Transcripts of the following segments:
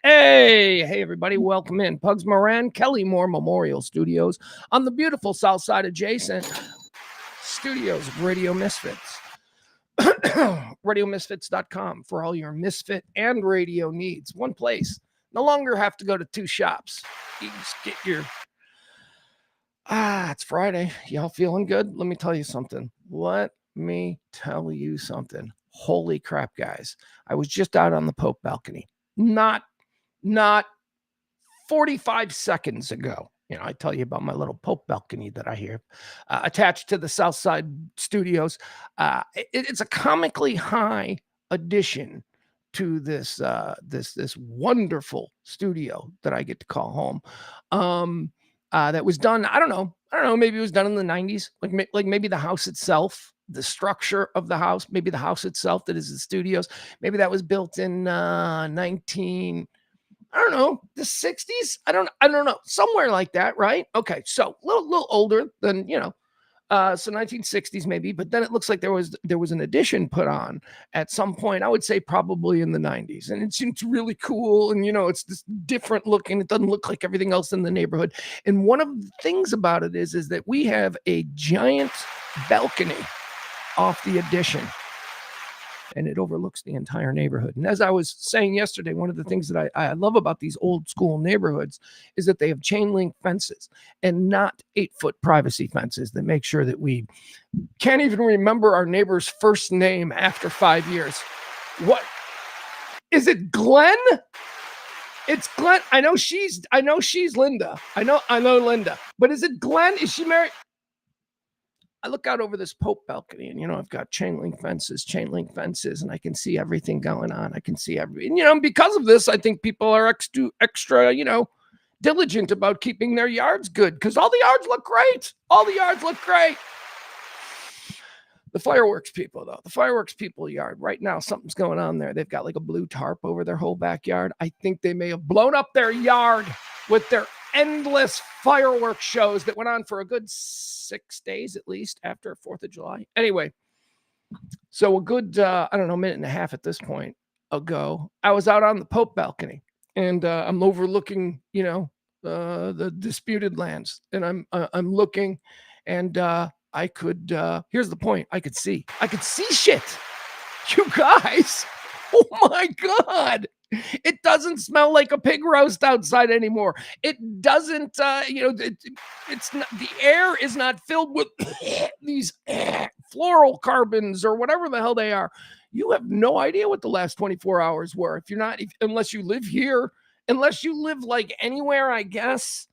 Hey, everybody. Welcome in. Pugs Moran, Kelly Moore Memorial Studios on the beautiful south side adjacent studios of Radio Misfits. RadioMisfits.com for all your misfit and radio needs. One place. No longer have to go to two shops. You just get your... it's Friday. Y'all feeling good? Let me tell you something. Holy crap, guys. I was just out on the Pope balcony. Not 45 seconds ago. I tell you about my little Pope balcony that I have attached to the Southside Studios. It's a comically high addition to this wonderful studio that I get to call home. That was done, I don't know, maybe it was done in the 90s, like maybe the house itself, the structure of the house, maybe the house itself that is the studios, maybe that was built in the 60s. I don't know, somewhere like that, right? Okay, so a little older than, so 1960s maybe, but then it looks like there was an addition put on at some point. I would say probably in the 90s, and it seems really cool. And it's this different looking. It doesn't look like everything else in the neighborhood. And one of the things about it is that we have a giant balcony off the addition, and it overlooks the entire neighborhood. And as I was saying yesterday, one of the things that I love about these old school neighborhoods is that they have chain link fences and not 8-foot privacy fences that make sure that we can't even remember our neighbor's first name after 5 years. What is it? Glenn? It's Glenn. I know she's Linda. I know Linda, but is it Glenn? Is she married? I look out over this Pope balcony and, I've got chain link fences, and I can see everything going on. I can see everything, because of this, I think people are extra, diligent about keeping their yards good because all the yards look great. The fireworks people yard right now, something's going on there. They've got like a blue tarp over their whole backyard. I think they may have blown up their yard with their endless fireworks shows that went on for a good 6 days at least after 4th of July. Anyway, so a good, minute and a half at this point ago, I was out on the Pope balcony and I'm overlooking, the disputed lands, and I'm looking, and I could, here's the point. I could see shit. You guys. Oh my God. It doesn't smell like a pig roast outside anymore. It doesn't, it's not, the air is not filled with these fluorocarbons or whatever the hell they are. You have no idea what the last 24 hours were. Unless you live here, unless you live like anywhere, I guess,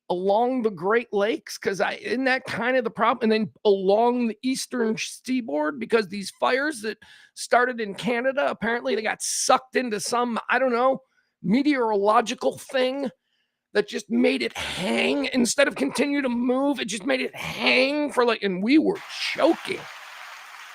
along the Great Lakes, because isn't that kind of the problem? And then along the eastern seaboard, because these fires that started in Canada, apparently they got sucked into some, meteorological thing that just made it hang instead of continue to move. It just made it hang and we were choking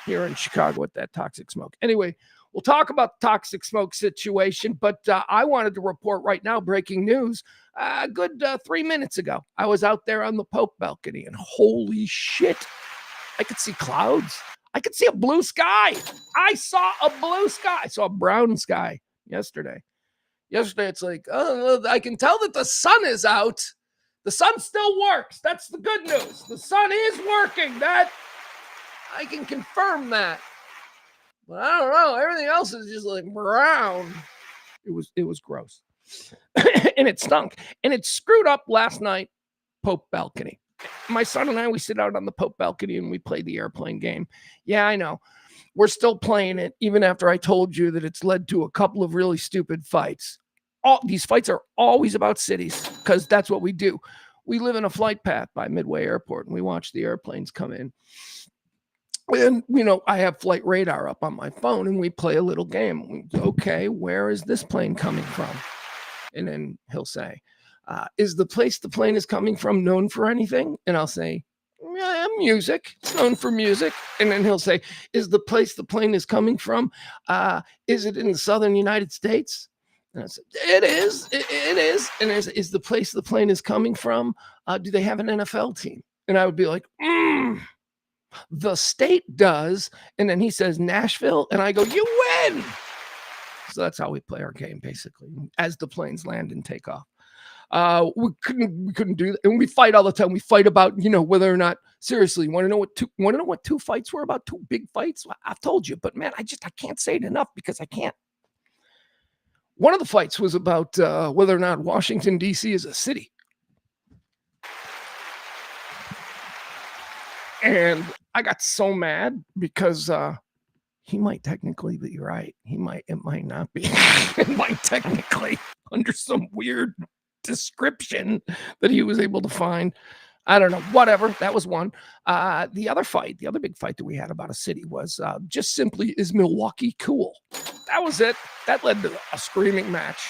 here in Chicago with that toxic smoke. Anyway, we'll talk about the toxic smoke situation, but I wanted to report right now, breaking news. A good 3 minutes ago, I was out there on the Pope balcony, and holy shit, I could see clouds. I could see a blue sky. I saw a blue sky. I saw a brown sky yesterday. It's like, I can tell that the sun is out. The sun still works. That's the good news. The sun is working. That I can confirm that. But I don't know. Everything else is just like brown. It was gross. And it stunk. And it screwed up last night, Pope balcony. My son and I, we sit out on the Pope balcony and we play the airplane game. Yeah, I know. We're still playing it, even after I told you that it's led to a couple of really stupid fights. All these fights are always about cities, because that's what we do. We live in a flight path by Midway Airport, and we watch the airplanes come in. And, I have flight radar up on my phone, and we play a little game. Okay, where is this plane coming from? And then he'll say, is the place the plane is coming from known for anything? And I'll say, yeah, music. It's known for music. And then he'll say, is the place the plane is coming from, is it in the southern United States? And I said, it is. It is. And is the place the plane is coming from, do they have an NFL team? And I would be like, the state does. And then he says Nashville. And I go, you win. So that's how we play our game, basically, as the planes land and take off. We couldn't do that. And we fight all the time. We fight about, whether or not, seriously, want to know what two fights were about? Two big fights? I've told you, but man, I can't say it enough because I can't. One of the fights was about whether or not Washington, D.C. is a city. And I got so mad because he might technically be right. It might not be. It might technically, under some weird description that he was able to find. I don't know, whatever. That was one. The other big fight that we had about a city was just simply, is Milwaukee cool? That was it. That led to a screaming match.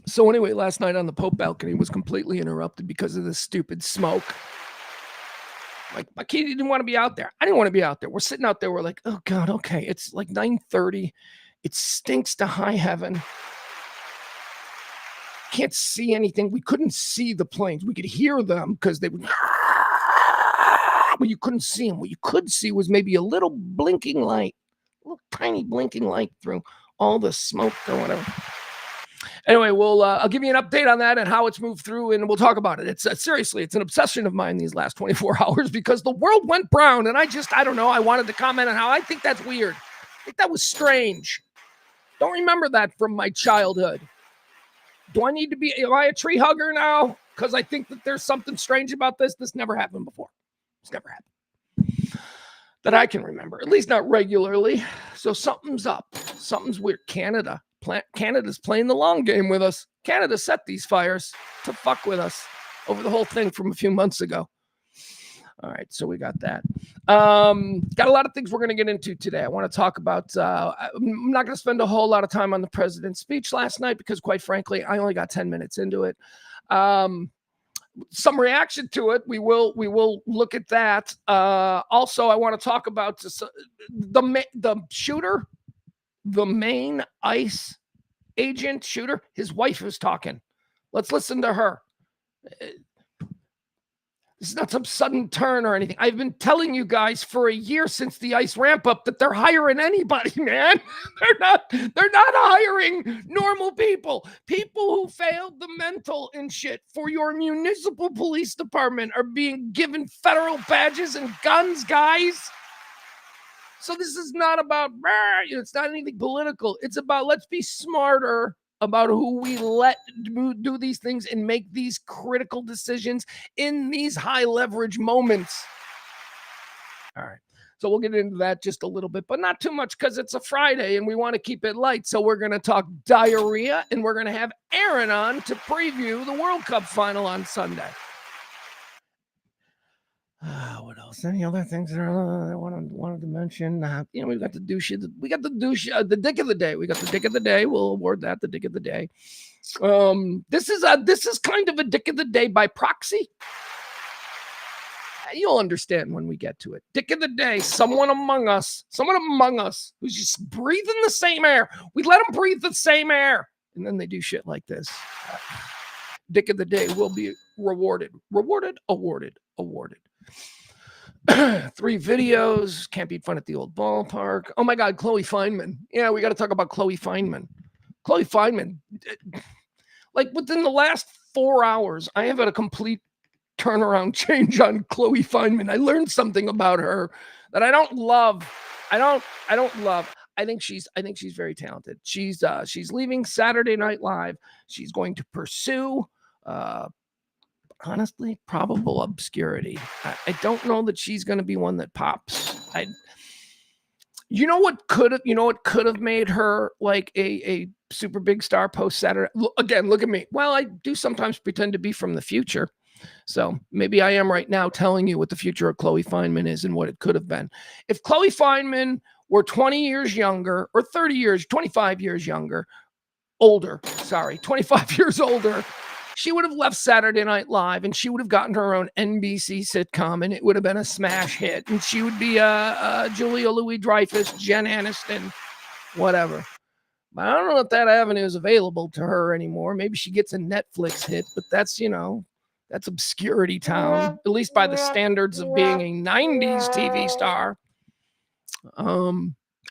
So anyway, last night on the Pope balcony was completely interrupted because of this stupid smoke. Like, my kid didn't want to be out there. I didn't want to be out there. We're sitting out there. We're like, oh God, okay. It's like 9:30. It stinks to high heaven. Can't see anything. We couldn't see the planes. We could hear them because they would, but you couldn't see them. What you could see was maybe a little blinking light, a little tiny blinking light through all the smoke or whatever. Anyway, I'll give you an update on that and how it's moved through, and we'll talk about it. It's seriously, it's an obsession of mine these last 24 hours because the world went brown, and I don't know. I wanted to comment on how I think that's weird. I think that was strange. Don't remember that from my childhood. Am I a tree hugger now? Because I think that there's something strange about this. This never happened before. It's never happened. That I can remember, at least not regularly. So something's up. Something's weird. Canada's playing the long game with us. Canada set these fires to fuck with us over the whole thing from a few months ago. All right, so we got that. Got a lot of things we're going to get into today. I want to talk about, I'm not going to spend a whole lot of time on the president's speech last night because, quite frankly, I only got 10 minutes into it. Some reaction to it. We will look at that. Also, I want to talk about the shooter, the main ICE agent shooter. His wife is talking. Let's listen to her. This is not some sudden turn or anything. I've been telling you guys for a year since the ICE ramp up that they're hiring anybody, man. They're not hiring normal people. People who failed the mental and shit for your municipal police department are being given federal badges and guns, guys. So this is not about, it's not anything political. It's about, let's be smarter about who we let do these things and make these critical decisions in these high leverage moments. All right. So we'll get into that just a little bit, but not too much because it's a Friday and we want to keep it light. So we're going to talk diarrhea and we're going to have Aaron on to preview the World Cup final on Sunday. What else? Any other things that I wanted to mention? We've got the douche. We got the douche. The dick of the day. We got the dick of the day. We'll award that the dick of the day. This is kind of a dick of the day by proxy. You'll understand when we get to it. Dick of the day. Someone among us who's just breathing the same air. We let them breathe the same air, and then they do shit like this. Dick of the day will be rewarded. Awarded. 3 videos. Can't beat fun at the old ballpark. Oh my God, Chloe Fineman. Yeah, we got to talk about Chloe Fineman. Chloe Fineman. Like within the last 4 hours, I have had a complete turnaround change on Chloe Fineman. I learned something about her that I don't love. I don't love. I think she's very talented. She's leaving Saturday Night Live. She's going to pursue honestly, probable obscurity. I don't know that she's going to be one that pops. You know what could have made her like a super big star post Saturday? Again, look at me. Well, I do sometimes pretend to be from the future. So maybe I am right now telling you what the future of Chloe Fineman is and what it could have been. If Chloe Fineman were 20 years younger or 30 years, 25 years older, 25 years older, she would have left Saturday Night Live and she would have gotten her own NBC sitcom and it would have been a smash hit. And she would be Julia Louis-Dreyfus, Jen Aniston, whatever. But I don't know if that avenue is available to her anymore. Maybe she gets a Netflix hit, but that's obscurity town, at least by the standards of being a 90s TV star. I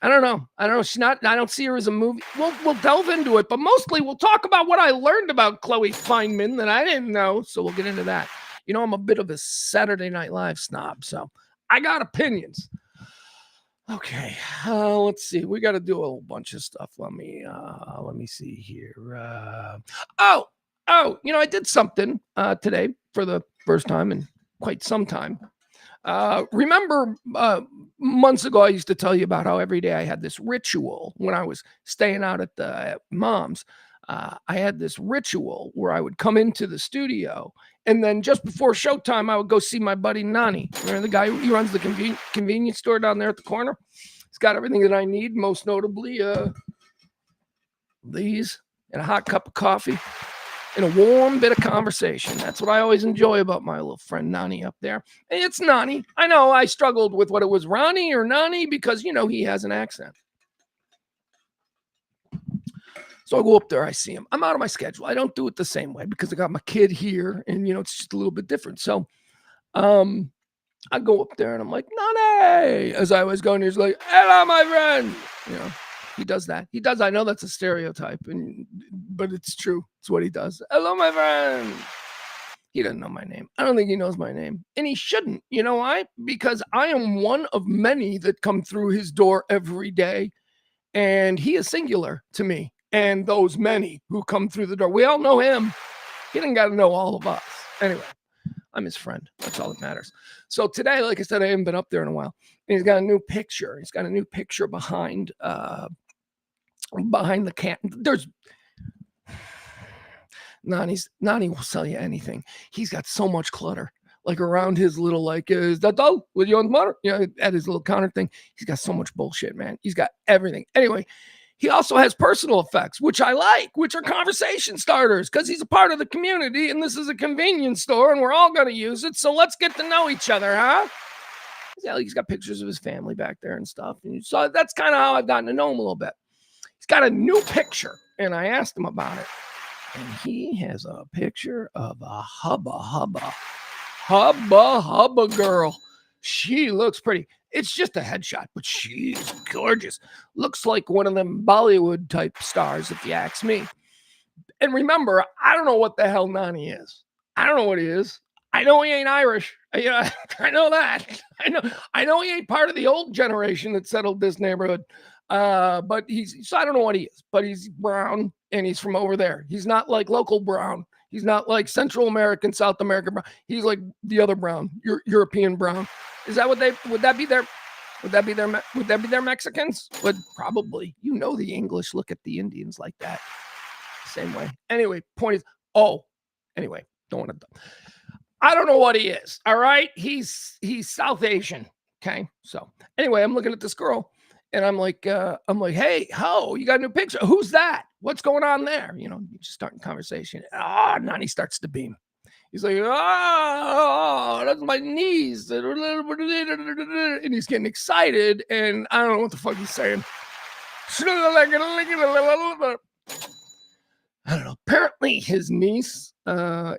don't know. I don't know. She's not. I don't see her as a movie. We'll delve into it, but mostly we'll talk about what I learned about Chloe Fineman that I didn't know. So we'll get into that. You know, I'm a bit of a Saturday Night Live snob, so I got opinions. Okay, let's see. We got to do a whole bunch of stuff. Let me see here. Oh, you know, I did something today for the first time in quite some time. Remember months ago, I used to tell you about how every day I had this ritual when I was staying out at the mom's. I had this ritual where I would come into the studio, and then just before showtime, I would go see my buddy Nani. Remember the guy who runs the convenience store down there at the corner? He's got everything that I need, most notably these and a hot cup of coffee and a warm bit of conversation. That's what I always enjoy about my little friend Nani up there. And it's Nani. I know I struggled with what it was, Ronnie or Nani, because, you know, he has an accent. So I go up there, I see him. I'm out of my schedule. I don't do it the same way because I got my kid here and, you know, it's just a little bit different. So I go up there and I'm like, Nani, as I was going, he's like, hello, my friend. You know, he does that. He does. I know that's a stereotype, but it's true. It's what he does. Hello, my friend. He doesn't know my name. I don't think he knows my name. And he shouldn't. You know why? Because I am one of many that come through his door every day. And he is singular to me. And those many who come through the door, we all know him. He didn't got to know all of us. Anyway, I'm his friend. That's all that matters. So today, like I said, I haven't been up there in a while. And he's got a new picture. He's got a new picture behind the can. There's Nani will sell you anything. He's got so much clutter. Like around his little, like, is that all with you on the monitor? You know, at his little counter thing. He's got so much bullshit, man. He's got everything. Anyway, he also has personal effects, which I like, which are conversation starters, because he's a part of the community, and this is a convenience store, and we're all going to use it. So let's get to know each other, huh? Yeah, he's got pictures of his family back there and stuff. And so that's kind of how I've gotten to know him a little bit. He's got a new picture, and I asked him about it. And he has a picture of a hubba girl. She looks pretty. It's just a headshot, but she's gorgeous. Looks like one of them Bollywood type stars, if you ask me. And remember, I don't know what the hell Nani is. I don't know what he is. I know he ain't Irish. I know that. I know he ain't part of the old generation that settled this neighborhood. But so I don't know what he is, but he's brown and he's from over there. He's not like local brown. He's not like Central American, South American brown. He's like the other brown, European brown. Is that what would that be their Mexicans? Would probably, you know, the English look at the Indians like that. Same way. Anyway, point is, anyway, don't want to, I don't know what he is. All right. He's South Asian. Okay. So anyway, I'm looking at this girl and I'm like, hey, you got a new picture. Who's that? What's going on there? You know, you just starting conversation. Nani starts to beam. He's like, that's my niece. And he's getting excited. And I don't know what the fuck he's saying. I don't know. Apparently his niece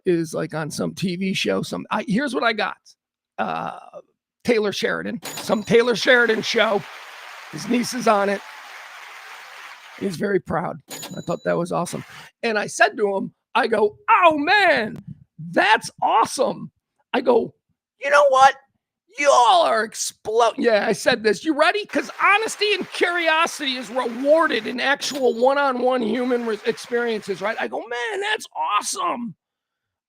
is like on some TV show. Here's what I got. Taylor Sheridan. Some Taylor Sheridan show. His niece is on it. He's very proud. I thought that was awesome. And I said to him, I go, oh man, that's awesome. I go, you know what? Y'all are exploding. Yeah, I said this. You ready? Because honesty and curiosity is rewarded in actual one-on-one human experiences, right? I go, man, that's awesome.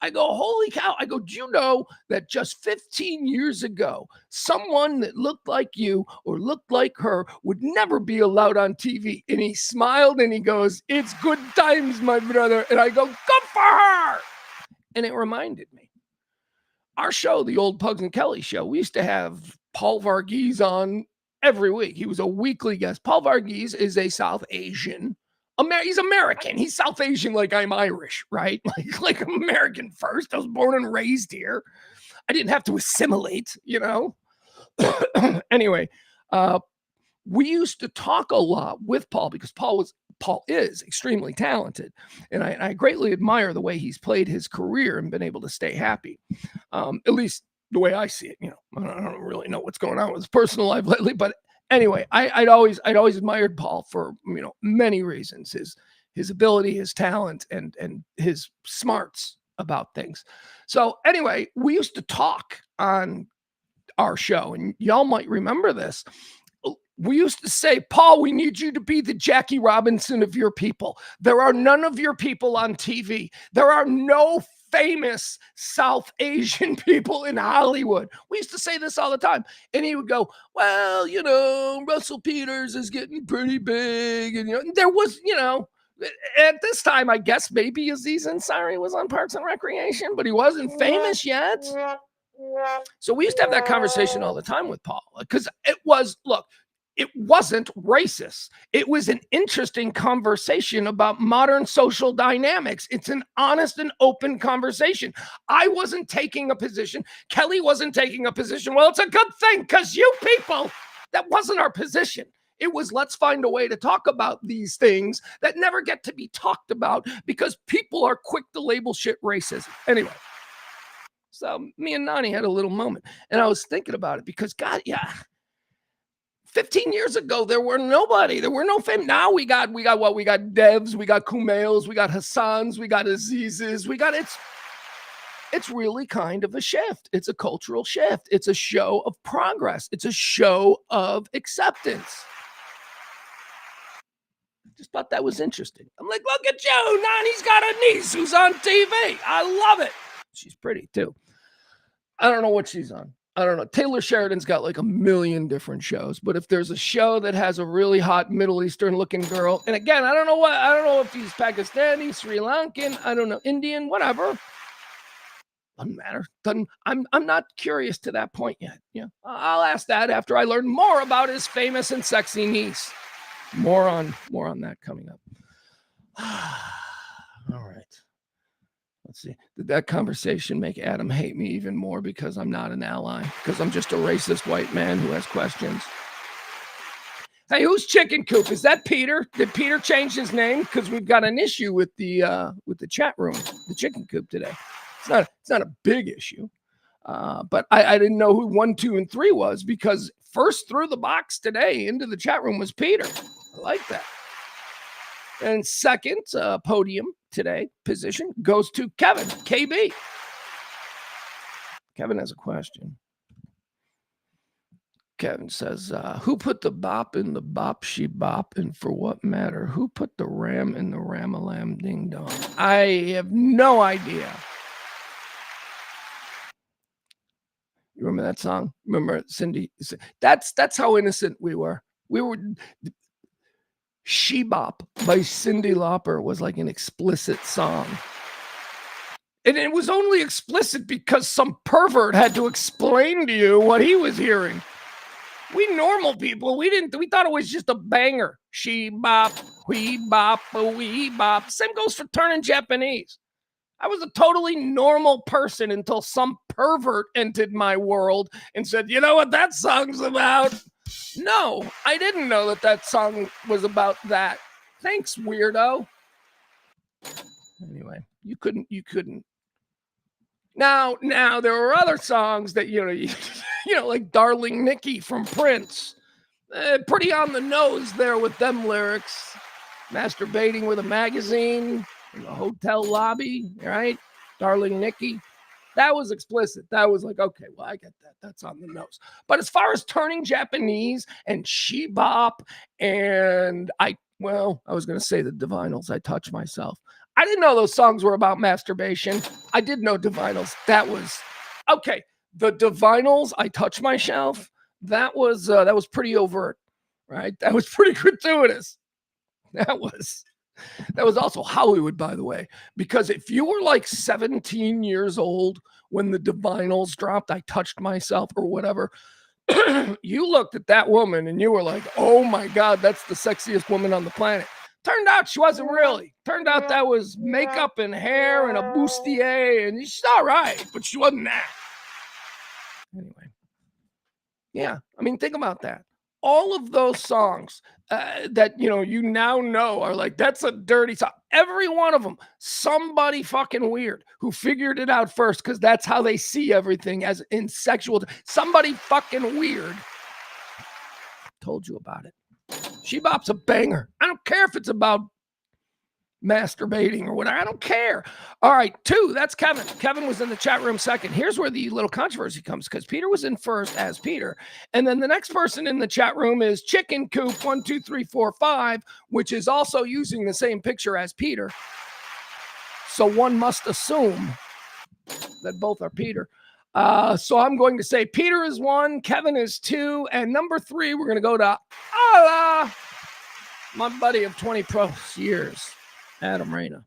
I go, holy cow. I go, do you know that just 15 years ago, someone that looked like you or looked like her would never be allowed on TV? And he smiled and he goes, it's good times, my brother. And I go, good for her. And it reminded me. Our show, the old Pugs and Kelly show, we used to have Paul Varghese on every week. He was a weekly guest. Paul Varghese is a South Asian. He's American. He's South Asian like I'm Irish, right? Like American first. I was born and raised here. I didn't have to assimilate, you know? Anyway, we used to talk a lot with Paul because Paul is extremely talented. And I greatly admire the way he's played his career and been able to stay happy. At least the way I see it, you know, I don't really know what's going on with his personal life lately, but anyway, I'd always admired Paul for many reasons. His ability, his talent, and his smarts about things. So anyway, we used to talk on our show, and y'all might remember this. We used to say, Paul, we need you to be the Jackie Robinson of your people. There are none of your people on TV. There are no famous South Asian people in Hollywood. We used to say this all the time. And he would go, well, Russell Peters is getting pretty big. And, there was, at this time, I guess maybe Aziz Ansari was on Parks and Recreation, but he wasn't famous yet. So we used to have that conversation all the time with Paul because it wasn't racist. It was an interesting conversation about modern social dynamics. It's an honest and open conversation. I wasn't taking a position. Kelly wasn't taking a position. Well, it's a good thing because you people, that wasn't our position. It was, let's find a way to talk about these things that never get to be talked about because people are quick to label shit racism. Anyway. So me and Nani had a little moment, and I was thinking about it because, God, yeah, 15 years ago, there were no fame. Now we got what? We got Devs, we got Kumails, we got Hassans, we got Azizes, it's really kind of a shift. It's a cultural shift. It's a show of progress. It's a show of acceptance. Just thought that was interesting. I'm like, look at you, Nani's got a niece who's on TV. I love it. She's pretty too. I don't know what she's on. I don't know. Taylor Sheridan's got like a million different shows, but if there's a show that has a really hot Middle Eastern looking girl, and again, I don't know if he's Pakistani, Sri Lankan, I don't know, Indian, whatever. Doesn't matter. I'm not curious to that point yet. Yeah. I'll ask that after I learn more about his famous and sexy niece. More on that coming up. All right. Let's see. Did that conversation make Adam hate me even more because I'm not an ally? Because I'm just a racist white man who has questions? Hey, who's Chicken Coop? Is that Peter? Did Peter change his name? Because we've got an issue with the chat room, the Chicken Coop today. It's not a big issue, but I didn't know who 1, 2, and 3 was because first through the box today into the chat room was Peter. I like that. And second podium today position goes to Kevin, KB. Kevin has a question. Kevin says, who put the bop in the bop she bop, and for what matter? Who put the ram in the ram-a-lam ding dong? I have no idea. You remember that song? Remember Cindy? That's how innocent we were. We were. She Bop by Cyndi Lauper was like an explicit song. And it was only explicit because some pervert had to explain to you what he was hearing. We normal people, we thought it was just a banger. She bop, we bop, we bop. Same goes for turning Japanese. I was a totally normal person until some pervert entered my world and said, you know what that song's about? No, I didn't know that song was about that. Thanks, weirdo. Anyway, you couldn't. Now there were other songs that, like Darling Nikki from Prince. Pretty on the nose there with them lyrics. Masturbating with a magazine in the hotel lobby, right? Darling Nikki. That was explicit. That was like, okay, well, I get that. That's on the nose. But as far as turning Japanese and She Bop and I was going to say the Divinals, I Touch Myself. I didn't know those songs were about masturbation. I did know Divinals. That was, okay, the Divinals, I Touch Myself, that was pretty overt, right? That was pretty gratuitous. That was also Hollywood, by the way, because if you were like 17 years old when the Divinals dropped, I Touched Myself or whatever, you looked at that woman and you were like, oh my God, that's the sexiest woman on the planet. Turned out she wasn't really. Turned out that was makeup and hair and a bustier, and she's all right, but she wasn't that. Anyway. Yeah, I mean, think about that. All of those songs that you now know are like, that's a dirty song. Every one of them, somebody fucking weird who figured it out first because that's how they see everything as in sexual. Somebody fucking weird Told you about it. She Bop's a banger. I don't care if it's about masturbating or whatever. I don't care. All right, 2. That's Kevin. Kevin was in the chat room second. Here's where the little controversy comes, because Peter was in first as Peter. And then the next person in the chat room is Chicken Coop 12345, which is also using the same picture as Peter. So one must assume that both are Peter. So I'm going to say Peter is 1, Kevin is 2, and number 3, we're going to go to my buddy of 20 plus years, Adam Reyna.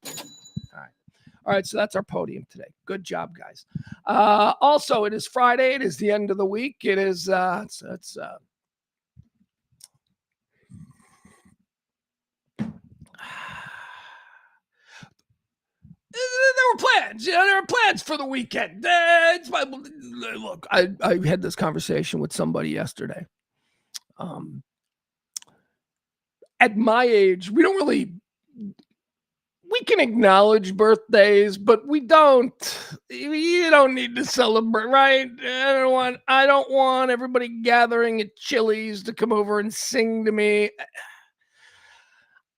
All right, so that's our podium today. Good job, guys. Also, it is Friday. It is the end of the week. It is there were plans. There are plans for the weekend. Look, I had this conversation with somebody yesterday. At my age, we can acknowledge birthdays, but we don't. You don't need to celebrate, right? I don't want everybody gathering at Chili's to come over and sing to me.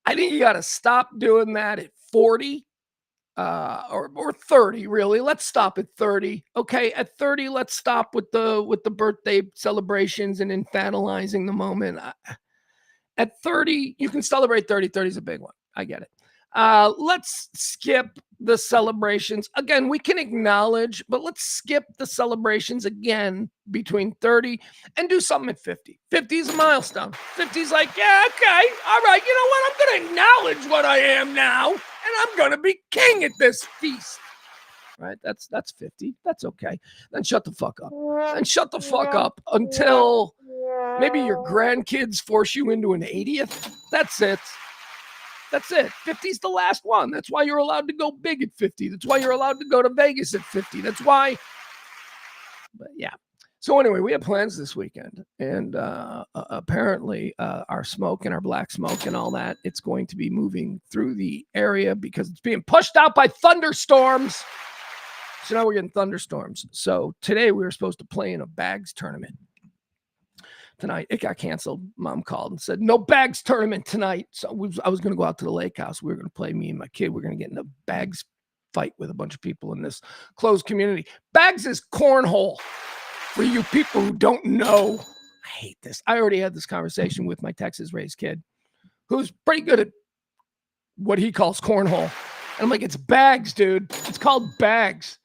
I think you got to stop doing that at 40. Or 30, really. Let's stop at 30. Okay, at 30, let's stop with the birthday celebrations and infantilizing the moment. At 30, you can celebrate 30. 30 is a big one. I get it. Let's skip the celebrations. Again, we can acknowledge, but let's skip the celebrations again between 30 and do something at 50. 50 is a milestone. 50 is like, yeah, okay, all right, you know what? I'm going to acknowledge what I am now, and I'm going to be king at this feast. Right? That's 50. That's okay. Then shut the fuck up. And shut the fuck up until maybe your grandkids force you into an 80th. That's it. That's it. 50 is the last one. That's why you're allowed to go big at 50. That's why you're allowed to go to Vegas at 50. That's why. But yeah. So anyway, we have plans this weekend. And apparently our smoke and our black smoke and all that, it's going to be moving through the area because it's being pushed out by thunderstorms. So now we're getting thunderstorms. So today we were supposed to play in a bags tournament. Tonight, it got canceled. Mom called and said, no bags tournament tonight. So I was going to go out to the lake house. We were going to play, me and my kid. We're going to get in a bags fight with a bunch of people in this closed community. Bags is cornhole. For you people who don't know, I hate this. I already had this conversation with my Texas-raised kid who's pretty good at what he calls cornhole. And I'm like, it's bags, dude. It's called bags.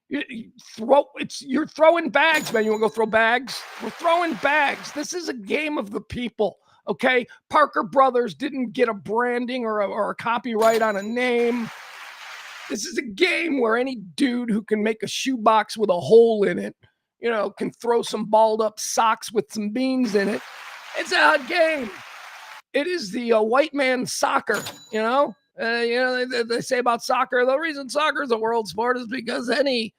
You're throwing bags, man. You want to go throw bags? We're throwing bags. This is a game of the people, okay? Parker Brothers didn't get a branding or a copyright on a name. This is a game where any dude who can make a shoebox with a hole in it, can throw some balled up socks with some beans in it. It's a game. It is the white man soccer, they say about soccer, the reason soccer is a world sport is because any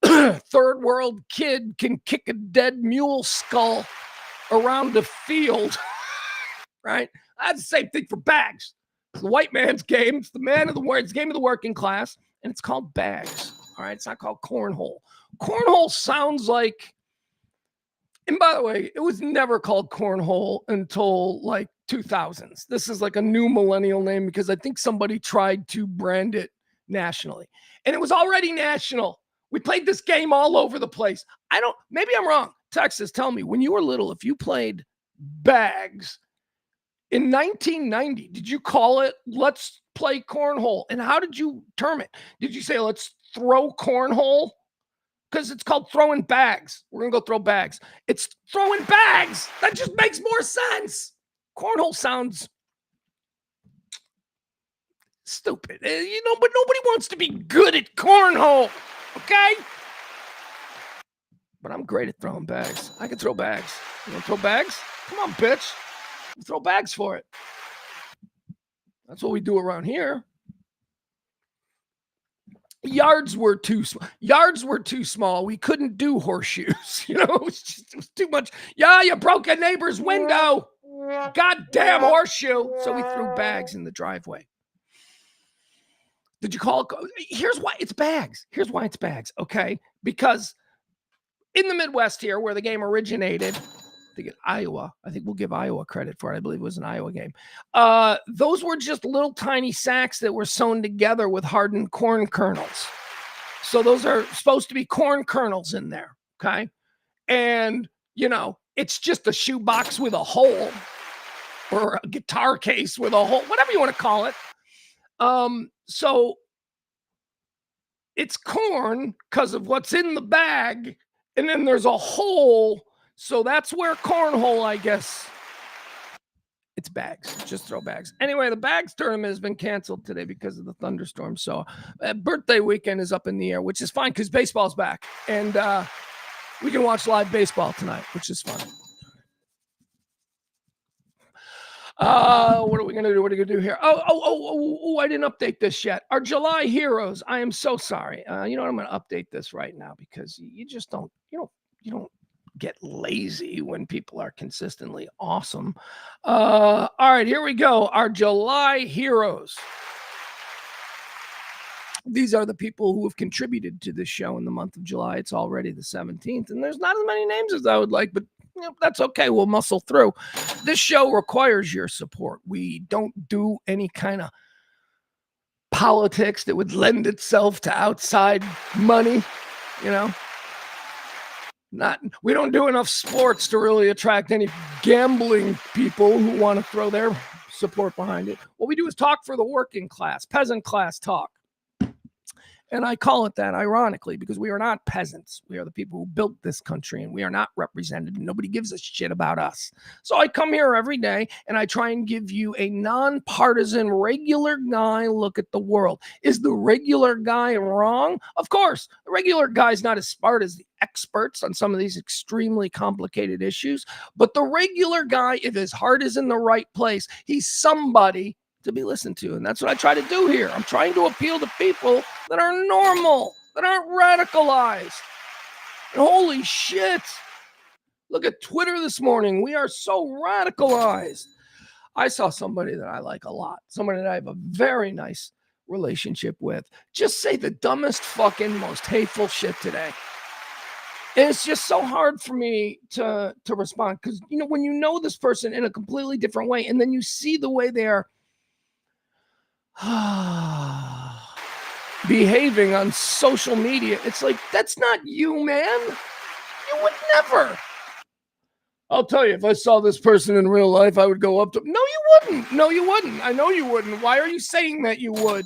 third world kid can kick a dead mule skull around the field, right? That's the same thing for bags. It's the white man's game. It's the it's the game of the working class, and it's called bags. All right, it's not called cornhole. Cornhole sounds like, and by the way, it was never called cornhole until like 2000s. This is like a new millennial name because I think somebody tried to brand it nationally, and it was already national. We played this game all over the place. Maybe I'm wrong. Texas, tell me, when you were little, if you played bags in 1990, did you call it, let's play cornhole? And how did you term it? Did you say, let's throw cornhole? Because it's called throwing bags. We're going to go throw bags. It's throwing bags. That just makes more sense. Cornhole sounds stupid, but nobody wants to be good at cornhole. Okay? But I'm great at throwing bags. I can throw bags. You want to throw bags? Come on, bitch. Throw bags for it. That's what we do around here. Yards were too small. We couldn't do horseshoes. It was too much. Yeah, you broke a neighbor's window. Goddamn horseshoe. So we threw bags in the driveway. Did you call it? Here's why it's bags. Here's why it's bags, okay? Because in the Midwest here, where the game originated, think Iowa. I think we'll give Iowa credit for it. I believe it was an Iowa game. Those were just little tiny sacks that were sewn together with hardened corn kernels. So those are supposed to be corn kernels in there, okay? And, it's just a shoebox with a hole or a guitar case with a hole, whatever you want to call it. So it's corn because of what's in the bag, and then there's a hole. So that's where cornhole, I guess. It's bags. Just throw bags. Anyway, the bags tournament has been canceled today because of the thunderstorm. So birthday weekend is up in the air, which is fine because baseball's back. And we can watch live baseball tonight, which is fun. What are we going to do? What are we going to do here? Oh, I didn't update this yet. Our July heroes. I am so sorry. You know what? I'm going to update this right now because you just don't, you don't get lazy when people are consistently awesome. All right, here we go. Our July heroes. These are the people who have contributed to this show in the month of July. It's already the 17th, and there's not as many names as I would like, but that's okay. We'll muscle through. This show requires your support. We don't do any kind of politics that would lend itself to outside money, we don't do enough sports to really attract any gambling people who want to throw their support behind it. What we do is talk for the working class, peasant class talk. And I call it that ironically because we are not peasants. We are the people who built this country, and we are not represented, and nobody gives a shit about us. So I come here every day and I try and give you a nonpartisan, regular guy look at the world. Is the regular guy wrong? Of course. The regular guy is not as smart as the experts on some of these extremely complicated issues, but the regular guy, if his heart is in the right place, he's somebody to be listened to. And that's what I try to do here. I'm trying to appeal to people that are normal, that aren't radicalized. And holy shit. Look at Twitter this morning. We are so radicalized. I saw somebody that I like a lot, somebody that I have a very nice relationship with, just say the dumbest fucking most hateful shit today. And it's just so hard for me to respond because, when you know this person in a completely different way, and then you see the way they are behaving on social media, it's like, that's not you, man. You would never. I'll tell you, if I saw this person in real life, I would go up to them. No, you wouldn't. No, you wouldn't. I know you wouldn't. Why are you saying that you would?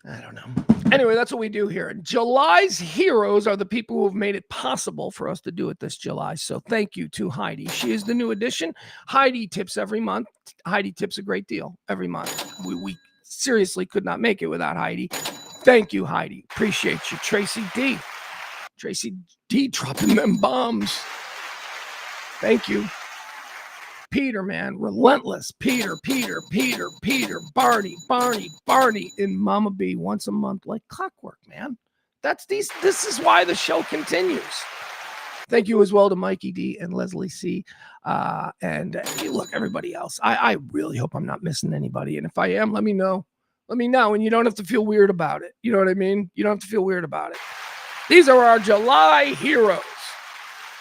I don't know. Anyway, that's what we do here. July's heroes are the people who have made it possible for us to do it this July. So thank you to Heidi. She is the new addition. Heidi tips every month. Heidi tips a great deal every month. We seriously could not make it without Heidi. Thank you, Heidi. Appreciate you. Tracy D. Tracy D dropping them bombs. Thank you. Peter, man, relentless. Peter, Barney, and Mama B once a month like clockwork, man. This is why the show continues. Thank you as well to Mikey D and Leslie C. And look, everybody else. I really hope I'm not missing anybody. And if I am, let me know. Let me know. And you don't have to feel weird about it. You know what I mean? You don't have to feel weird about it. These are our July heroes.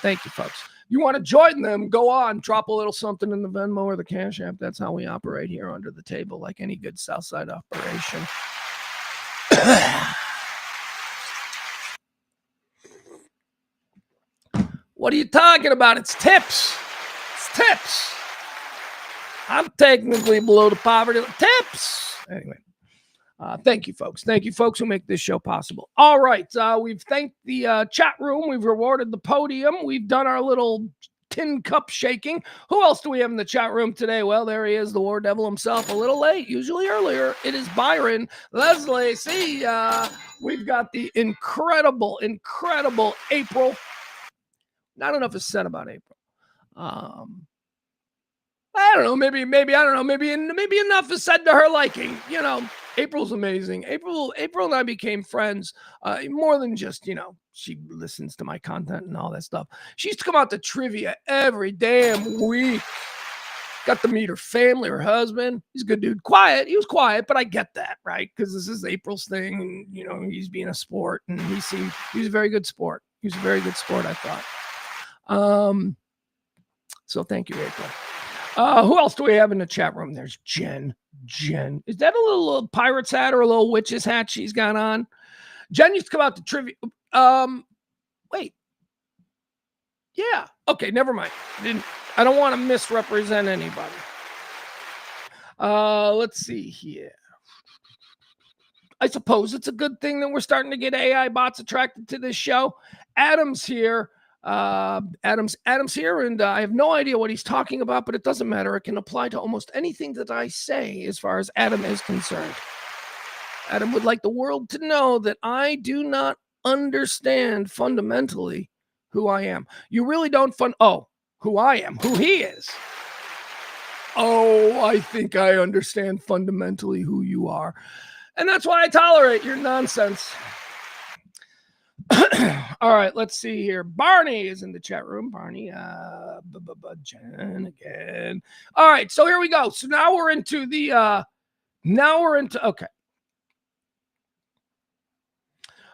Thank you, folks. You want to join them, go on, drop a little something in the Venmo or the Cash App. That's how we operate here under the table, like any good Southside operation. What are you talking about? It's tips. It's tips. I'm technically below the poverty. Tips. Anyway. Thank you, folks. Thank you, folks, who make this show possible. All right. We've thanked the chat room. We've rewarded the podium. We've done our little tin cup shaking. Who else do we have in the chat room today? Well, there he is, the War Devil himself. A little late, usually earlier. It is Byron. Leslie, see ya. We've got the incredible April. Not enough is said about April. I don't know. Maybe I don't know. Maybe enough is said to her liking. April's amazing. April and I became friends more than just, she listens to my content and all that stuff. She used to come out to trivia every damn week. Got to meet her family, her husband. He's a good dude. Quiet. He was quiet, but I get that, right? Because this is April's thing. And, he's being a sport. And he was a very good sport. He was a very good sport, I thought. So thank you, April. Who else do we have in the chat room? There's Jen. Jen. Is that a little pirate's hat or a little witch's hat she's got on? Jen used to come out to trivia. Wait. Yeah. Okay, never mind. I don't want to misrepresent anybody. Let's see here. I suppose it's a good thing that we're starting to get AI bots attracted to this show. Adam's here. Adam's here, and I have no idea what he's talking about, but it doesn't matter. It can apply to almost anything that I say as far as Adam is concerned. Adam would like the world to know that I do not understand fundamentally who I am. You really don't who I am, who he is. Oh, I think I understand fundamentally who you are. And that's why I tolerate your nonsense. All right, let's see here. Barney is in the chat room. Barney, Jen again. All right, so here we go. So now we're into okay.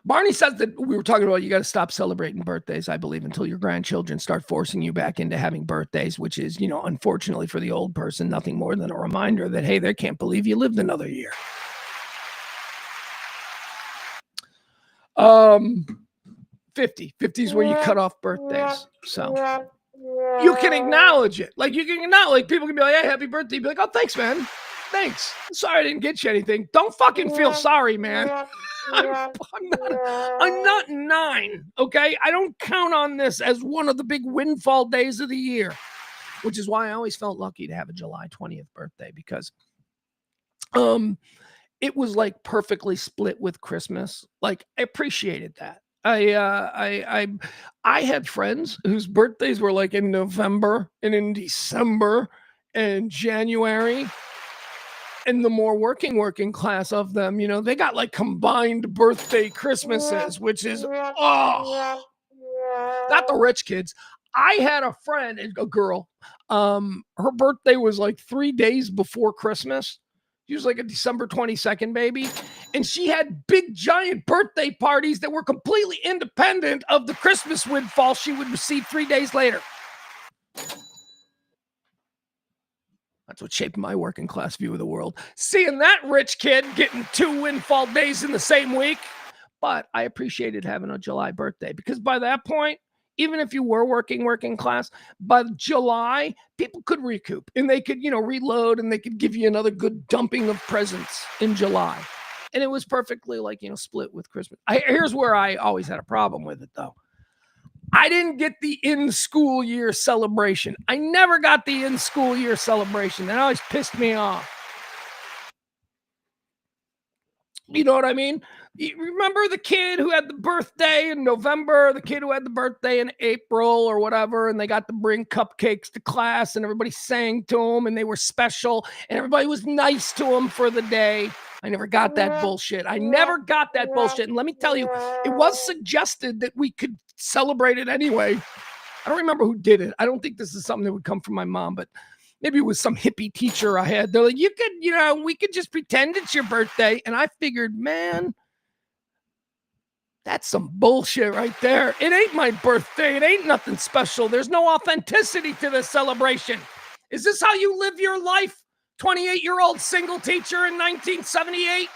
Barney says that we were talking about you got to stop celebrating birthdays, I believe, until your grandchildren start forcing you back into having birthdays, which is, unfortunately for the old person, nothing more than a reminder that, hey, they can't believe you lived another year. 50 is where you cut off birthdays. So you can acknowledge it. Like, you can acknowledge, people can be like, hey, happy birthday. You'd be like, oh, thanks, man. Thanks. Sorry I didn't get you anything. Don't fucking feel sorry, man. I'm not 9, okay? I don't count on this as one of the big windfall days of the year, which is why I always felt lucky to have a July 20th birthday, because it was like perfectly split with Christmas. Like, I appreciated that. I had friends whose birthdays were like in November and in December and January. And the more working class of them, they got like combined birthday Christmases, which is, not the rich kids. I had a friend, a girl, her birthday was like 3 days before Christmas. She was like a December 22nd baby. And she had big, giant birthday parties that were completely independent of the Christmas windfall she would receive 3 days later. That's what shaped my working class view of the world. Seeing that rich kid getting 2 windfall days in the same week. But I appreciated having a July birthday, because by that point, even if you were working class, by July, people could recoup and they could, reload, and they could give you another good dumping of presents in July. And it was perfectly like, split with Christmas. Here's where I always had a problem with it, though. I didn't get the in-school year celebration. I never got the in-school year celebration. That always pissed me off. You know what I mean? You remember the kid who had the birthday in November, the kid who had the birthday in April or whatever, and they got to bring cupcakes to class, and everybody sang to them, and they were special, and everybody was nice to them for the day. I never got that bullshit. And let me tell you, it was suggested that we could celebrate it anyway. I don't remember who did it. I don't think this is something that would come from my mom, but maybe it was some hippie teacher I had. They're like, we could just pretend it's your birthday. And I figured, man, that's some bullshit right there. It ain't my birthday. It ain't nothing special. There's no authenticity to this celebration. Is this how you live your life? 28-year-old single teacher in 1978?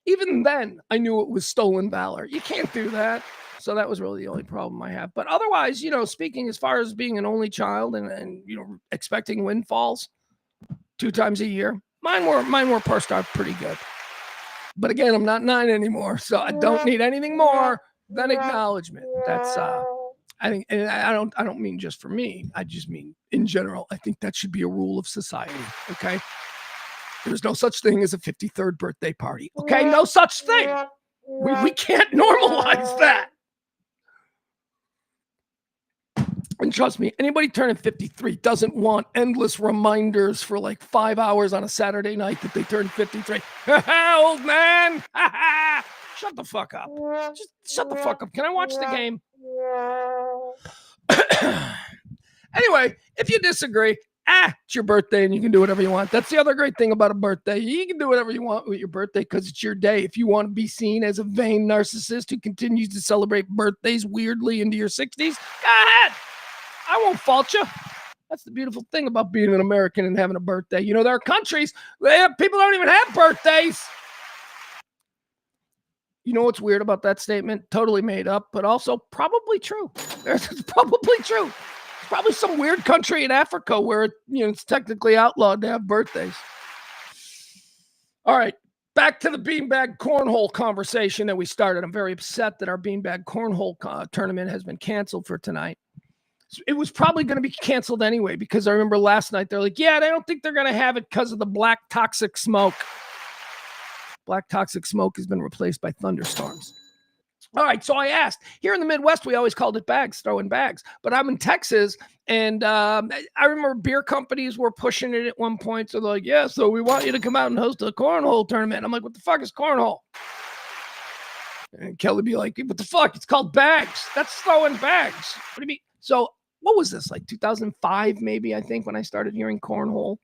Even then, I knew it was stolen valor. You can't do that. So that was really the only problem I have. But otherwise, speaking as far as being an only child and expecting windfalls 2 times a year, mine were parsed out pretty good. But again, I'm not 9 anymore, so I don't need anything more than acknowledgement. That's I think, and I don't mean just for me. I just mean in general. I think that should be a rule of society. Okay, there's no such thing as a 53rd birthday party. Okay, no such thing. We can't normalize that. And trust me, anybody turning 53 doesn't want endless reminders for like 5 hours on a Saturday night that they turned 53. Old man. Shut the fuck up. Just shut the fuck up. Can I watch the game? Anyway, if you disagree, It's your birthday and you can do whatever you want. That's the other great thing about a birthday. You can do whatever you want with your birthday because it's your day. If you want to be seen as a vain narcissist who continues to celebrate birthdays weirdly into your 60s, go ahead. I won't fault you. That's the beautiful thing about being an American and having a birthday. You know, there are countries where people don't even have birthdays. You know what's weird about that statement? Totally made up, but also probably true. It's probably true. Probably some weird country in Africa where it's technically outlawed to have birthdays. All right, back to the beanbag cornhole conversation that we started. I'm very upset that our beanbag cornhole tournament has been canceled for tonight. It was probably going to be canceled anyway because I remember last night they're like, yeah, they don't think they're going to have it because of the black toxic smoke. Black toxic smoke has been replaced by thunderstorms. All right, so I asked. Here in the Midwest, we always called it bags, throwing bags. But I'm in Texas, and I remember beer companies were pushing it at one point. So they're like, yeah, so we want you to come out and host a cornhole tournament. I'm like, what the fuck is cornhole? And Kelly be like, what the fuck? It's called bags. That's throwing bags. What do you mean? So what was this, like 2005 maybe, I think, when I started hearing cornhole?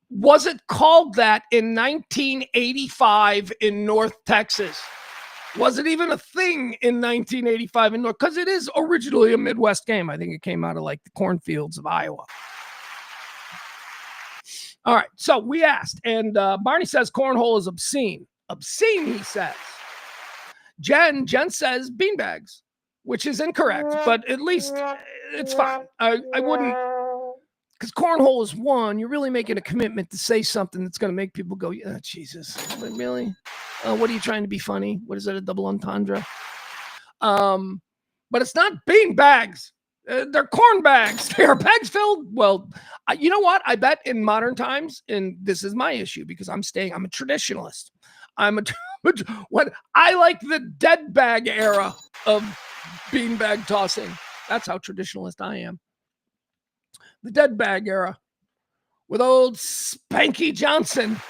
Was it called that in 1985 in North Texas? Was it even a thing in 1985 in North? Because it is originally a Midwest game. I think it came out of like the cornfields of Iowa. All right, so we asked, and Barney says cornhole is obscene. Obscene, he says. Jen says beanbags, which is incorrect, but at least it's fine. I wouldn't, because cornhole is one. You're really making a commitment to say something that's going to make people go, oh, Jesus, really? What are you trying to be funny? What is that, a double entendre? But it's not bean bags. They're corn bags. They are bags filled. Well, you know what? I bet in modern times, and this is my issue because I'm a traditionalist. What I like the dead bag era of beanbag tossing. That's how traditionalist I am. The dead bag era with old Spanky Johnson.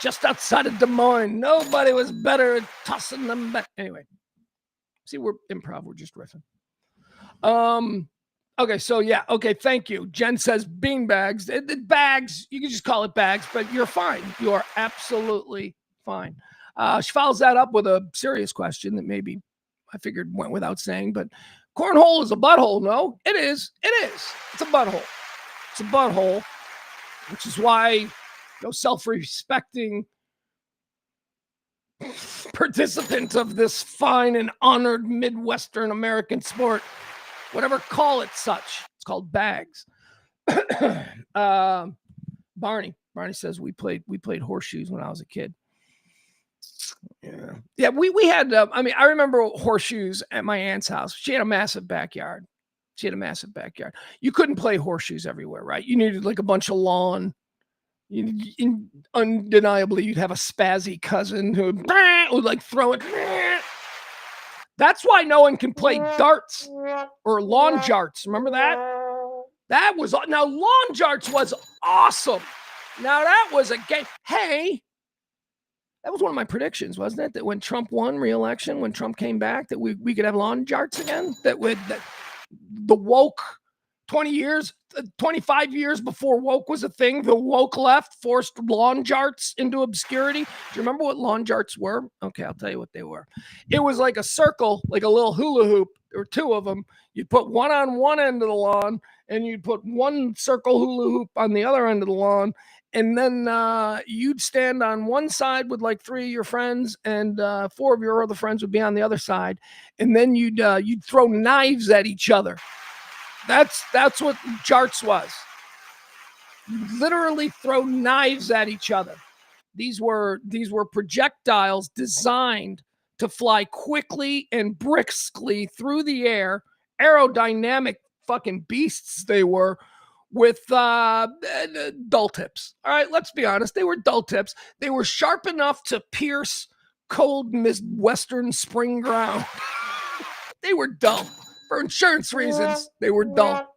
Just outside of Des Moines. Nobody was better at tossing them back. Anyway. See, we're improv. We're just riffing. Okay, so yeah. Okay, thank you. Jen says beanbags. Bags. You can just call it bags, but you're fine. You are absolutely fine. She follows that up with a serious question that maybe I figured went without saying, but cornhole is a butthole. No, it is. It is. It's a butthole. It's a butthole, which is why no self-respecting participant of this fine and honored Midwestern American sport would ever call it such. It's called bags. Barney says we played horseshoes when I was a kid. Yeah. We had. I remember horseshoes at my aunt's house. She had a massive backyard. You couldn't play horseshoes everywhere, right? You needed like a bunch of lawn. Undeniably, you'd have a spazzy cousin who would like throw it. That's why no one can play darts or lawn jarts. Remember that? Now lawn jarts was awesome. Now that was a game. Hey, that was one of my predictions, wasn't it? That when Trump won re-election, when Trump came back, that we could have lawn jarts again. That the woke 25 years before woke was a thing, the woke left forced lawn jarts into obscurity. Do you remember what lawn jarts were? Okay, I'll tell you what they were. It was like a circle, like a little hula hoop. There were two of them. You'd put one on one end of the lawn, and you'd put one circle hula hoop on the other end of the lawn. And then you'd stand on one side with like three of your friends, and four of your other friends would be on the other side. And then you'd throw knives at each other. That's what jarts was. You literally throw knives at each other. These were projectiles designed to fly quickly and briskly through the air. Aerodynamic fucking beasts they were, with dull tips. All right, let's be honest. They were dull tips. They were sharp enough to pierce cold Midwestern spring ground. They were dull. For insurance reasons, they were dull.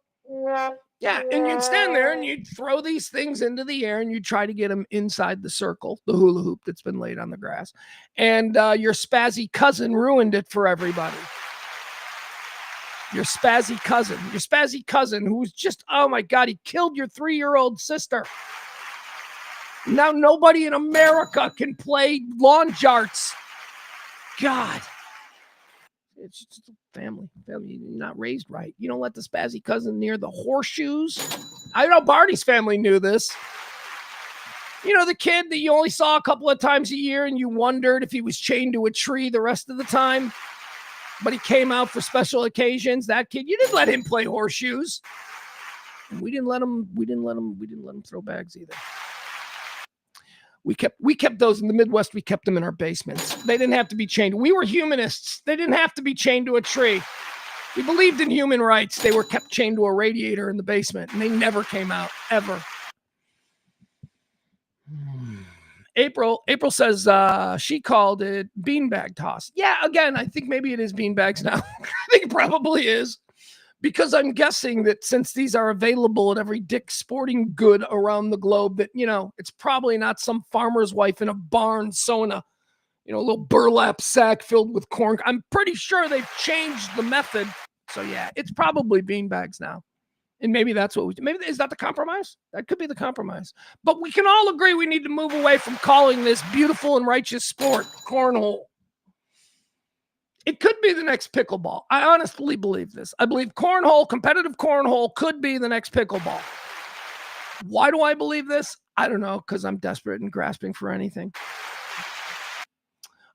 Yeah, and you'd stand there and you'd throw these things into the air and you'd try to get them inside the circle, the hula hoop that's been laid on the grass. And your spazzy cousin ruined it for everybody. Your spazzy cousin who was just, oh my God, he killed your 3-year-old sister. Now nobody in America can play lawn darts. God. It's just family. You're not raised right. You don't let the spazzy cousin near the horseshoes. I know Barney's family knew this. You know, the kid that you only saw a couple of times a year and you wondered if he was chained to a tree the rest of the time, but he came out for special occasions. That kid, you didn't let him play horseshoes. And we didn't let him throw bags either. We kept those in the Midwest. We kept them in our basements. They didn't have to be chained. We were humanists. They didn't have to be chained to a tree. We believed in human rights. They were kept chained to a radiator in the basement, and they never came out, ever. April says she called it beanbag toss. Yeah, again, I think maybe it is beanbags now. I think it probably is. Because I'm guessing that since these are available at every Dick's Sporting Good around the globe, that, you know, it's probably not some farmer's wife in a barn sewing a, you know, a little burlap sack filled with corn. I'm pretty sure they've changed the method. So yeah, it's probably beanbags now. And maybe that's what we do. Maybe is that the compromise? That could be the compromise. But we can all agree we need to move away from calling this beautiful and righteous sport cornhole. It could be the next pickleball. I honestly believe this. I believe competitive cornhole could be the next pickleball. Why do I believe this? I don't know, because I'm desperate and grasping for anything.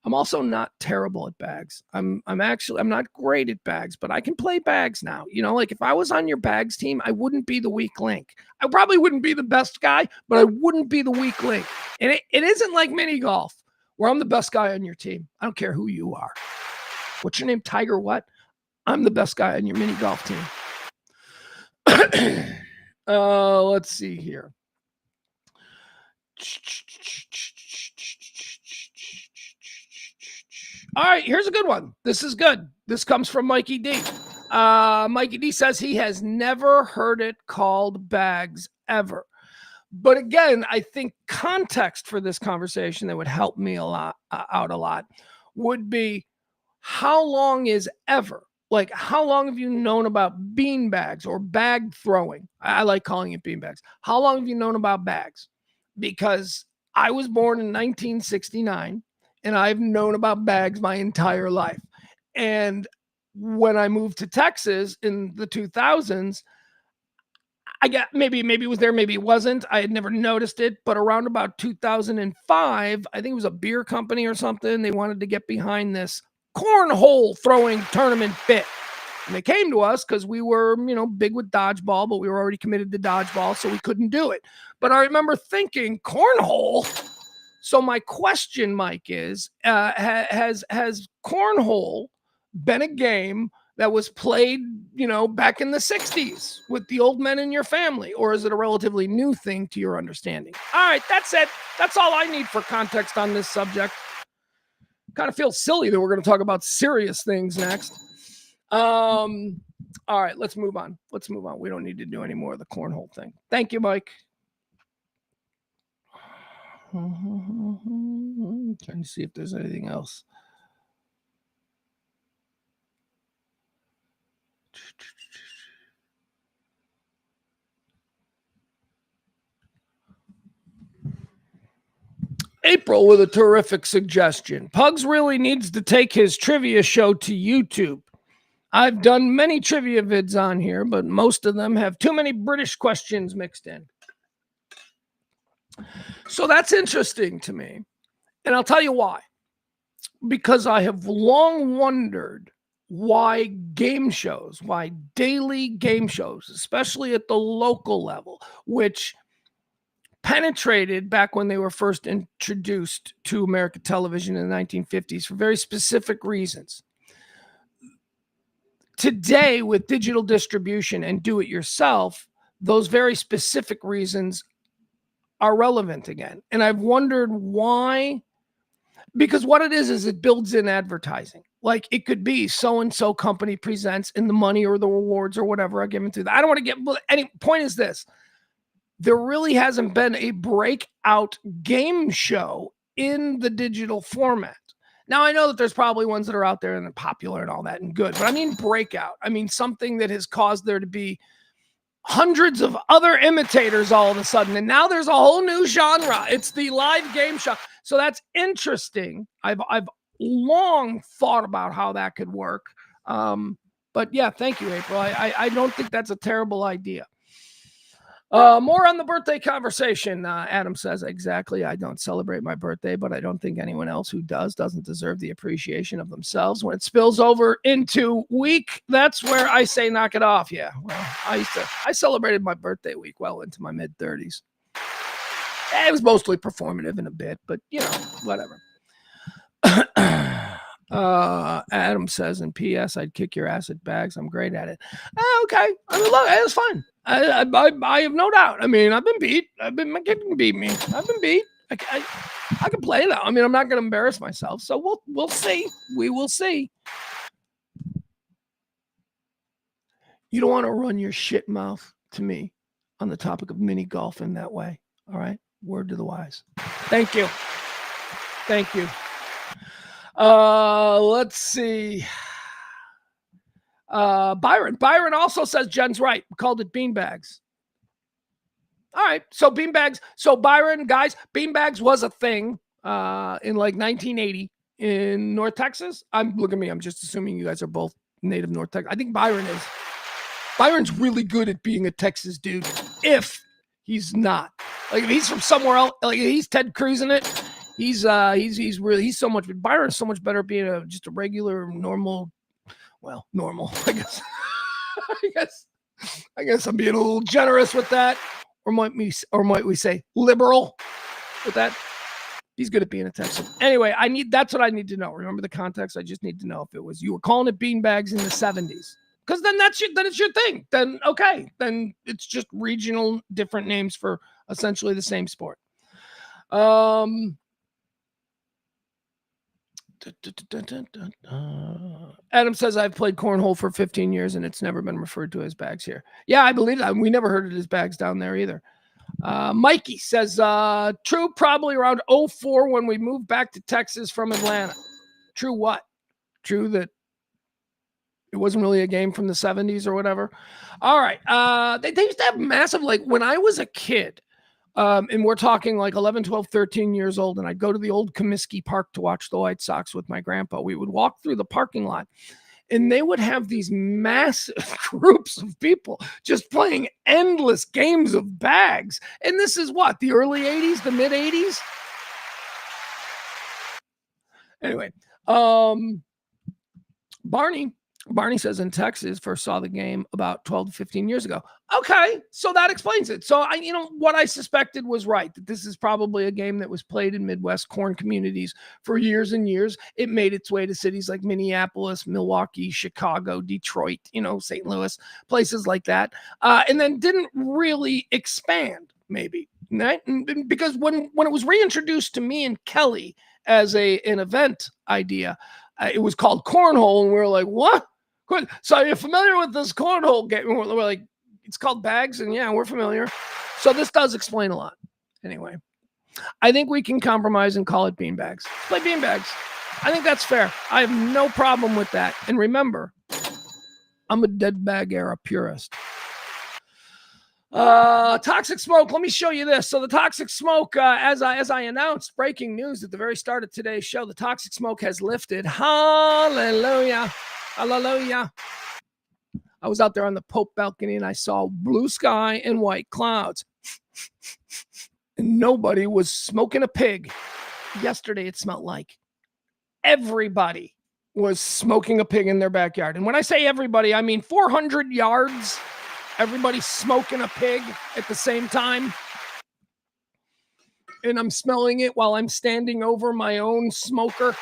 I'm also not terrible at bags. I'm not great at bags, but I can play bags now. You know, like if I was on your bags team, I wouldn't be the weak link. I probably wouldn't be the best guy, but I wouldn't be the weak link. And it isn't like mini golf where I'm the best guy on your team. I don't care who you are. What's your name? Tiger what? I'm the best guy on your mini golf team. Let's see here. All right, here's a good one. This is good. This comes from Mikey D. Mikey D says he has never heard it called bags ever. But again, I think context for this conversation that would help me out a lot would be, how long is ever? Like, how long have you known about bean bags or bag throwing? I like calling it bean bags. How long have you known about bags? Because I was born in 1969 and I've known about bags my entire life. And when I moved to Texas in the 2000s, I got maybe it was there, maybe it wasn't. I had never noticed it, but around about 2005, I think it was a beer company or something. They wanted to get behind this cornhole throwing tournament bit. And they came to us because we were, you know, big with dodgeball, but we were already committed to dodgeball, so we couldn't do it. But I remember thinking, cornhole? So my question, Mike, is has cornhole been a game that was played, you know, back in the 60s with the old men in your family? Or is it a relatively new thing to your understanding? All right, that's it. That's all I need for context on this subject. Kind of feels silly that we're going to talk about serious things next. All right, let's move on. We don't need to do any more of the cornhole thing. Thank you, Mike. Trying to see if there's anything else. April with a terrific suggestion. Pugs really needs to take his trivia show to YouTube. I've done many trivia vids on here, but most of them have too many British questions mixed in. So that's interesting to me. And I'll tell you why. Because I have long wondered why daily game shows, especially at the local level, which penetrated back when they were first introduced to American television in the 1950s for very specific reasons. Today, with digital distribution and do-it-yourself, those very specific reasons are relevant again. And I've wondered why, because what it is it builds in advertising. Like it could be so-and-so company presents, and the money or the rewards or whatever are given to that. I don't want to get, any point is this. There really hasn't been a breakout game show in the digital format. Now, I know that there's probably ones that are out there and they're popular and all that and good, but I mean breakout. I mean something that has caused there to be hundreds of other imitators all of a sudden. And now there's a whole new genre. It's the live game show. So that's interesting. I've long thought about how that could work. But yeah, thank you, April. I don't think that's a terrible idea. More on the birthday conversation. Adam says, exactly. I don't celebrate my birthday, but I don't think anyone else who doesn't deserve the appreciation of themselves. When it spills over into week, that's where I say knock it off. Yeah, well, I celebrated my birthday week well into my mid-30s. It was mostly performative in a bit, but whatever. Adam says, in PS, I'd kick your ass at bags. I'm great at it. Okay. I mean, look, it was fun. I have no doubt. I mean, I've been beat. My kid can beat me. I've been beat. I can play though. I mean, I'm not going to embarrass myself. So we'll see. We will see. You don't want to run your shit mouth to me on the topic of mini golf in that way. All right. Word to the wise. Thank you. Thank you. Let's see. Byron also says Jen's right. We called it beanbags. All right. So beanbags. So Byron, guys, beanbags was a thing in like 1980 in North Texas. Look at me. I'm just assuming you guys are both native North Texas. I think Byron is. Byron's really good at being a Texas dude. If he's not, like, if he's from somewhere else, like if he's Ted Cruz in it, he's so much. Byron's so much better at being just a regular, normal. Well, normal, I guess. I guess I'm being a little generous with that, or might we say liberal with that? He's good at being a Texan. Anyway, that's what I need to know. Remember the context. I just need to know if it was you were calling it beanbags in the 70s, because then it's your thing. Then okay, then it's just regional different names for essentially the same sport. Adam says, I've played cornhole for 15 years and it's never been referred to as bags here. Yeah, I believe that. We never heard it as bags down there either. Mikey says, true, probably around 2004 when we moved back to Texas from Atlanta. True what? True that it wasn't really a game from the 70s or whatever. All right. They used to have massive, like when I was a kid, and we're talking like 11, 12, 13 years old, and I'd go to the old Comiskey Park to watch the White Sox with my grandpa. We would walk through the parking lot, and they would have these massive groups of people just playing endless games of bags. And this is what, the early 80s, the mid 80s? Anyway, Barney says in Texas first saw the game about 12 to 15 years ago. Okay, so that explains it. So what I suspected was right, that this is probably a game that was played in Midwest corn communities for years and years. It made its way to cities like Minneapolis, Milwaukee, Chicago, Detroit, St. Louis, places like that, and then didn't really expand, maybe. Right? Because when it was reintroduced to me and Kelly as an event idea, it was called cornhole, and we were like, what? So you're familiar with this cornhole game? We're like, it's called bags, and yeah, we're familiar. So this does explain a lot. Anyway, I think we can compromise and call it beanbags. Play beanbags. I think that's fair. I have no problem with that. And remember, I'm a dead bag era purist. Toxic smoke. Let me show you this. So the toxic smoke, as I announced, breaking news at the very start of today's show, the toxic smoke has lifted. Hallelujah. Hallelujah. I was out there on the Pope balcony and I saw blue sky and white clouds. And nobody was smoking a pig. Yesterday, it smelled like everybody was smoking a pig in their backyard. And when I say everybody, I mean 400 yards. Everybody smoking a pig at the same time. And I'm smelling it while I'm standing over my own smoker.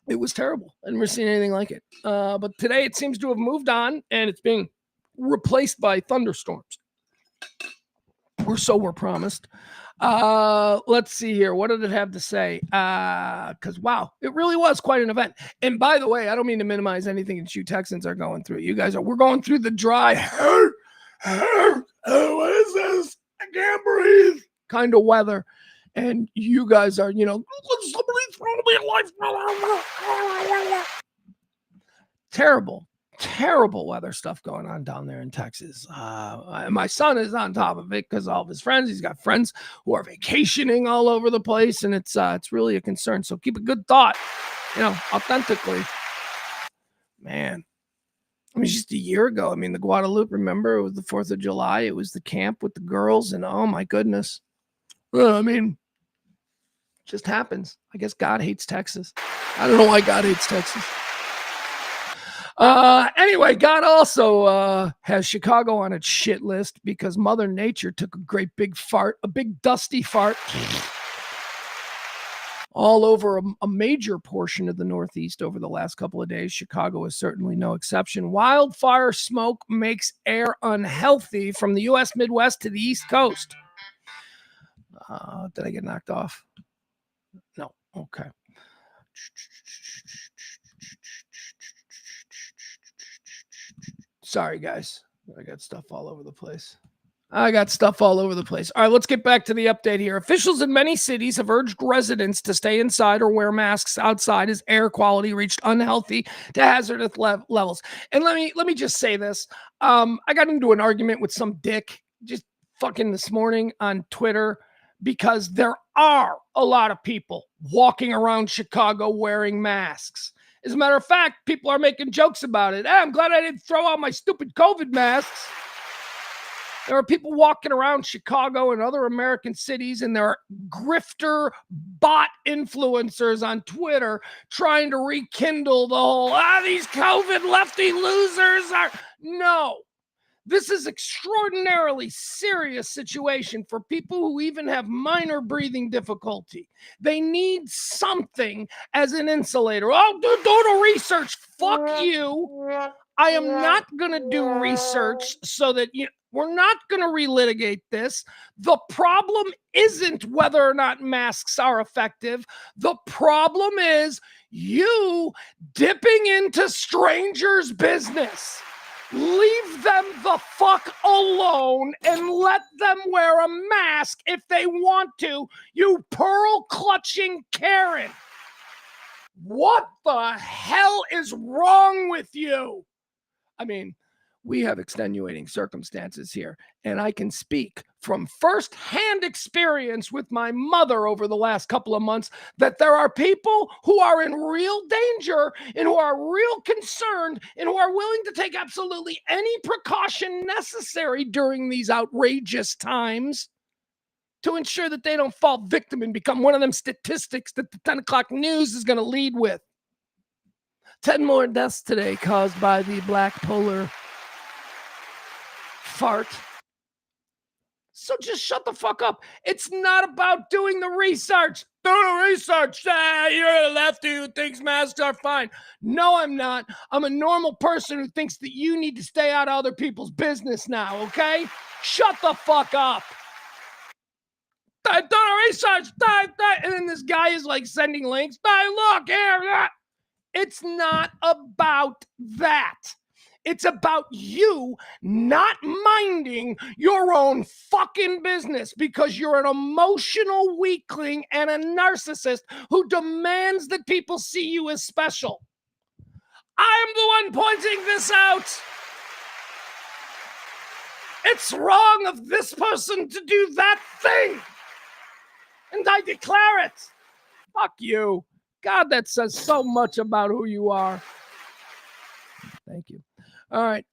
It was terrible. I never seen anything like it. But today it seems to have moved on and it's being replaced by thunderstorms. Or so we're promised. Let's see here. What did it have to say? Because, wow, it really was quite an event. And by the way, I don't mean to minimize anything that you Texans are going through. We're going through the dry, what is this? I can't breathe kind of weather. And you guys are, somebody throw me a life. Terrible weather stuff going on down there in Texas. My son is on top of it because all of his friends, he's got friends who are vacationing all over the place, and it's really a concern. So keep a good thought, authentically. Man, I mean, just a year ago, the Guadalupe, remember, it was the 4th of July. It was the camp with the girls, and oh my goodness. Just happens. I guess God hates Texas. I don't know why God hates Texas. Anyway, God also has Chicago on its shit list because Mother Nature took a great big fart, a big dusty fart, all over a major portion of the Northeast over the last couple of days. Chicago is certainly no exception. Wildfire smoke makes air unhealthy from the U.S. Midwest to the East Coast. Did I get knocked off? No. Okay. Sorry, guys. I got stuff all over the place. All right, let's get back to the update here. Officials in many cities have urged residents to stay inside or wear masks outside as air quality reached unhealthy to hazardous levels. And let me just say this. I got into an argument with some dick just fucking this morning on Twitter because there are a lot of people walking around Chicago wearing masks. As a matter of fact, people are making jokes about it. Hey, I'm glad I didn't throw out my stupid COVID masks. There are people walking around Chicago and other American cities, and there are grifter bot influencers on Twitter trying to rekindle the whole, these COVID lefty losers are. No. This is extraordinarily serious situation for people who even have minor breathing difficulty. They need something as an insulator. Oh, do the research. Fuck you. I am not going to do research so that we're not going to relitigate this. The problem isn't whether or not masks are effective. The problem is you dipping into strangers' business. Leave them the fuck alone and let them wear a mask if they want to, you pearl-clutching Karen. What the hell is wrong with you? We have extenuating circumstances here, and I can speak from firsthand experience with my mother over the last couple of months that there are people who are in real danger and who are real concerned and who are willing to take absolutely any precaution necessary during these outrageous times to ensure that they don't fall victim and become one of them statistics that the 10 o'clock news is going to lead with. 10 more deaths today caused by the black polar fart. So just shut the fuck up. It's not about doing the research. Do the research. You're a lefty who thinks masks are fine. No, I'm not. I'm a normal person who thinks that you need to stay out of other people's business now, okay? Shut the fuck up. Do the research. And then this guy is like sending links. Look here. It's not about that. It's about you not minding your own fucking business because you're an emotional weakling and a narcissist who demands that people see you as special. I'm the one pointing this out. It's wrong of this person to do that thing. And I declare it. Fuck you. God, that says so much about who you are. Thank you. All right.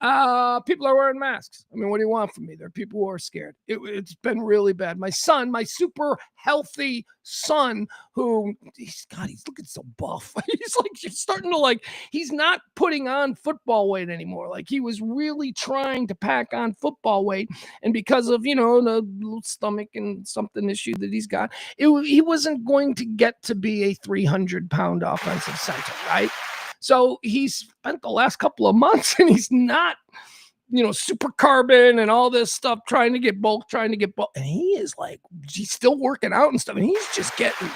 People are wearing masks. What do you want from me? There are people who are scared. It's been really bad. My son, my super healthy son, who he's looking so buff. He's starting to he's not putting on football weight anymore. He was really trying to pack on football weight. And because of, the little stomach and something issue that he's got, he wasn't going to get to be a 300-pound offensive center, right? So he's spent the last couple of months and he's not, super carbon and all this stuff, trying to get bulk. And he is he's still working out and stuff. And he's just getting.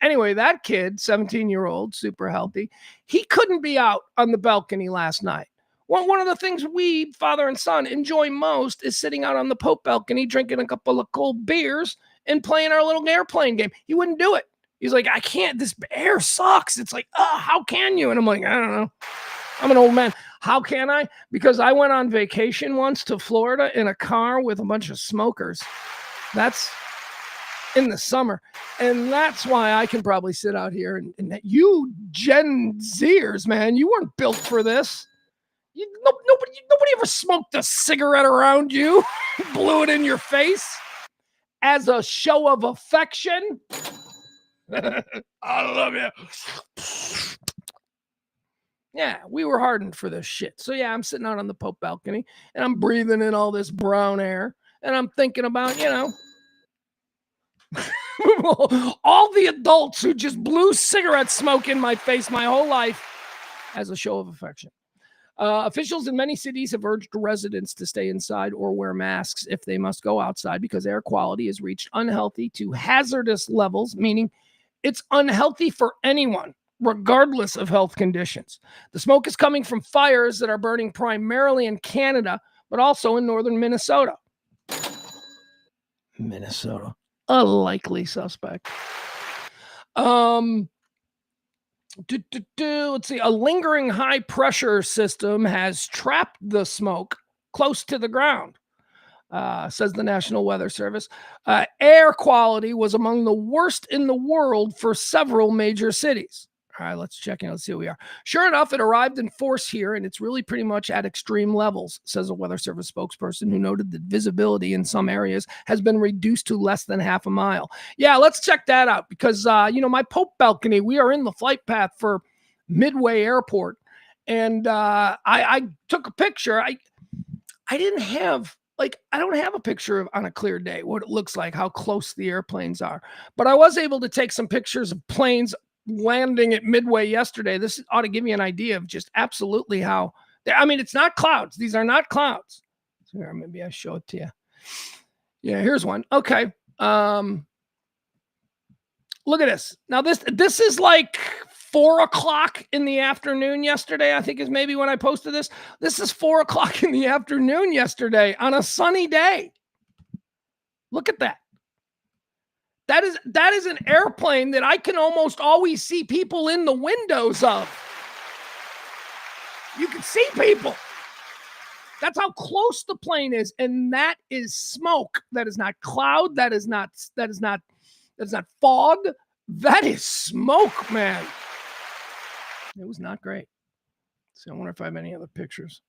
Anyway, that kid, 17-year-old, super healthy, he couldn't be out on the balcony last night. Well, one of the things we, father and son, enjoy most is sitting out on the Pope balcony, drinking a couple of cold beers and playing our little airplane game. He wouldn't do it. He's like, I can't. This air sucks. It's like, how can you? And I'm like, I don't know. I'm an old man. How can I? Because I went on vacation once to Florida in a car with a bunch of smokers. That's in the summer. And that's why I can probably sit out here. And you Gen Zers, man, you weren't built for this. Nobody ever smoked a cigarette around you, blew it in your face as a show of affection. I love you. Yeah, we were hardened for this shit. So yeah, I'm sitting out on the Pope balcony and I'm breathing in all this brown air and I'm thinking about, all the adults who just blew cigarette smoke in my face my whole life as a show of affection. Officials in many cities have urged residents to stay inside or wear masks if they must go outside because air quality has reached unhealthy to hazardous levels, meaning it's unhealthy for anyone, regardless of health conditions. The smoke is coming from fires that are burning primarily in Canada, but also in northern Minnesota. Minnesota, a likely suspect. Let's see. A lingering high pressure system has trapped the smoke close to the ground, says the National Weather Service. Air quality was among the worst in the world for several major cities. All right, let's check in. Let's see who we are. Sure enough, it arrived in force here, and it's really pretty much at extreme levels, says a Weather Service spokesperson who noted that visibility in some areas has been reduced to less than half a mile. Yeah, let's check that out because, my Pope balcony, we are in the flight path for Midway Airport, and I took a picture. I didn't have... I don't have a picture of on a clear day what it looks like, how close the airplanes are. But I was able to take some pictures of planes landing at Midway yesterday. This ought to give you an idea of just absolutely how... it's not clouds. These are not clouds. So here, maybe I show it to you. Yeah, here's one. Okay. Look at this. Now, this is like 4:00 in the afternoon yesterday, I think is maybe when I posted this. This is 4:00 in the afternoon yesterday on a sunny day. Look at that. That is an airplane that I can almost always see people in the windows of. You can see people. That's how close the plane is, and that is smoke. That is not cloud. That is not fog. That is smoke, man. It was not great. So I wonder if I have any other pictures.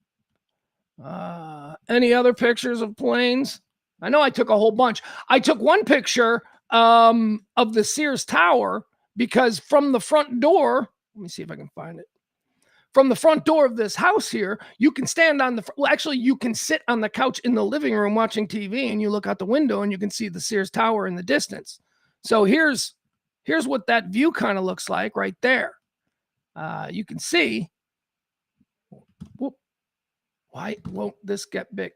Any other pictures of planes? I know I took a whole bunch. I took one picture of the Sears Tower because from the front door, let me see if I can find it. From the front door of this house here, you can stand on you can sit on the couch in the living room watching TV and you look out the window and you can see the Sears Tower in the distance. So here's what that view kind of looks like right there. You can see. Whoop. Why won't this get big?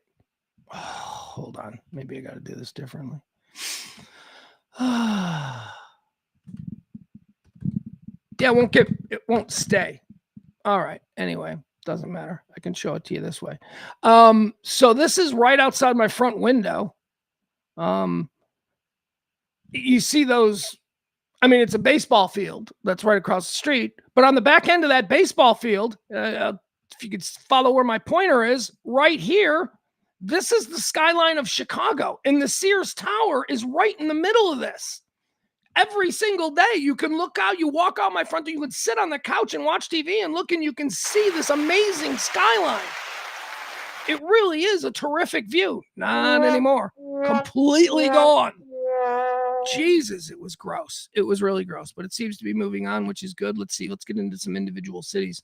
Oh, hold on. Maybe I got to do this differently. Yeah, it won't stay. All right. Anyway, doesn't matter. I can show it to you this way. So this is right outside my front window. You see those. It's a baseball field that's right across the street, but on the back end of that baseball field, if you could follow where my pointer is, right here, this is the skyline of Chicago, and the Sears Tower is right in the middle of this. Every single day, you can look out, you walk out my front door, you can sit on the couch and watch TV and look, and you can see this amazing skyline. It really is a terrific view. Not anymore. Completely gone. Jesus, it was gross. It was really gross, but it seems to be moving on, which is good. Let's see. Let's get into some individual cities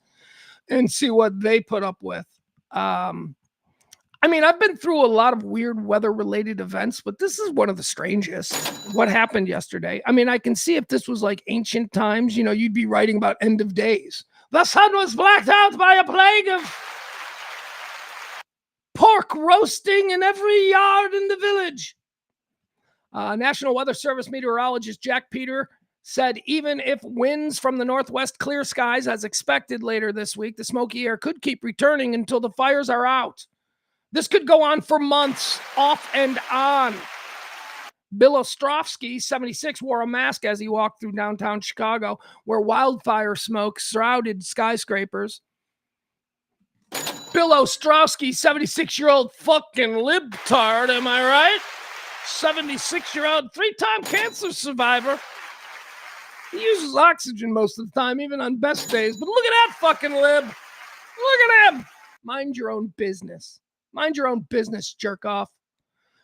and see what they put up with. I've been through a lot of weird weather-related events, but this is one of the strangest. What happened yesterday? I can see if this was like ancient times, you'd be writing about end of days. The sun was blacked out by a plague of pork roasting in every yard in the village. National Weather Service meteorologist Jack Peter said even if winds from the northwest clear skies as expected later this week, the smoky air could keep returning until the fires are out. This could go on for months, off and on. Bill Ostrovsky, 76, wore a mask as he walked through downtown Chicago, where wildfire smoke shrouded skyscrapers. Bill Ostrovsky, 76-year-old fucking libtard, am I right? 76-year-old, 3-time cancer survivor. He uses oxygen most of the time, even on best days. But look at that fucking lib. Look at him. Mind your own business. Mind your own business, jerk off.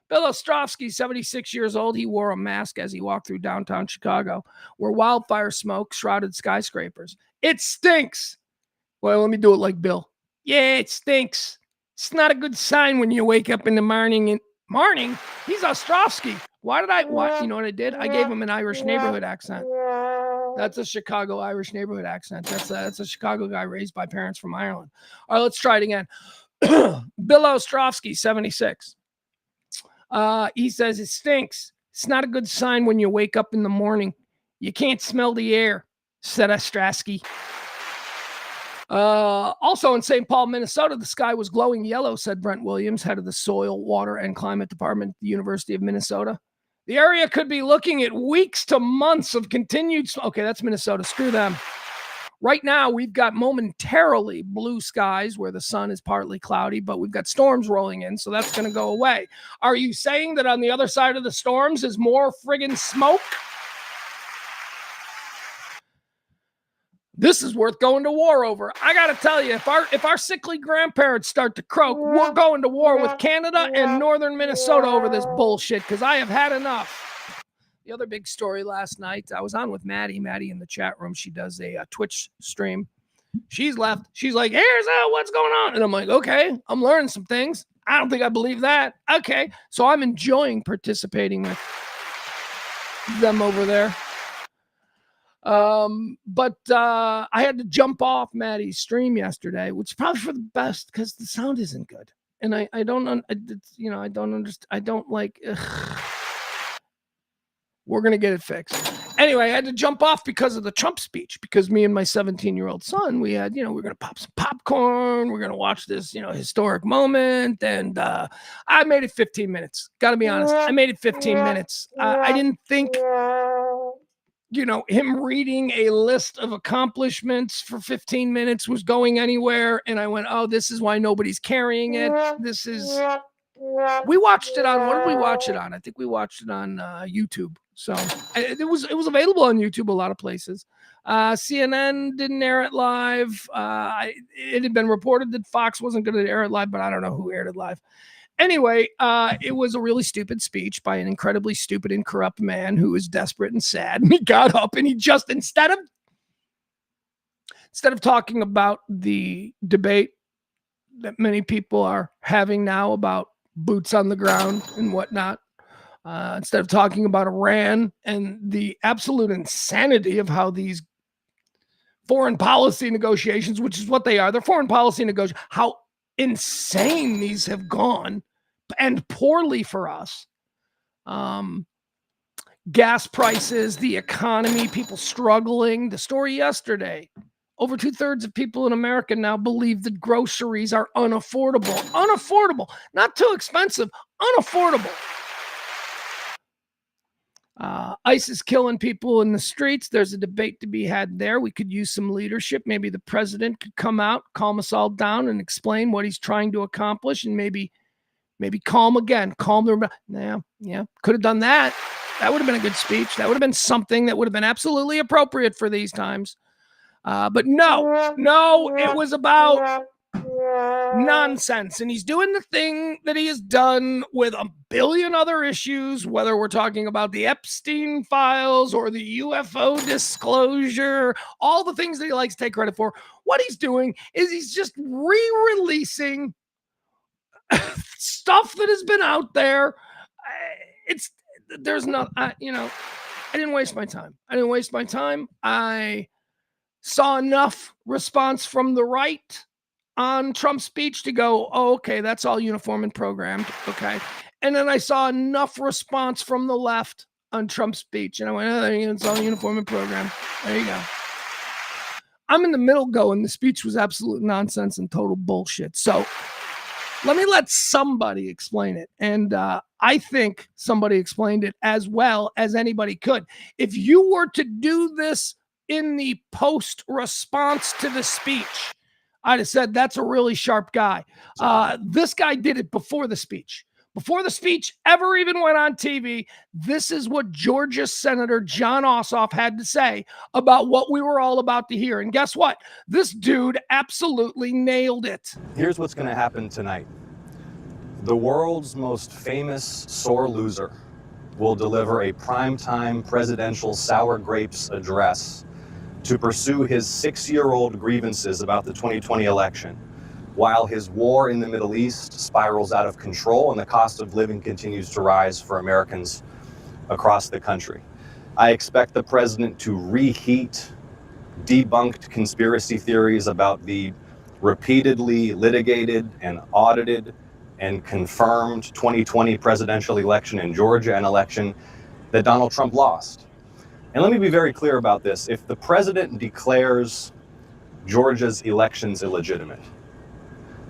Bill Ostrovsky, 76 years old, he wore a mask as he walked through downtown Chicago, where wildfire smoke shrouded skyscrapers. It stinks. Well, let me do it like Bill. Yeah, it stinks. It's not a good sign when you wake up in the morning. Morning? He's Ostrovsky. Why did I? What? You know what I did? I gave him an Irish neighborhood accent. That's a Chicago Irish neighborhood accent. That's a Chicago guy raised by parents from Ireland. All right, let's try it again. Bill Ostrovsky, 76. He says it stinks. It's not a good sign when you wake up in the morning. You can't smell the air, said Ostrowski. Also in St. Paul, Minnesota, the sky was glowing yellow, said Brent Williams, head of the Soil, Water, and Climate Department at the University of Minnesota. The area could be looking at weeks to months of continued... Okay, that's Minnesota. Screw them. Right now, we've got momentarily blue skies where the sun is partly cloudy, but we've got storms rolling in, so that's going to go away. Are you saying that on the other side of the storms is more friggin' smoke? This is worth going to war over. I got to tell you, if our sickly grandparents start to croak, we're going to war with Canada and northern Minnesota over this bullshit, because I have had enough. The other big story last night, I was on with Maddie in the chat room. She does a Twitch stream. She's left. She's like, here's what's going on. And I'm like, okay, I'm learning some things. I don't think I believe that. Okay. So I'm enjoying participating with them over there. But I had to jump off Maddie's stream yesterday, which is probably for the best because the sound isn't good. And I don't understand. I don't like, we're going to get it fixed. Anyway, I had to jump off because of the Trump speech, because me and my 17-year-old son, we had, we're going to pop some popcorn. We're going to watch this, historic moment. And I made it 15 minutes. Got to be honest. I made it 15 minutes. I didn't think, him reading a list of accomplishments for 15 minutes was going anywhere. And I went, oh, this is why nobody's carrying it. We watched it on, what did we watch it on? I think we watched it on YouTube. So it was available on YouTube, a lot of places. CNN didn't air it live. It had been reported that Fox wasn't going to air it live, but I don't know who aired it live. Anyway, it was a really stupid speech by an incredibly stupid and corrupt man who was desperate and sad. And he got up and he just, instead of talking about the debate that many people are having now about boots on the ground and whatnot, instead of talking about Iran and the absolute insanity of how these foreign policy negotiations, which is what they are, they're foreign policy negotiations, how insane these have gone, and poorly for us. Gas prices, the economy, people struggling. The story yesterday, over 2/3 of people in America now believe that groceries are unaffordable. Unaffordable, not too expensive, unaffordable. ICE is killing people in the streets. There's a debate to be had there. We could use some leadership. Maybe the president could come out, calm us all down, and explain what he's trying to accomplish, and maybe calm them. Yeah, could have done that. That would have been a good speech. That would have been something that would have been absolutely appropriate for these times. But no, it was about nonsense. And he's doing the thing that he has done with a billion other issues, whether we're talking about the Epstein files or the UFO disclosure, all the things that he likes to take credit for. What he's doing is he's just re-releasing stuff that has been out there. I didn't waste my time. I saw enough response from the right on Trump's speech to go, oh, okay, that's all uniform and programmed. Okay. And then I saw enough response from the left on Trump's speech. And I went, oh, it's all uniform and programmed. There you go. I'm in the middle going, the speech was absolute nonsense and total bullshit. So Let me let somebody explain it. And I think somebody explained it as well as anybody could. If you were to do this in the post response to the speech, I'd have said that's a really sharp guy. This guy did it before the speech. Before the speech ever even went on TV, this is what Georgia Senator Jon Ossoff had to say about what we were all about to hear. And guess what? This dude absolutely nailed it. Here's what's going to happen tonight. The world's most famous sore loser will deliver a primetime presidential sour grapes address to pursue his 6-year-old grievances about the 2020 election, while his war in the Middle East spirals out of control and the cost of living continues to rise for Americans across the country. I expect the president to reheat debunked conspiracy theories about the repeatedly litigated and audited and confirmed 2020 presidential election in Georgia, an election that Donald Trump lost. And let me be very clear about this. If the president declares Georgia's elections illegitimate,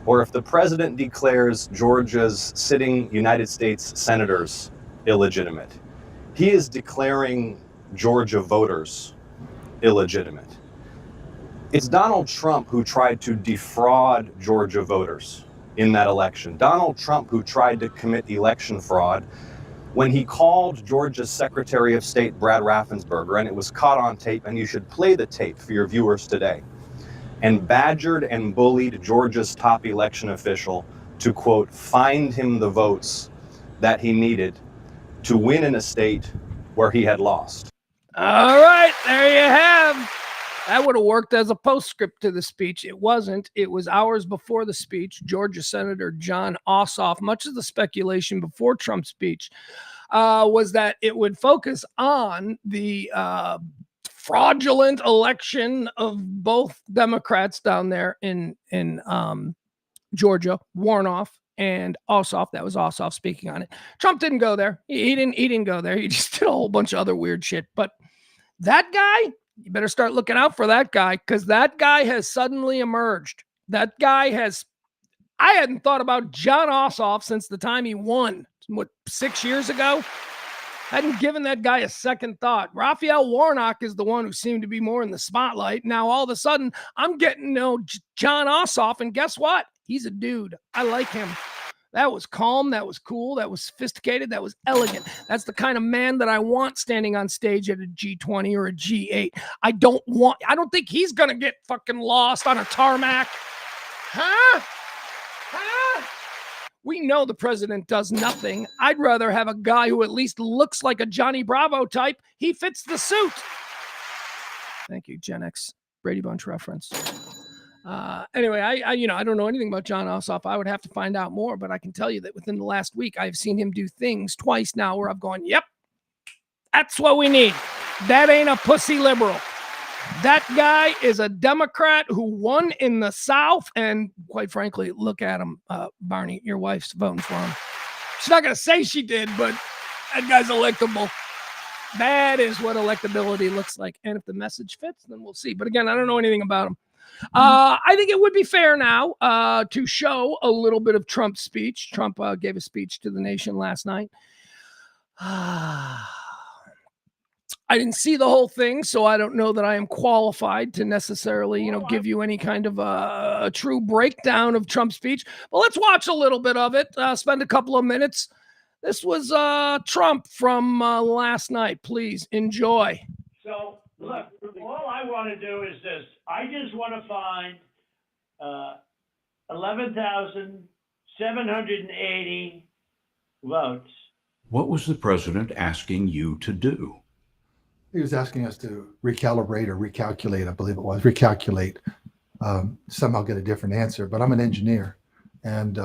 or if the president declares Georgia's sitting United States senators illegitimate, he is declaring Georgia voters illegitimate. It's Donald Trump who tried to defraud Georgia voters in that election. Donald Trump who tried to commit election fraud when he called Georgia's Secretary of State, Brad Raffensperger, and it was caught on tape, and you should play the tape for your viewers today, and badgered and bullied Georgia's top election official to, quote, find him the votes that he needed to win in a state where he had lost. All right, there you have. That would have worked as a postscript to the speech. It wasn't. It was hours before the speech. Georgia Senator Jon Ossoff, much of the speculation before Trump's speech was that it would focus on the fraudulent election of both Democrats down there in Georgia, Warnoff and Ossoff. That was Ossoff speaking on it. Trump didn't go there. He didn't go there. He just did a whole bunch of other weird shit. But that guy, you better start looking out for that guy, because that guy has suddenly emerged. That guy has, I hadn't thought about Jon Ossoff since the time he won, 6 years ago? Hadn't given that guy a second thought. Raphael Warnock is the one who seemed to be more in the spotlight. Now, all of a sudden, I'm getting to know Jon Ossoff, and guess what? He's a dude. I like him. That was calm. That was cool. That was sophisticated. That was elegant. That's the kind of man that I want standing on stage at a G20 or a G8. I don't think he's going to get fucking lost on a tarmac. Huh? We know the president does nothing. I'd rather have a guy who at least looks like a Johnny Bravo type. He fits the suit. Thank you, Gen X Brady Bunch reference. Anyway, I don't know anything about Jon Ossoff. I would have to find out more, but I can tell you that within the last week, I've seen him do things twice now where I've gone, yep, that's what we need. That ain't a pussy liberal. That guy is a Democrat who won in the South, and quite frankly, look at him, Barney, your wife's voting for him. She's not going to say she did, but that guy's electable. That is what electability looks like. And if the message fits, then we'll see. But again, I don't know anything about him. I think it would be fair now to show a little bit of Trump's speech. Trump gave a speech to the nation last night. I didn't see the whole thing, so I don't know that I am qualified to necessarily, give you any kind of a true breakdown of Trump's speech. But let's watch a little bit of it. Spend a couple of minutes. This was Trump from last night. Please enjoy. So, look, all I want to do is this. I just want to find 11,780 votes. What was the president asking you to do? He was asking us to recalibrate or recalculate, I believe it was, recalculate, somehow get a different answer. But I'm an engineer, and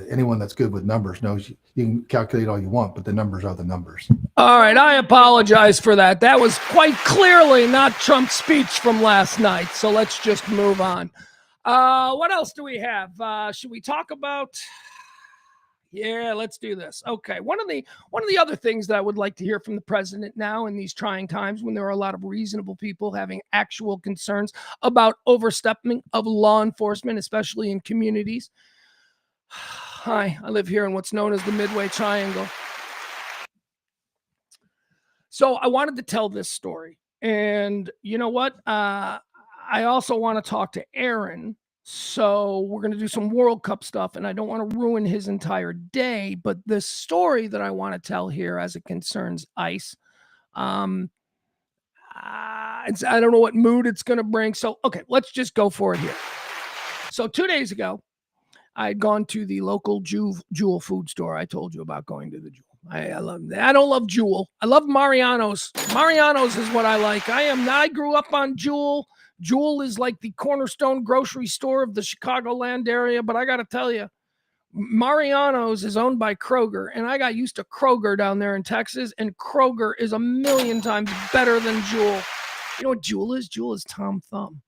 anyone that's good with numbers knows you can calculate all you want, but the numbers are the numbers. All right, I apologize for that. That was quite clearly not Trump's speech from last night, so let's just move on. What else do we have? Should we talk about... Yeah, let's do this. Okay. One of the other things that I would like to hear from the president now in these trying times, when there are a lot of reasonable people having actual concerns about overstepping of law enforcement, especially in communities. Hi, I live here in what's known as the Midway Triangle. So I wanted to tell this story. And you know what? I also want to talk to Aaron. So we're going to do some World Cup stuff, and I don't want to ruin his entire day. But the story that I want to tell here as it concerns ice, I don't know what mood it's going to bring. So, okay, let's just go for it here. So 2 days ago, I had gone to the local Jewel food store. I told you about going to the Jewel. I love that. I don't love Jewel. I love Mariano's. Mariano's is what I like. I grew up on Jewel. Jewel is like the cornerstone grocery store of the Chicagoland area. But I got to tell you, Mariano's is owned by Kroger. And I got used to Kroger down there in Texas. And Kroger is a million times better than Jewel. You know what Jewel is? Jewel is Tom Thumb.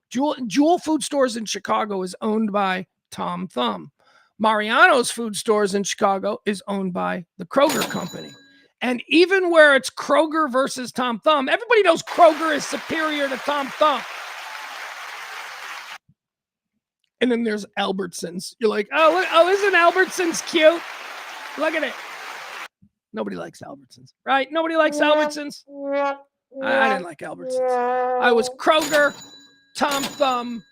Jewel Food Stores in Chicago is owned by Tom Thumb. Mariano's Food Stores in Chicago is owned by the Kroger Company. And even where it's Kroger versus Tom Thumb, everybody knows Kroger is superior to Tom Thumb. And then there's Albertsons. You're like, isn't Albertsons cute? Look at it. Nobody likes Albertsons, right? Nobody likes Albertsons. I didn't like Albertsons. I was Kroger, Tom Thumb,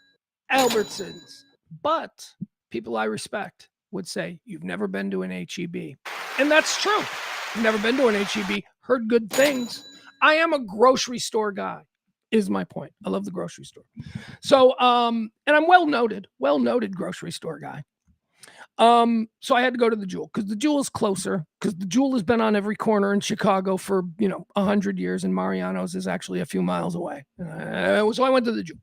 Albertsons. But people I respect would say, you've never been to an HEB. And that's true. I've never been to an HEB, heard good things. I am a grocery store guy, is my point. I love the grocery store. So, and I'm well-noted grocery store guy. So I had to go to the Jewel because the Jewel is closer, because the Jewel has been on every corner in Chicago for, 100 years, and Mariano's is actually a few miles away. So I went to the Jewel.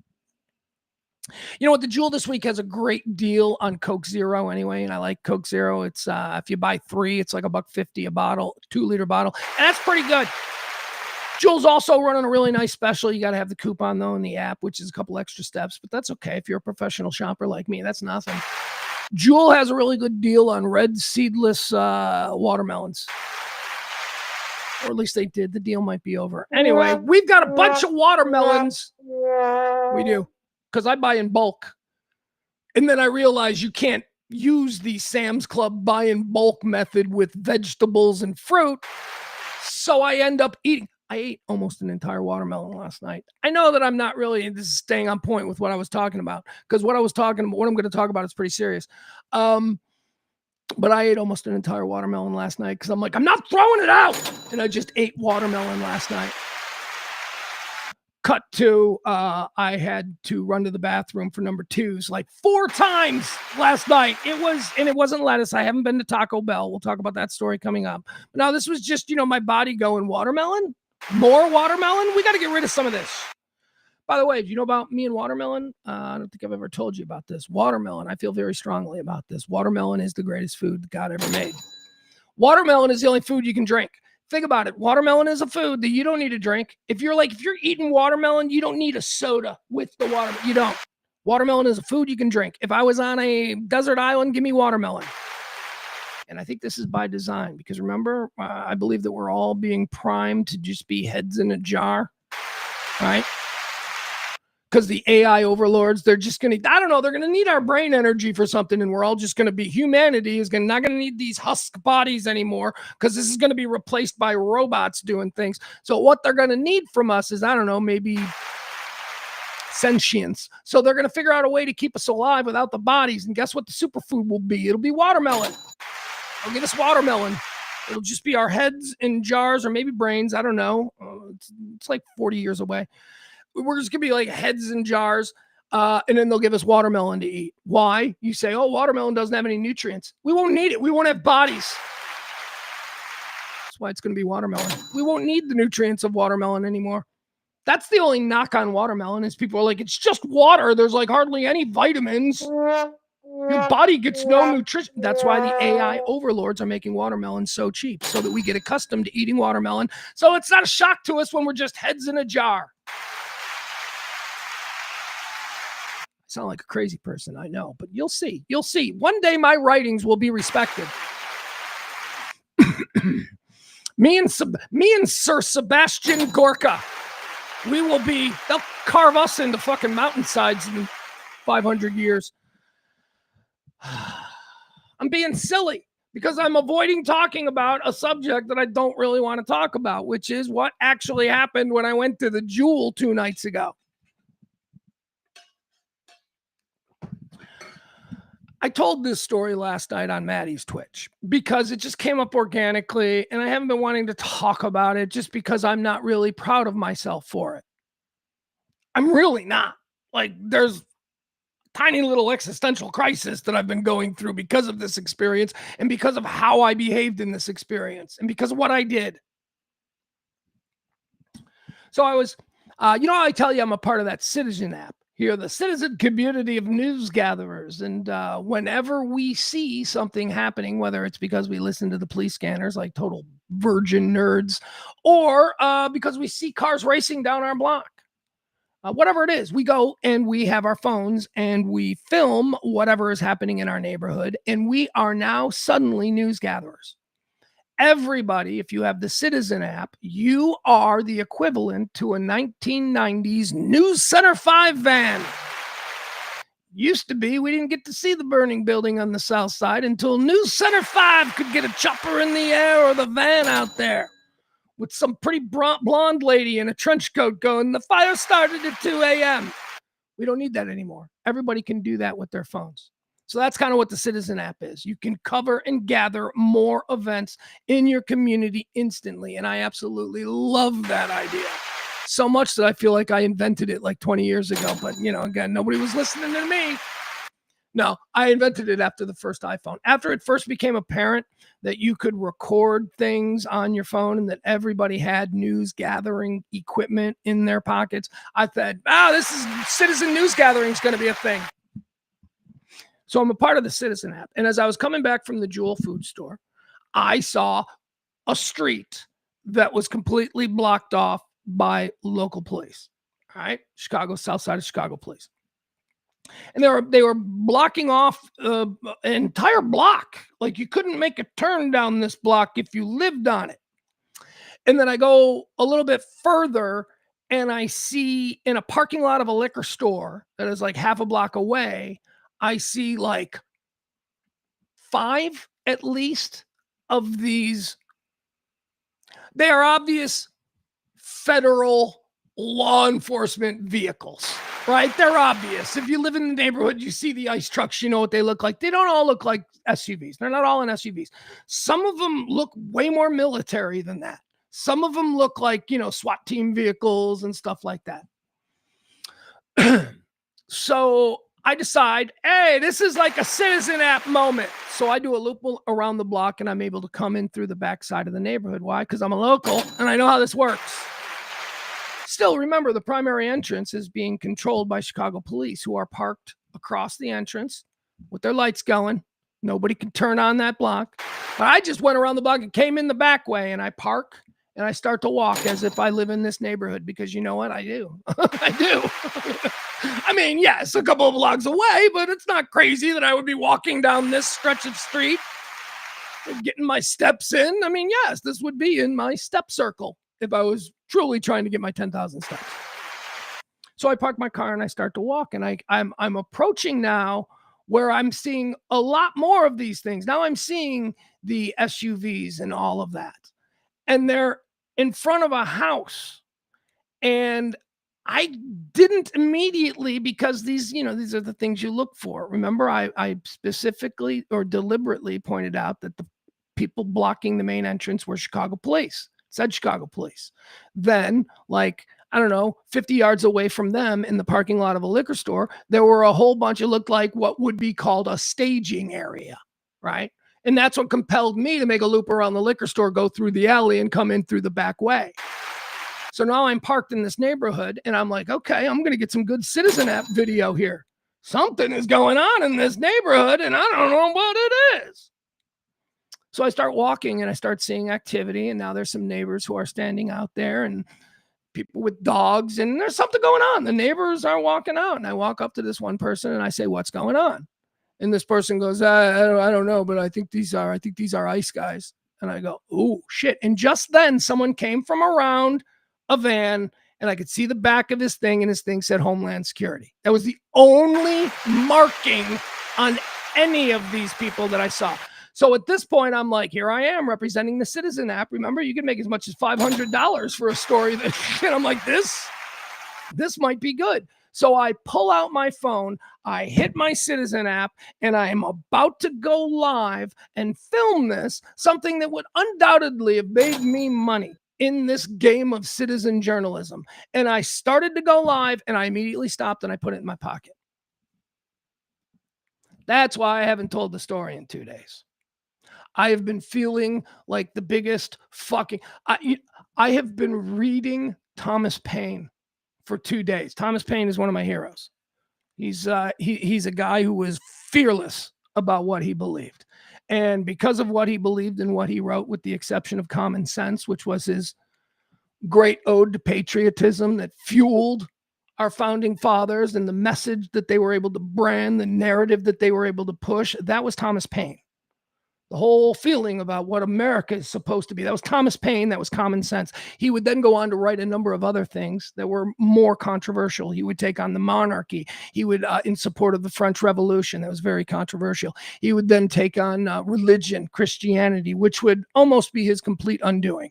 You know what? The Jewel this week has a great deal on Coke Zero anyway, and I like Coke Zero. It's if you buy 3, it's like $1.50 a bottle, 2-liter bottle, and that's pretty good. Jewel's also running a really nice special. You got to have the coupon though in the app, which is a couple extra steps, but that's okay if you're a professional shopper like me. That's nothing. Jewel has a really good deal on red seedless watermelons. Or at least they did. The deal might be over. Anyway, we've got a bunch of watermelons. We do. Because I buy in bulk. And then I realize you can't use the Sam's Club buy in bulk method with vegetables and fruit. So I end up eating. I ate almost an entire watermelon last night. I know that I'm not really, this is staying on point with what I was talking about. Because what I'm going to talk about is pretty serious. But I ate almost an entire watermelon last night because I'm like, I'm not throwing it out. And I just ate watermelon last night. Cut to, I had to run to the bathroom for number 2s like 4 times last night. It wasn't lettuce. I haven't been to Taco Bell. We'll talk about that story coming up. But now this was just, my body going, watermelon? More watermelon? We got to get rid of some of this. By the way, do you know about me and watermelon? I don't think I've ever told you about this. Watermelon, I feel very strongly about this. Watermelon is the greatest food that God ever made. Watermelon is the only food you can drink. Think about it. Watermelon is a food that you don't need to drink. If you're eating watermelon, you don't need a soda with the water. You don't. Watermelon is a food you can drink. If I was on a desert island, give me watermelon. And I think this is by design because remember, I believe that we're all being primed to just be heads in a jar, right? Because the AI overlords, they're just going to, they're going to need our brain energy for something. And we're all just going to be, humanity is not going to need these husk bodies anymore because this is going to be replaced by robots doing things. So what they're going to need from us is, maybe sentience. So they're going to figure out a way to keep us alive without the bodies. And guess what the superfood will be? It'll be watermelon. They'll get us watermelon. It'll just be our heads in jars or maybe brains. I don't know. It's like 40 years away. We're just going to be like heads in jars, and then they'll give us watermelon to eat. Why? You say, oh, watermelon doesn't have any nutrients. We won't need it. We won't have bodies. That's why it's going to be watermelon. We won't need the nutrients of watermelon anymore. That's the only knock on watermelon is people are like, it's just water. There's like hardly any vitamins. Your body gets no nutrition. That's why the AI overlords are making watermelon so cheap, so that we get accustomed to eating watermelon. So it's not a shock to us when we're just heads in a jar. Sound like a crazy person, I know, but you'll see. One day my writings will be respected. me and Sir Sebastian Gorka, they'll carve us into fucking mountainsides in 500 years. I'm being silly because I'm avoiding talking about a subject that I don't really want to talk about, which is what actually happened when I went to the Jewel 2 nights ago. I told this story last night on Maddie's Twitch because it just came up organically, and I haven't been wanting to talk about it just because I'm not really proud of myself for it. I'm really not. Like, there's tiny little existential crisis that I've been going through because of this experience and because of how I behaved in this experience and because of what I did. So I was, I tell you I'm a part of that Citizen app here, the citizen community of news gatherers. And whenever we see something happening, whether it's because we listen to the police scanners like total virgin nerds, or because we see cars racing down our block, whatever it is, we go and we have our phones and we film whatever is happening in our neighborhood. And we are now suddenly news gatherers. Everybody, if you have the Citizen app, you are the equivalent to a 1990s News Center 5 van. Used to be, we didn't get to see the burning building on the south side until News Center 5 could get a chopper in the air or the van out there with some pretty blonde lady in a trench coat going, the fire started at 2 a.m. We don't need that anymore. Everybody can do that with their phones. So that's kind of what the Citizen app is. You can cover and gather more events in your community instantly. And I absolutely love that idea. So much that I feel like I invented it like 20 years ago. But, again, nobody was listening to me. No, I invented it after the first iPhone. After it first became apparent that you could record things on your phone and that everybody had news gathering equipment in their pockets, I thought, this is citizen news gathering is going to be a thing. So I'm a part of the Citizen app. And as I was coming back from the Jewel food store, I saw a street that was completely blocked off by local police. All right. Chicago, south side of Chicago police. And they were blocking off an entire block. Like you couldn't make a turn down this block if you lived on it. And then I go a little bit further and I see in a parking lot of a liquor store that is like half a block away, I see like 5 at least of these. They are obvious federal law enforcement vehicles, right? They're obvious. If you live in the neighborhood, you see the ice trucks, you know what they look like. They don't all look like SUVs. They're not all in SUVs. Some of them look way more military than that. Some of them look like, SWAT team vehicles and stuff like that. So I decide, hey, this is like a Citizen app moment. So I do a loop around the block and I'm able to come in through the backside of the neighborhood. Why? Because I'm a local and I know how this works. Still, remember, the primary entrance is being controlled by Chicago police who are parked across the entrance with their lights going. Nobody can turn on that block. But I just went around the block and came in the back way and I park and I start to walk as if I live in this neighborhood because you know what? I do. I do. I mean, yes, a couple of blocks away, but it's not crazy that I would be walking down this stretch of street and getting my steps in. I mean, yes, this would be in my step circle if I was truly trying to get my 10,000 steps. So I park my car and I start to walk and I'm approaching now where I'm seeing a lot more of these things. Now I'm seeing the SUVs and all of that. And they're in front of a house. And I didn't immediately, because these are the things you look for. Remember, I specifically or deliberately pointed out that the people blocking the main entrance were Chicago police. It said Chicago police. Then, 50 yards away from them in the parking lot of a liquor store, there were a whole bunch of looked like what would be called a staging area, right? And that's what compelled me to make a loop around the liquor store, go through the alley and come in through the back way. So now I'm parked in this neighborhood and I'm like, okay, I'm going to get some good Citizen app video here. Something is going on in this neighborhood and I don't know what it is. So I start walking and I start seeing activity. And now there's some neighbors who are standing out there and people with dogs and there's something going on. The neighbors are walking out and I walk up to this one person and I say, what's going on? And this person goes, I don't know, but I think these are ICE guys. And I go, oh shit. And just then someone came from around a van and I could see the back of his thing and his thing said Homeland Security. That was the only marking on any of these people that I saw. So at this point, I'm like, here I am representing the Citizen app. Remember, you can make as much as $500 for a story that, and I'm like, this might be good. So I pull out my phone, I hit my Citizen app, and I am about to go live and film this, something that would undoubtedly have made me money in this game of citizen journalism. And I started to go live, and I immediately stopped and I put it in my pocket. That's why I haven't told the story in 2 days. I have been feeling like the biggest fucking... I have been reading Thomas Paine for 2 days. Thomas Paine is one of my heroes. He's a guy who was fearless about what he believed. And because of what he believed and what he wrote, with the exception of Common Sense, which was his great ode to patriotism that fueled our founding fathers and the message that they were able to brand, the narrative that they were able to push, that was Thomas Paine. The whole feeling about what America is supposed to be. That was Thomas Paine. That was Common Sense. He would then go on to write a number of other things that were more controversial. He would take on the monarchy. He would, in support of the French Revolution. That was very controversial. He would then take on religion, Christianity, which would almost be his complete undoing.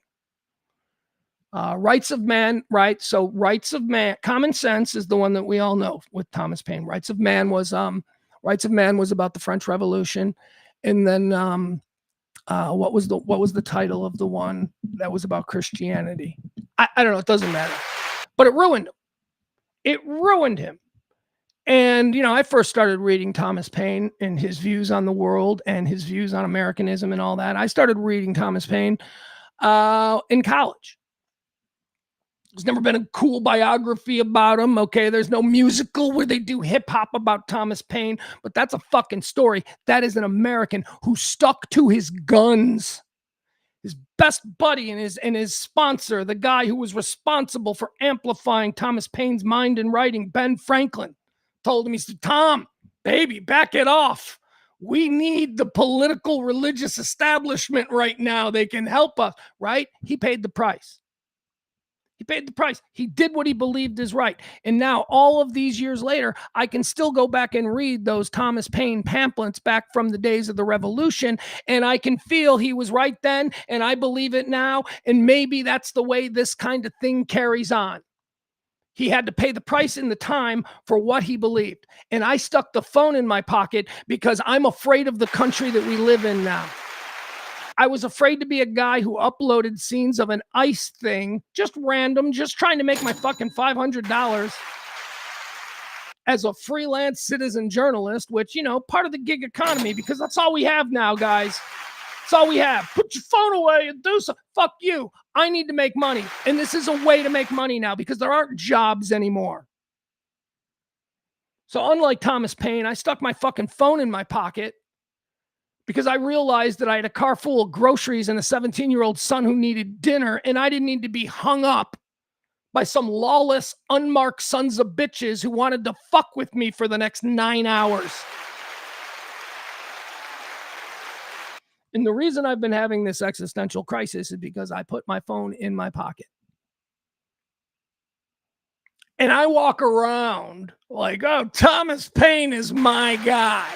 Rights of Man, right? So Rights of Man, Common Sense is the one that we all know with Thomas Paine. Rights of Man was about the French Revolution. And then what was the title of the one that was about Christianity? I don't know. It doesn't matter. But it ruined him. It ruined him. And, I first started reading Thomas Paine and his views on the world and his views on Americanism and all that. I started reading Thomas Paine in college. There's never been a cool biography about him. Okay, there's no musical where they do hip hop about Thomas Paine, but that's a fucking story. That is an American who stuck to his guns. His best buddy and his sponsor, the guy who was responsible for amplifying Thomas Paine's mind and writing, Ben Franklin, told him, he said, "Tom, baby, back it off. We need the political religious establishment right now. They can help us," right? He paid the price. He paid the price. He did what he believed is right. And now, all of these years later, I can still go back and read those Thomas Paine pamphlets back from the days of the Revolution, and I can feel he was right then, and I believe it now, and maybe that's the way this kind of thing carries on. He had to pay the price in the time for what he believed. And I stuck the phone in my pocket because I'm afraid of the country that we live in now. I was afraid to be a guy who uploaded scenes of an ICE thing, just random, just trying to make my fucking $500 as a freelance citizen journalist, which, part of the gig economy, because that's all we have now, guys. That's all we have. Put your phone away and do something. Fuck you. I need to make money. And this is a way to make money now because there aren't jobs anymore. So unlike Thomas Paine, I stuck my fucking phone in my pocket because I realized that I had a car full of groceries and a 17-year-old son who needed dinner, and I didn't need to be hung up by some lawless, unmarked sons of bitches who wanted to fuck with me for the next 9 hours. And the reason I've been having this existential crisis is because I put my phone in my pocket. And I walk around like, oh, Thomas Paine is my guy.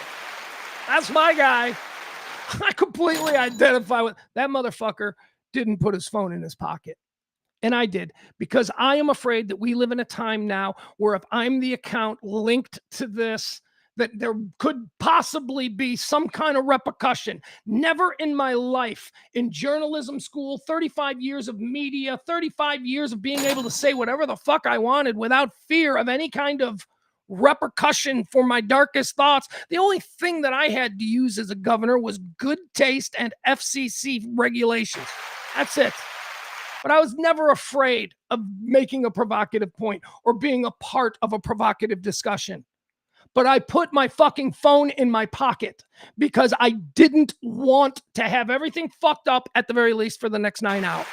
That's my guy. I completely identify with that motherfucker. Didn't put his phone in his pocket. And I did, because I am afraid that we live in a time now where if I'm the account linked to this, that there could possibly be some kind of repercussion. Never in my life, in journalism school, 35 years of media, 35 years of being able to say whatever the fuck I wanted without fear of any kind of repercussion for my darkest thoughts. The only thing that I had to use as a governor was good taste and FCC regulations. That's it. But I was never afraid of making a provocative point or being a part of a provocative discussion. But I put my fucking phone in my pocket because I didn't want to have everything fucked up at the very least for the next 9 hours.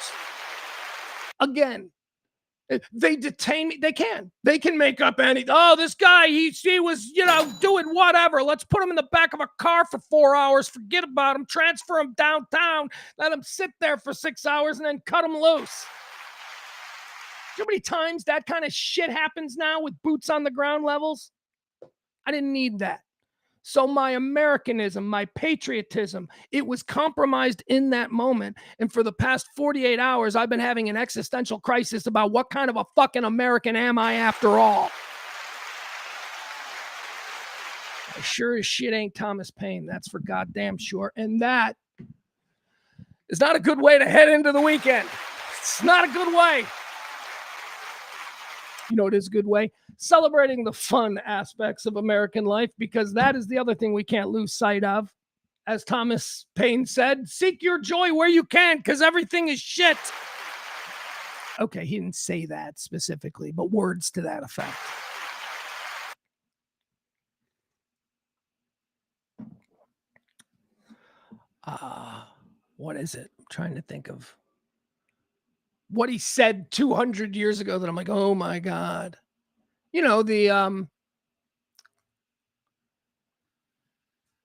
Again, they detain me. They can make up anything. Oh, this guy, he was, doing whatever. Let's put him in the back of a car for 4 hours. Forget about him. Transfer him downtown. Let him sit there for 6 hours and then cut him loose. You know how many times that kind of shit happens now with boots on the ground levels? I didn't need that. So my Americanism, my patriotism, it was compromised in that moment. And for the past 48 hours, I've been having an existential crisis about what kind of a fucking American am I after all? I sure as shit ain't Thomas Paine. That's for goddamn sure. And that is not a good way to head into the weekend. It's not a good way. You know, it is a good way. Celebrating the fun aspects of American life, because that is the other thing we can't lose sight of. As Thomas Paine said, seek your joy where you can, because everything is shit. Okay, he didn't say that specifically, but words to that effect. What is it? I'm trying to think of what he said 200 years ago that I'm like, oh my God. You know, the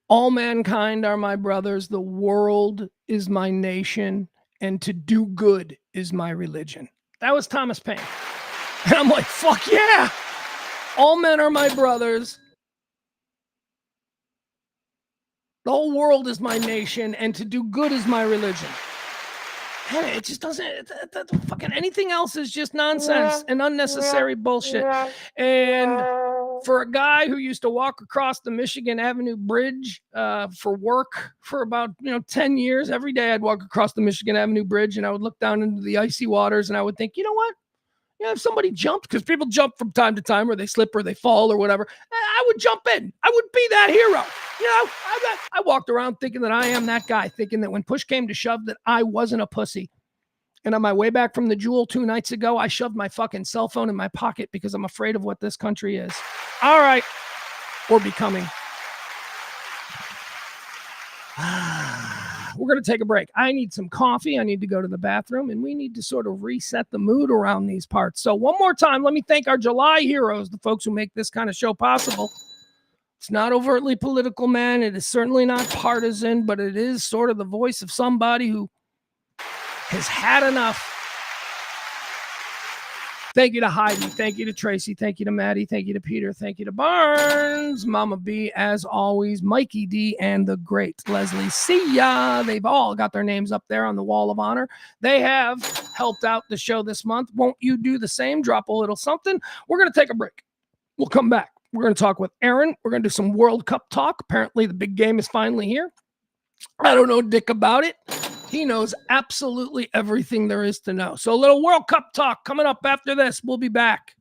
all mankind are my brothers, the world is my nation, and to do good is my religion. That was Thomas Paine. And I'm like, fuck yeah. All men are my brothers. The whole world is my nation, and to do good is my religion. And it just doesn't, fucking anything else is just nonsense and unnecessary bullshit. And for a guy who used to walk across the Michigan Avenue Bridge for work for about 10 years, every day I'd walk across the Michigan Avenue Bridge and I would look down into the icy waters and I would think, you know what? If somebody jumped, because people jump from time to time, or they slip or they fall or whatever, I would jump in. I would be that hero. I walked around thinking that I am that guy, thinking that when push came to shove that I wasn't a pussy. And on my way back from the Jewel 2 nights ago, I shoved my fucking cell phone in my pocket because I'm afraid of what this country is. All right. Or becoming. We're going to take a break. I need some coffee. I need to go to the bathroom, and we need to sort of reset the mood around these parts. So one more time, let me thank our July heroes, the folks who make this kind of show possible. It's not overtly political, man. It is certainly not partisan, but it is sort of the voice of somebody who has had enough. Thank you to Heidi. Thank you to Tracy. Thank you to Maddie. Thank you to Peter. Thank you to Barnes, Mama B, as always, Mikey D, and the great Leslie. See ya. They've all got their names up there on the wall of honor. They have helped out the show this month. Won't you do the same? Drop a little something. We're going to take a break. We'll come back. We're going to talk with Aaron. We're going to do some World Cup talk. Apparently, the big game is finally here. I don't know dick about it. He knows absolutely everything there is to know. So a little World Cup talk coming up after this. We'll be back.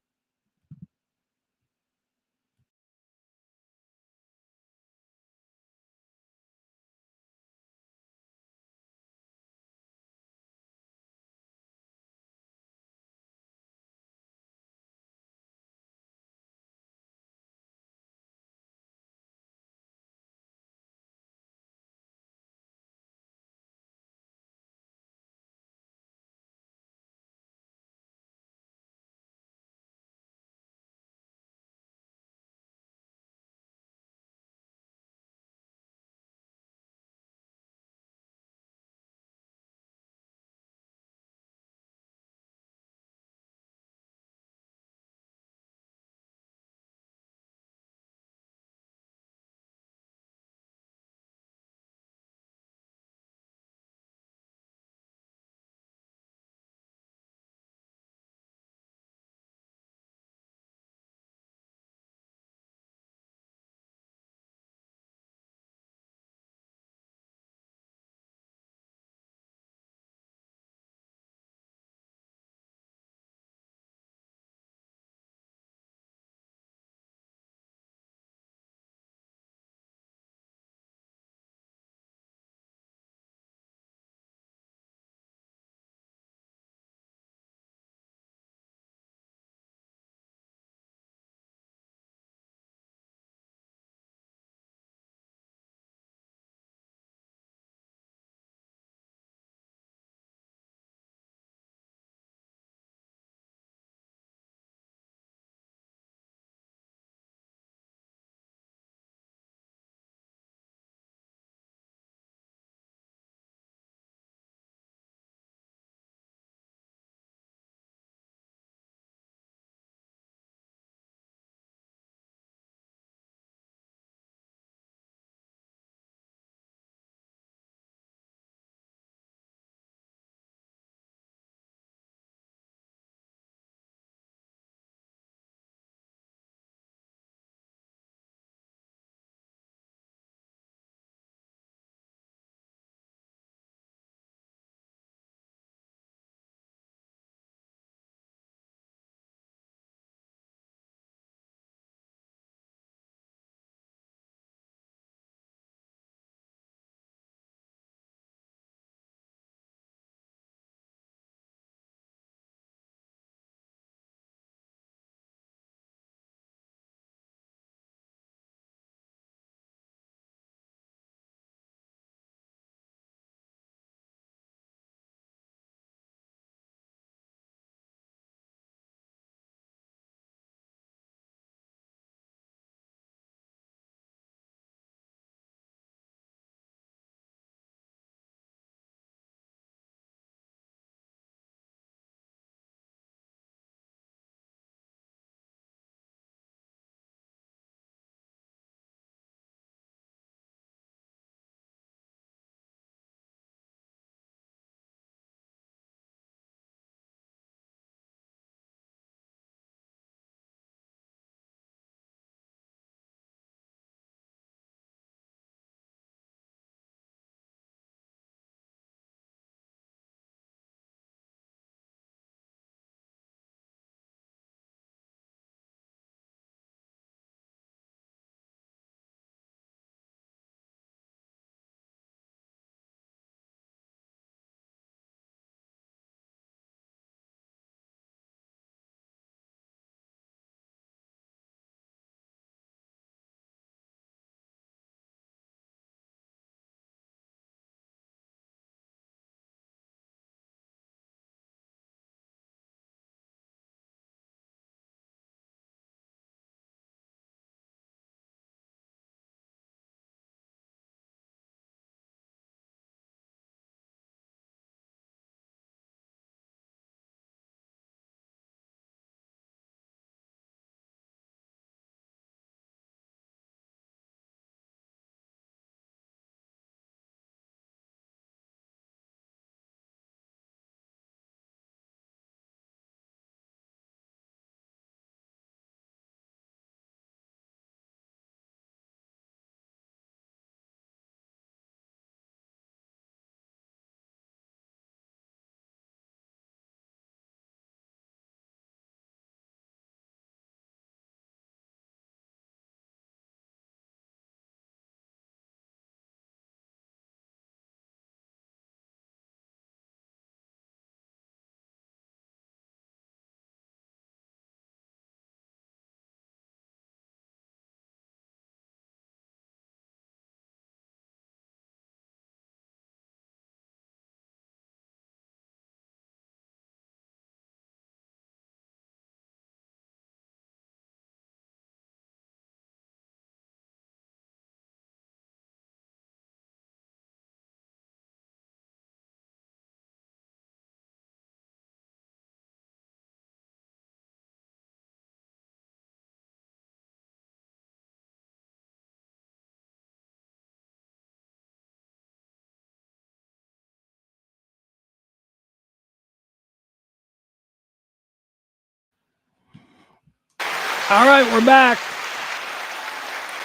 All right, we're back.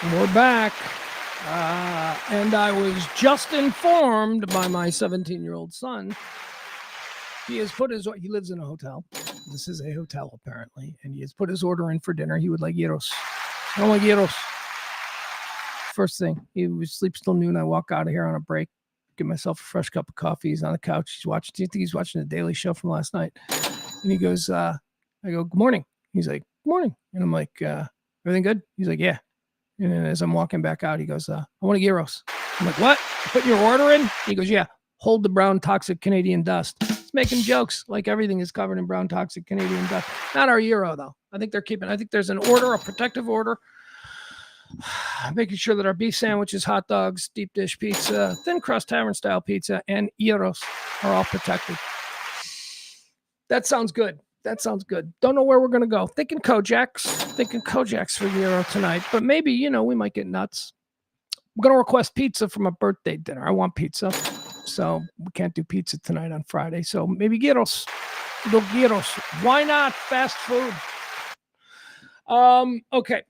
We're back. And I was just informed by my 17-year-old son. He lives in a hotel. This is a hotel, apparently. And he has put his order in for dinner. He would like gyros. I don't like gyros. First thing, he was sleeps till noon. I walk out of here on a break, get myself a fresh cup of coffee. He's on the couch. He's watching. I think he's watching the Daily Show from last night. And he goes, I go, good morning. He's like, good morning. And I'm like, everything good? He's like, yeah. And then as I'm walking back out, he goes, I want a gyros. I'm like, what? You put your order in? He goes, yeah. Hold the brown toxic Canadian dust. He's making jokes like everything is covered in brown toxic Canadian dust. Not our gyro, though. I think there's an order, a protective order, making sure that our beef sandwiches, hot dogs, deep dish pizza, thin crust tavern style pizza, and gyros are all protected. That sounds good. Don't know where we're going to go. Thinking Kojak's for gyro tonight, but maybe, we might get nuts. I'm going to request pizza for my birthday dinner. I want pizza. So we can't do pizza tonight on Friday. So maybe gyros. Why not? Fast food. Okay.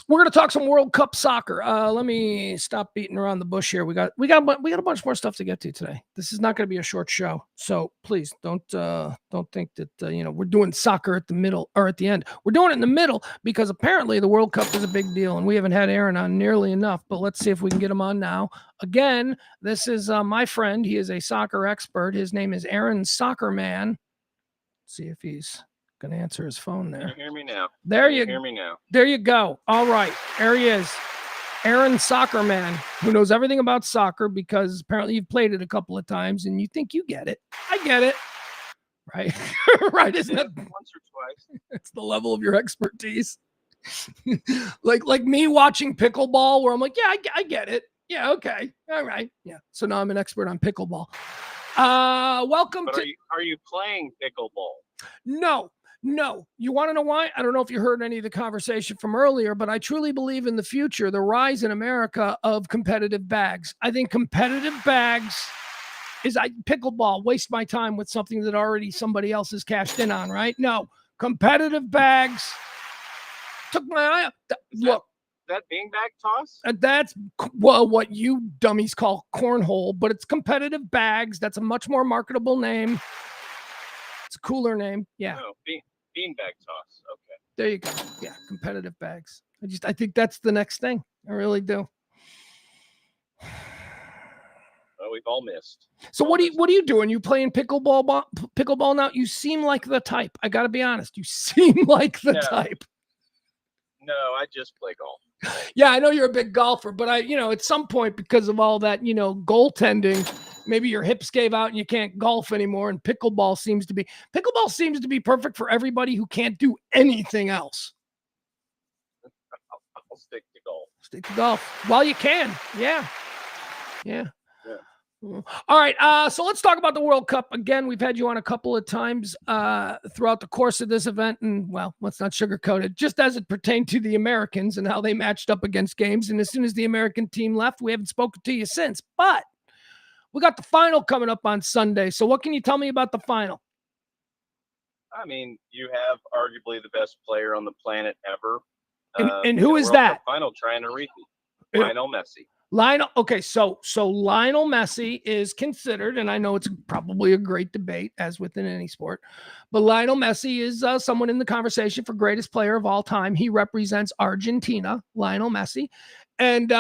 We're going to talk some World Cup soccer. Let me stop beating around the bush here. We got a bunch more stuff to get to today. This is not going to be a short show, so please don't think that we're doing soccer at the middle or at the end. We're doing it in the middle because apparently the World Cup is a big deal, and we haven't had Aaron on nearly enough. But let's see if we can get him on now. Again, this is my friend. He is a soccer expert. His name is Aaron Soccerman. Let's see if he's going to answer his phone there. Can you hear me now? Hear me now. There you go. All right. There he is. Aaron Soccerman, who knows everything about soccer because apparently you've played it a couple of times and you think you get it. I get it. Right. Right. Isn't it? Once or twice. It's the level of your expertise. like me watching pickleball where I'm like, yeah, I get it. Yeah. Okay. All right. Yeah. So now I'm an expert on pickleball. Welcome but to. Are you playing pickleball? No. You want to know why? I don't know if you heard any of the conversation from earlier, but I truly believe in the future, the rise in America of competitive bags. I think competitive bags is pickleball, waste my time with something that already somebody else has cashed in on, right? No, competitive bags took my eye up. Look. That beanbag toss? That's, what you dummies call cornhole, but it's competitive bags. That's a much more marketable name. It's a cooler name. Yeah. Oh, beanbag toss. Okay. There you go. Yeah, competitive bags. I think that's the next thing. I really do. Well, we've all missed. So what are you doing? You playing pickleball now? You seem like the type. I got to be honest. You seem like the type. No, I just play golf. Yeah, I know you're a big golfer, but at some point because of all that, goaltending, maybe your hips gave out and you can't golf anymore. And pickleball seems to be perfect for everybody who can't do anything else. I'll stick to golf. Stick to golf while you can. Yeah. All right. So let's talk about the World Cup. Again, we've had you on a couple of times throughout the course of this event. And, well, let's not sugarcoat it. Just as it pertained to the Americans and how they matched up against games. And as soon as the American team left, we haven't spoken to you since. But we got the final coming up on Sunday. So what can you tell me about the final? I mean, you have arguably the best player on the planet ever. And who is that? Final trying to repeat. Lionel Messi. Okay, so Lionel Messi is considered, and I know it's probably a great debate, as within any sport, but Lionel Messi is someone in the conversation for greatest player of all time. He represents Argentina, Lionel Messi. And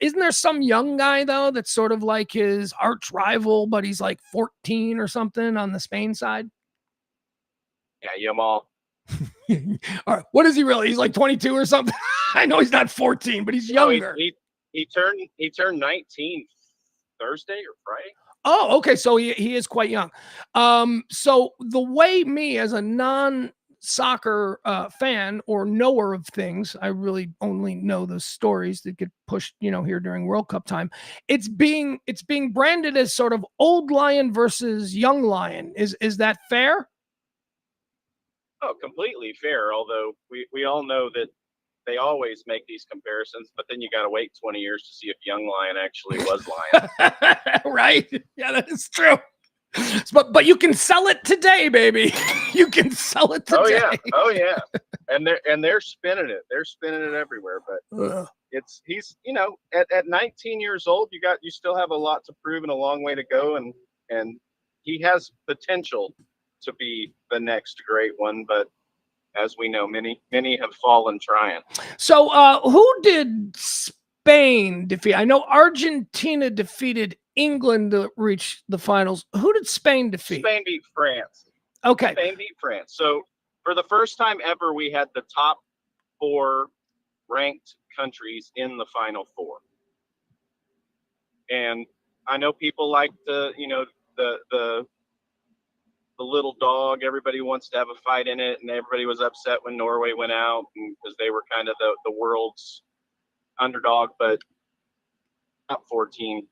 isn't there some young guy, though, that's sort of like his arch rival, but he's like 14 or something on the Spain side? Yeah, Yamal. All right, what is he really? He's like 22 or something? I know he's not 14, but he's younger. He turned 19 Thursday or Friday. Oh, okay. So he is quite young. So the way me as a non-soccer fan or knower of things, I really only know the stories that get pushed, here during World Cup time. It's being branded as sort of old lion versus young lion. Is that fair? Oh, completely fair. Although we all know that they always make these comparisons, but then you got to wait 20 years to see if young lion actually was lion. Right? Yeah, that is true. But you can sell it today, baby. You can sell it today. Oh yeah, and they're spinning it. They're spinning it everywhere. But Ugh. he's at 19 years old, you still have a lot to prove and a long way to go, and he has potential to be the next great one. But as we know, many have fallen trying. So who did Spain defeat? I know Argentina defeated England to reach the finals. Who did Spain defeat? Spain beat France. Okay. Spain beat France. So for the first time ever, we had the top 4 ranked countries in the Final Four. And I know people like the little dog. Everybody wants to have a fight in it, and everybody was upset when Norway went out because they were kind of the world's underdog. But top 4 team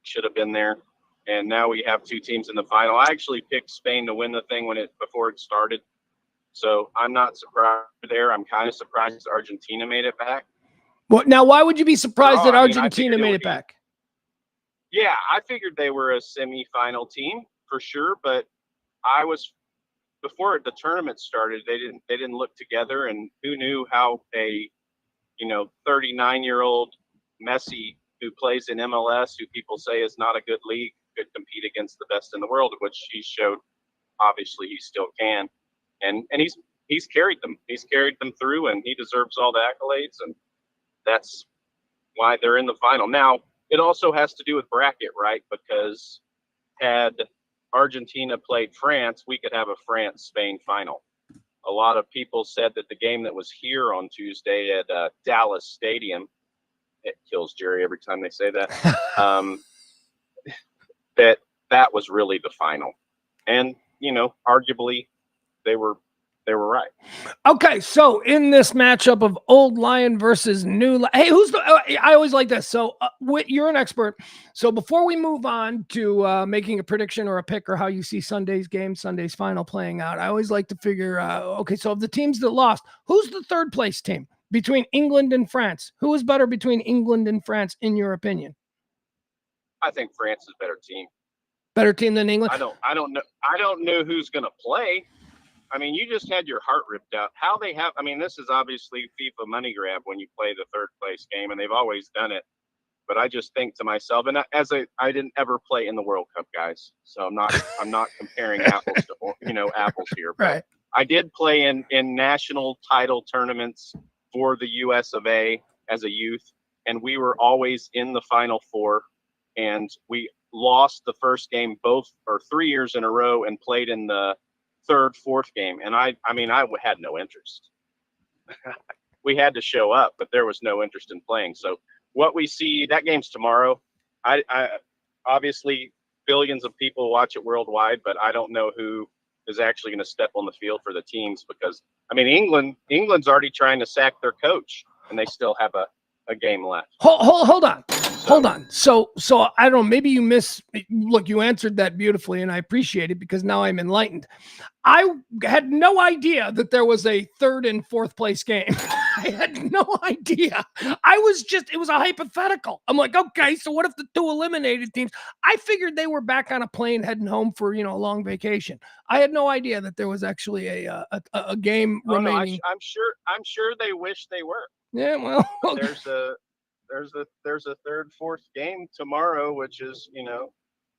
should have been there. And now we have 2 teams in the final. I actually picked Spain to win the thing before it started. So I'm not surprised there. I'm kind of surprised Argentina made it back. Well, now, why would you be surprised that I Argentina made it back? Yeah, I figured they were a semi-final team for sure, but before the tournament started, they didn't look together, and who knew how a 39-year-old Messi who plays in MLS, who people say is not a good league, could compete against the best in the world, which he showed. Obviously, he still can, and he's carried them. He's carried them through, and he deserves all the accolades, and that's why they're in the final. Now, it also has to do with bracket, right? Because had Argentina played France, we could have a France-Spain final. A lot of people said that the game that was here on Tuesday at Dallas Stadium, it kills Jerry every time they say that, that was really the final. And, arguably they were right. Okay, so in this matchup of old lion versus new, hey, I always like this. So you're an expert. So before we move on to making a prediction or a pick or how you see Sunday's game, Sunday's final playing out, I always like to figure, okay, so of the teams that lost, who's the third place team between England and France? Who is better between England and France, in your opinion? I think France is a better team. Better team than England? I don't know who's going to play. I mean, you just had your heart ripped out. This is obviously FIFA money grab when you play the third place game, and they've always done it. But I just think to myself, and I didn't ever play in the World Cup, guys, so I'm not comparing apples to apples here. But right. I did play in national title tournaments for the US of A as a youth, and we were always in the Final Four, and we lost the first game 3 years in a row and played in the third, fourth game, and I had no interest. We had to show up, but there was no interest in playing. So what we see, that game's tomorrow. I obviously billions of people watch it worldwide, but I don't know who is actually going to step on the field for the teams, because England's already trying to sack their coach, and they still have a game left. Hold on. Hold on. So I don't know, maybe you answered that beautifully, and I appreciate it because now I'm enlightened. I had no idea that there was a third and fourth place game. I had no idea. It was a hypothetical. I'm like, okay, so what if the 2 eliminated teams? I figured they were back on a plane heading home for, a long vacation. I had no idea that there was actually a game remaining. No, I'm sure they wish they were. Yeah, well, there's a third, fourth game tomorrow, which is,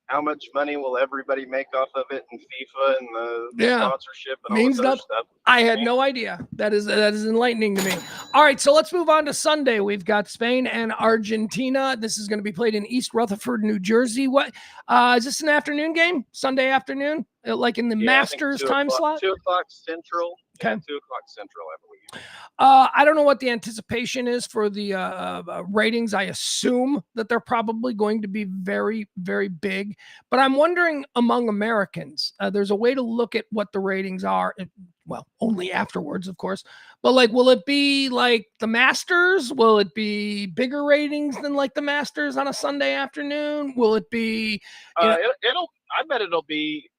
how much money will everybody make off of it in FIFA and the sponsorship and all this other stuff. I had no idea. That is enlightening to me. All right, so let's move on to Sunday. We've got Spain and Argentina. This is going to be played in East Rutherford, New Jersey. What is this, an afternoon game? Sunday afternoon? Like in the Masters time slot? 2 o'clock Central. Okay. 2 o'clock Central, I believe. I don't know what the anticipation is for the ratings. I assume that they're probably going to be very, very big. But I'm wondering, among Americans, there's a way to look at what the ratings are. Well, only afterwards, of course. But will it be like the Masters? Will it be bigger ratings than like the Masters on a Sunday afternoon? Will it be? I bet it'll be.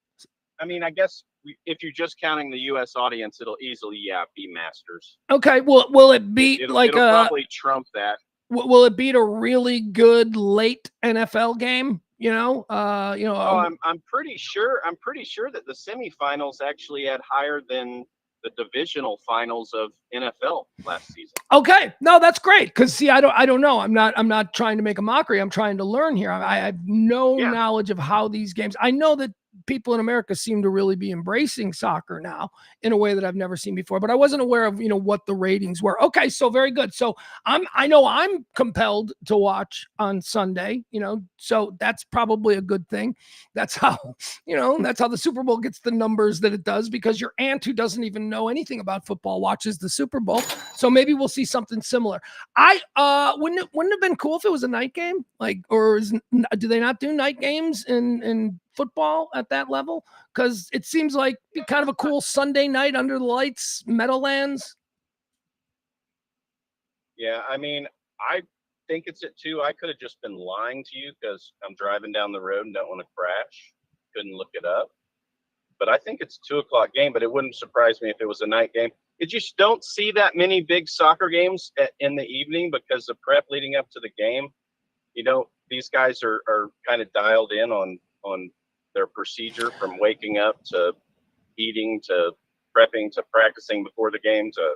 I guess if you're just counting the U.S. audience, it'll easily, be Masters. Okay. Will it beat it'll probably trump that? Will it beat a really good late NFL game? Oh, I'm pretty sure that the semifinals actually had higher than the divisional finals of NFL last season. Okay, no, that's great. Because see, I don't know. I'm not trying to make a mockery. I'm trying to learn here. I have no knowledge of how these games. I know that people in America seem to really be embracing soccer now in a way that I've never seen before. But I wasn't aware of what the ratings were. Okay, so very good. So I know I'm compelled to watch on Sunday. So that's probably a good thing. That's how that's how the Super Bowl gets the numbers that it does, because your aunt who doesn't even know anything about football watches the Super Bowl. So maybe we'll see something similar. Wouldn't it have been cool if it was a night game? Do they not do night games in football at that level? Because it seems like kind of a cool Sunday night under the lights, Meadowlands. Yeah, I mean, I think it's at 2. I could have just been lying to you because I'm driving down the road and don't want to crash. Couldn't look it up. But I think it's 2:00 game, but it wouldn't surprise me if it was a night game. You just don't see that many big soccer games in the evening because the prep leading up to the game. These guys are kind of dialed in on their procedure, from waking up to eating to prepping to practicing before the game to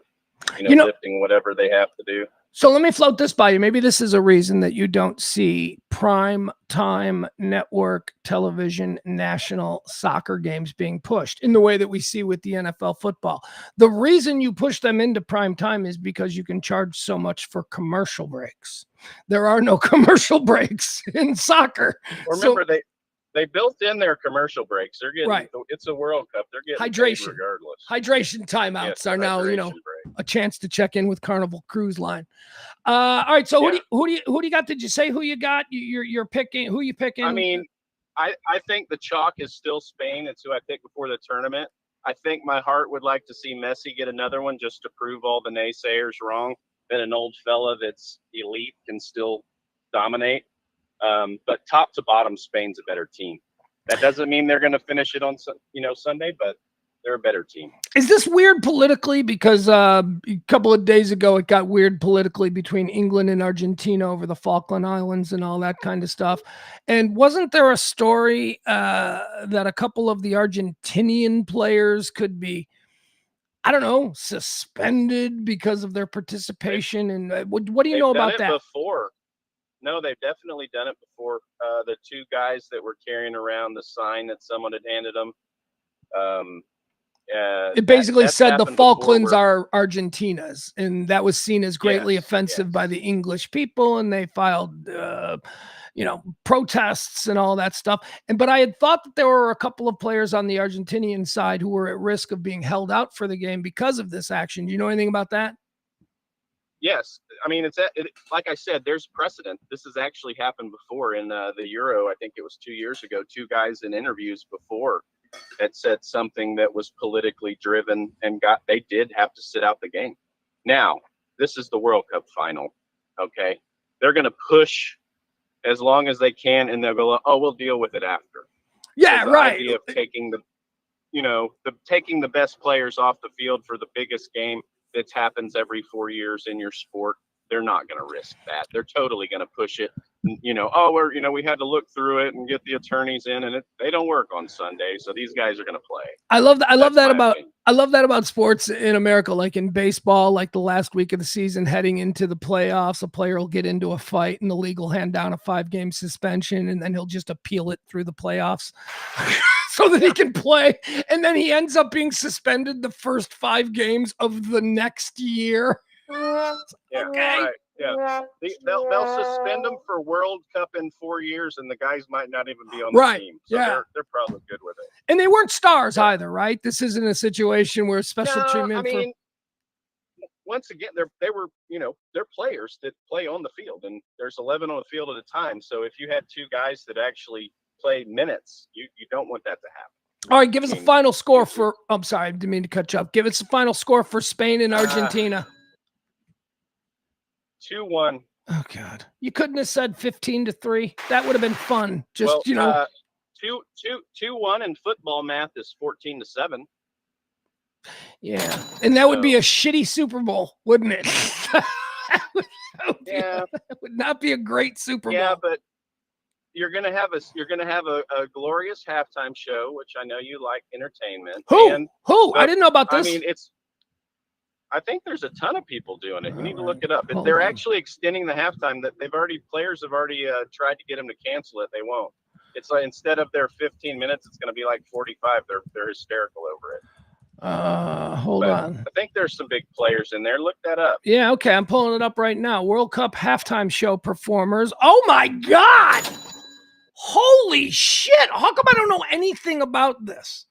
lifting whatever they have to do. So let me float this by you. Maybe this is a reason that you don't see prime time network television national soccer games being pushed in the way that we see with the NFL football. The reason you push them into prime time is because you can charge so much for commercial breaks. There are no commercial breaks in soccer. Remember, they built in their commercial breaks. They're getting Right. It's a World Cup. They're getting hydration paid regardless. Hydration timeouts are now, break. a chance to check in with Carnival Cruise Line. All right. So who do you got? Did you say who you got? You're picking. Who you picking? I mean, I think the chalk is still Spain. It's who I picked before the tournament. I think my heart would like to see Messi get another one just to prove all the naysayers wrong, that an old fella that's elite can still dominate. But top to bottom, Spain's a better team. That doesn't mean they're going to finish it on Sunday, but they're a better team. Is this weird politically? Because a couple of days ago, it got weird politically between England and Argentina over the Falkland Islands and all that kind of stuff. And wasn't there a story that a couple of the Argentinian players could be, I don't know, suspended because of their participation? And what do you know about that? Before. No, they've definitely done it before. The 2 guys that were carrying around the sign that someone had handed them. It basically said the Falklands are Argentina's, and that was seen as greatly offensive by the English people, and they filed, protests and all that stuff. But I had thought that there were a couple of players on the Argentinian side who were at risk of being held out for the game because of this action. Do you know anything about that? Yes. I mean, like I said, there's precedent. This has actually happened before in the Euro. I think it was 2 years ago. 2 guys in interviews before had said something that was politically driven and they did have to sit out the game. Now, this is the World Cup final. Okay. They're going to push as long as they can, and they'll go, oh, we'll deal with it after. Yeah, right. The idea of taking taking the best players off the field for the biggest game that happens every 4 years in your sport, they're not going to risk that. They're totally going to push it. We had to look through it and get the attorneys in, and they don't work on Sunday, so these guys are going to play. I love that about sports in America. Like in baseball, like the last week of the season, heading into the playoffs, a player will get into a fight, and the league will hand down a 5-game suspension, and then he'll just appeal it through the playoffs. So that he can play, and then he ends up being suspended the first 5 games of the next year. Yeah, okay. Right. Yeah, they'll suspend them for World Cup in 4 years, and the guys might not even be on the team. So they're probably good with it. And they weren't stars either, right? This isn't a situation where special treatment. I mean, once again, they're players that play on the field, and there's 11 on the field at a time. So if you had 2 guys that actually play minutes, you don't want that to happen. All right, give us a final score for. I'm sorry, I didn't mean to cut you up. Give us a final score for Spain and Argentina. 2-1. Oh God, you couldn't have said 15-3. That would have been fun. 2-1 in football math is 14-7. Yeah, and that would be a shitty Super Bowl, wouldn't it? It would not be a great Super Bowl. Yeah, but you're gonna have a glorious halftime show, which I know you like entertainment. Who? I didn't know about this. I mean, I think there's a ton of people doing it. You need to look it up. But Hold they're on. actually extending the halftime. That players have already tried to get them to cancel it. They won't. It's like instead of their 15 minutes, it's going to be like 45. They're hysterical over it. Hold on. I think there's some big players in there. Look that up. Yeah, okay, I'm pulling it up right now. World Cup halftime show performers. Oh my God! Holy shit! How come I don't know anything about this?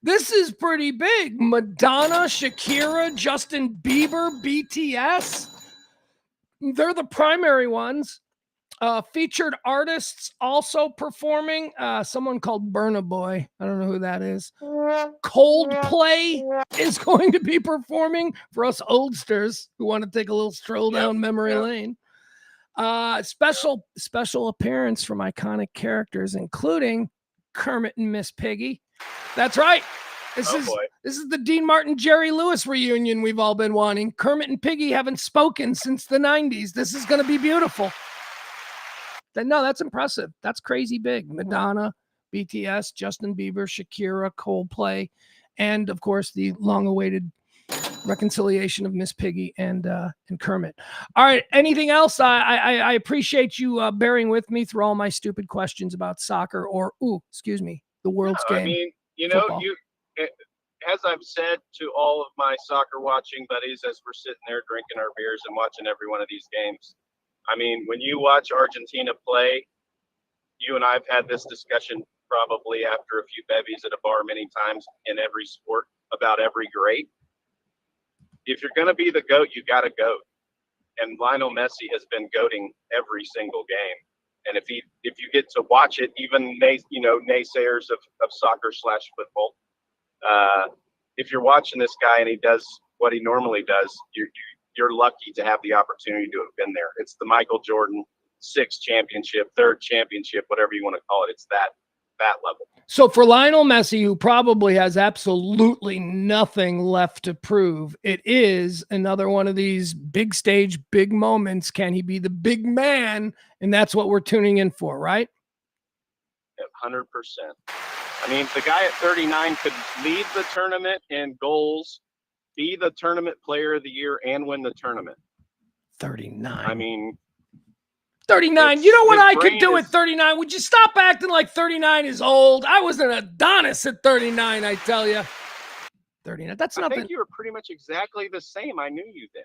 This is pretty big. Madonna, Shakira, Justin Bieber, BTS. They're the primary ones. Featured artists also performing. Someone called Burna Boy. I don't know who that is. Coldplay is going to be performing for us oldsters who want to take a little stroll down memory lane. Special appearance from iconic characters, including Kermit and Miss Piggy. That's right. This is the Dean Martin Jerry Lewis reunion we've all been wanting. Kermit and Piggy haven't spoken since the 90s. This is going to be beautiful. No, that's impressive. That's crazy big. Madonna, BTS, Justin Bieber, Shakira, Coldplay, and of course the long-awaited reconciliation of Miss Piggy and Kermit. All right. Anything else? I appreciate you bearing with me through all my stupid questions about soccer or, the world's game. I mean, football. As I've said to all of my soccer watching buddies as we're sitting there drinking our beers and watching every one of these games, I mean, when you watch Argentina play, you and I have had this discussion probably after a few bevies at a bar many times in every sport about every great. If you're going to be the GOAT, you got to goat. And Lionel Messi has been goating every single game. And if you get to watch it, even naysayers of soccer/football, if you're watching this guy and he does what he normally does, you're lucky to have the opportunity to have been there. It's the Michael Jordan 6th championship, 3rd championship, whatever you want to call it. It's that level. So for Lionel Messi, who probably has absolutely nothing left to prove, it is another one of these big stage, big moments. Can he be the big man? And that's what we're tuning in for, right? 100%. I mean, the guy at 39 could lead the tournament in goals, be the tournament player of the year, and win the tournament. 39. I mean, 39. You know what I could do at 39? Would you stop acting like 39 is old? I was an Adonis at 39, I tell you. 39. That's nothing. I think you were pretty much exactly the same. I knew you then.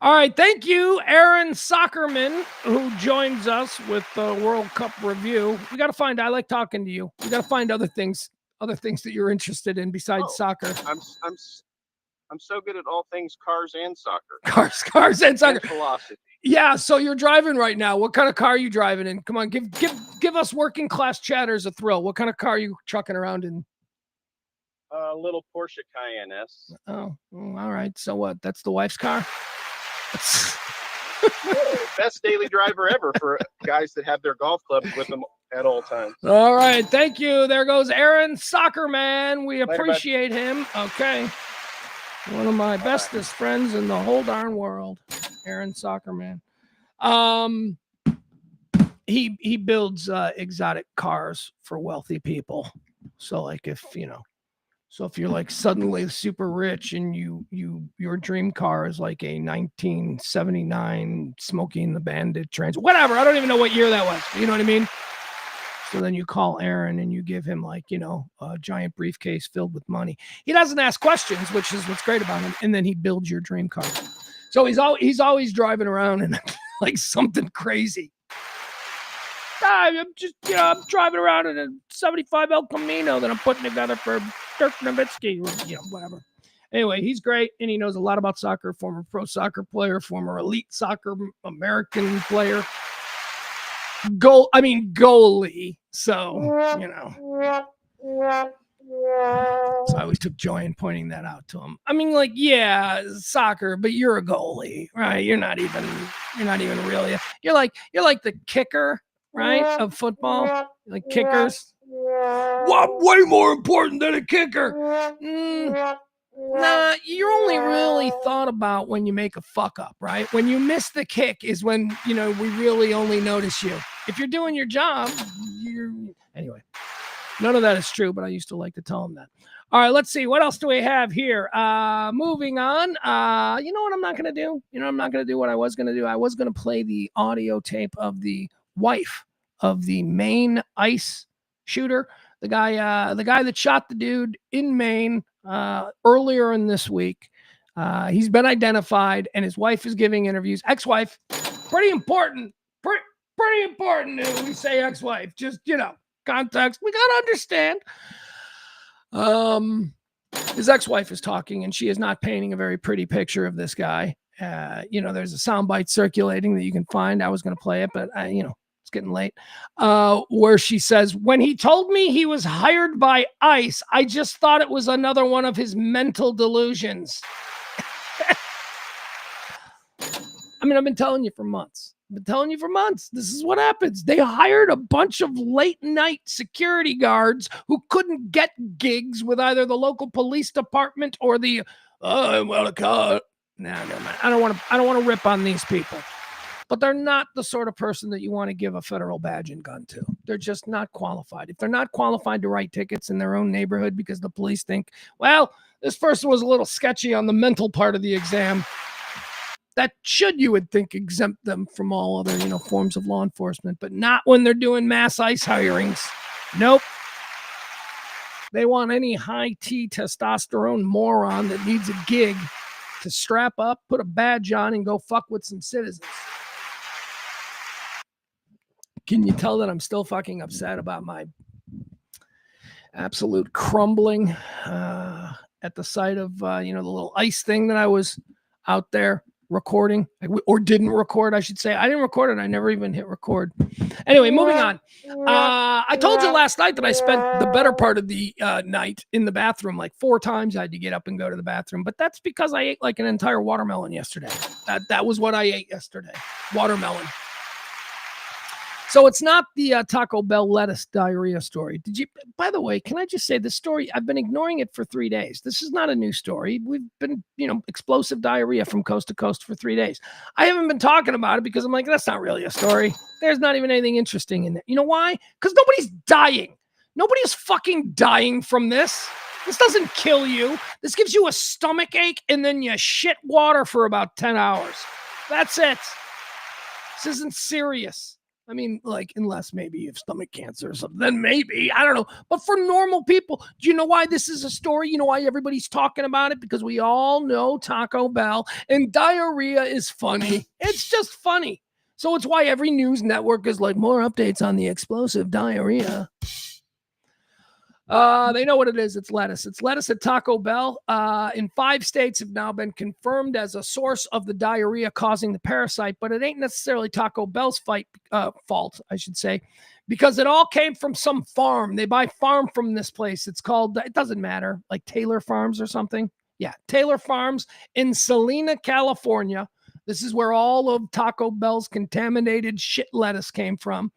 All right. Thank you, Aaron Soccerman, who joins us with the World Cup review. I like talking to you. We got to find other things that you're interested in besides soccer. I'm so good at all things cars and soccer. Cars and soccer. And philosophy. Yeah, so you're driving right now. What kind of car are you driving in? Come on, give us working class chatters a thrill. What kind of car are you trucking around in? A little Porsche Cayenne S. Oh, all right. So what? That's the wife's car? Best daily driver ever for guys that have their golf clubs with them at all times. All right, thank you. There goes Aaron Soccerman. We appreciate him. Okay. One of my bestest friends in the whole darn world, Aaron Soccerman. He builds exotic cars for wealthy people. So like if you're like suddenly super rich and your dream car is like a 1979 Smokey and the Bandit whatever. I don't even know what year that was. You know what I mean? So then you call Aaron and you give him like, a giant briefcase filled with money. He doesn't ask questions, which is what's great about him. And then he builds your dream car. So he's always driving around in like something crazy. I'm driving around in a 75 El Camino that I'm putting together for Dirk Nowitzki, whatever. Anyway, he's great. And he knows a lot about soccer, former pro soccer player, former elite soccer American player. Goalie. So, So I always took joy in pointing that out to him. I mean, like, yeah, soccer, but you're a goalie, right? You're not even really. You're like the kicker, right? Of football, like kickers. What? Way more important than a kicker. Nah, you're only really thought about when you make a fuck up, right? When you miss the kick is when, we really only notice you. If you're doing your job, anyway. None of that is true, but I used to like to tell them that. All right, let's see. What else do we have here? Moving on. You know what I'm not going to do? I'm not going to do what I was going to do. I was going to play the audio tape of the wife of the Maine ICE shooter, the guy that shot the dude in Maine earlier in this week. He's been identified, and his wife is giving interviews. Ex-wife, pretty important. Pretty important when we say ex-wife. Just, context. We got to understand. His ex-wife is talking, and she is not painting a very pretty picture of this guy. There's a soundbite circulating that you can find. I was going to play it, but it's getting late. Where she says, "When he told me he was hired by ICE, I just thought it was another one of his mental delusions." I mean, I've been telling you for months. This is what happens. They hired a bunch of late night security guards who couldn't get gigs with either the local police department or the I want a car. Nah, never mind. I don't want to rip on these people. But they're not the sort of person that you want to give a federal badge and gun to. They're just not qualified. If they're not qualified to write tickets in their own neighborhood because the police think, well, this person was a little sketchy on the mental part of the exam, that should, you would think, exempt them from all other, forms of law enforcement, but not when they're doing mass ICE hirings. Nope. They want any high T testosterone moron that needs a gig to strap up, put a badge on, and go fuck with some citizens. Can you tell that I'm still fucking upset about my absolute crumbling at the site of, the little ICE thing that I was out there recording, or didn't record, I should say. I didn't record it. I never even hit record. Anyway, moving on. I told you last night that I spent the better part of the night in the bathroom, like 4 times I had to get up and go to the bathroom. But that's because I ate like an entire watermelon yesterday. That was what I ate yesterday. Watermelon. So it's not the Taco Bell lettuce diarrhea story. By the way, can I just say this story? I've been ignoring it for 3 days. This is not a new story. We've been, explosive diarrhea from coast to coast for 3 days. I haven't been talking about it because I'm like, that's not really a story. There's not even anything interesting in there. You know why? Because nobody's dying. Nobody is fucking dying from this. This doesn't kill you. This gives you a stomach ache and then you shit water for about 10 hours. That's it. This isn't serious. I mean, like, unless maybe you have stomach cancer or something, then maybe, I don't know. But for normal people, do you know why this is a story? You know why everybody's talking about it? Because we all know Taco Bell, and diarrhea is funny. It's just funny. So it's why every news network is like, more updates on the explosive diarrhea. They know what it is. It's lettuce. It's lettuce at Taco Bell. In 5 states have now been confirmed as a source of the diarrhea causing the parasite, but it ain't necessarily Taco Bell's fault, I should say, because it all came from some farm. They buy farm from this place. It's called, it doesn't matter, like Taylor Farms or something. Yeah, Taylor Farms in Salina, California. This is where all of Taco Bell's contaminated shit lettuce came from.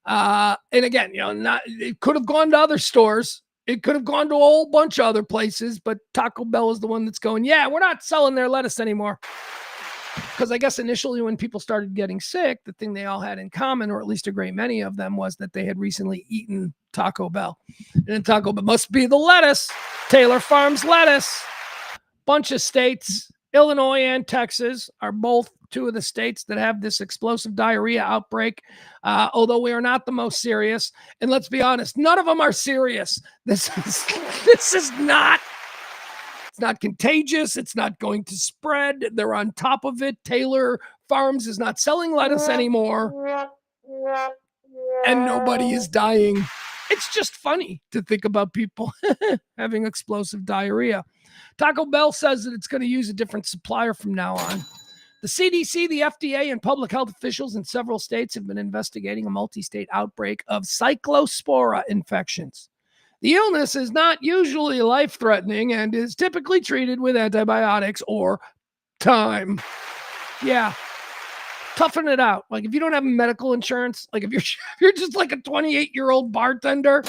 And again, it could have gone to other stores. It could have gone to a whole bunch of other places, but Taco Bell is the one that's going, yeah, we're not selling their lettuce anymore. Because I guess initially when people started getting sick, the thing they all had in common, or at least a great many of them, was that they had recently eaten Taco Bell. And Taco Bell must be the lettuce. Taylor Farms lettuce. Bunch of states, Illinois and Texas, are both 2 of the states that have this explosive diarrhea outbreak, although we are not the most serious. And let's be honest, none of them are serious. This is not, it's not contagious. It's not going to spread. They're on top of it. Taylor Farms is not selling lettuce anymore. And nobody is dying. It's just funny to think about people having explosive diarrhea. Taco Bell says that it's going to use a different supplier from now on. The CDC, the FDA, and public health officials in several states have been investigating a multi-state outbreak of cyclospora infections. The illness is not usually life-threatening and is typically treated with antibiotics or time. Yeah. Toughen it out. Like if you don't have medical insurance, like if you're just like a 28-year-old bartender,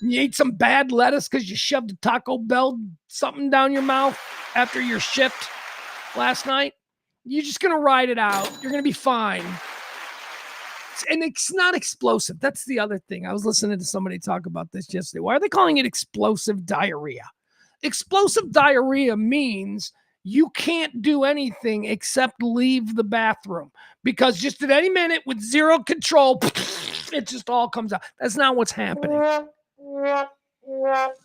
You ate some bad lettuce because you shoved a Taco Bell something down your mouth after your shift last night. You're just going to ride it out. You're going to be fine. And it's not explosive. That's the other thing. I was listening to somebody talk about this yesterday. Why are they calling it explosive diarrhea? Explosive diarrhea means you can't do anything except leave the bathroom because just at any minute with zero control, it just all comes out. That's not what's happening.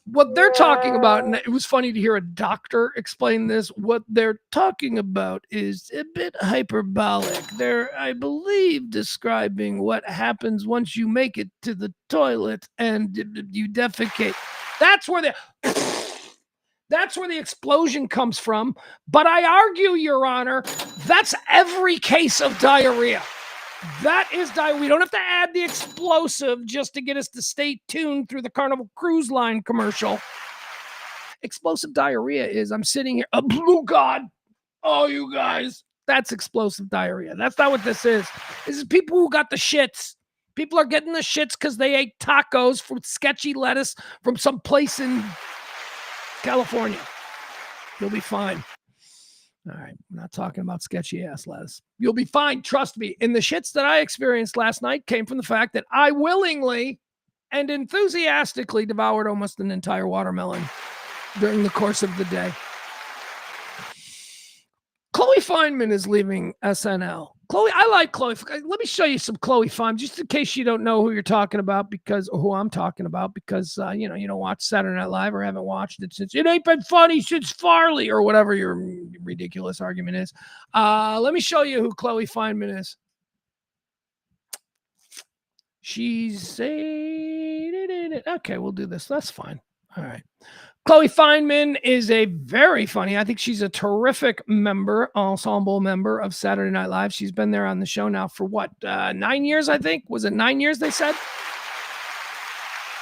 What they're talking about, and it was funny to hear a doctor explain this, what they're talking about is a bit hyperbolic. They're, I believe, describing what happens once you make it to the toilet and you defecate. That's where the explosion comes from. But I argue, Your Honor, that's every case of diarrhea. That is diarrhea. We don't have to add the explosive just to get us to stay tuned through the Carnival Cruise Line commercial. Explosive diarrhea is I'm sitting here. Oh, God. Oh, you guys. That's explosive diarrhea. That's not what this is. This is people who got the shits. People are getting the shits because they ate tacos from sketchy lettuce from some place in California. You'll be fine. All right, I'm not talking about sketchy ass lettuce. You'll be fine, trust me. And the shits that I experienced last night came from the fact that I willingly and enthusiastically devoured almost an entire watermelon during the course of the day. Chloe Fineman is leaving SNL. Chloe, I like Chloe. Let me show you some Chloe Fineman, just in case you don't know who you're talking about, or who I'm talking about, because you don't watch Saturday Night Live or haven't watched it since it ain't been funny since Farley or whatever your ridiculous argument is. Let me show you who Chloe Fineman is. She's okay. We'll do this. That's fine. All right. Chloe Fineman is a very funny, I think she's a terrific ensemble member of Saturday Night Live. She's been there on the show now for 9 years, I think? Was it 9 years, they said?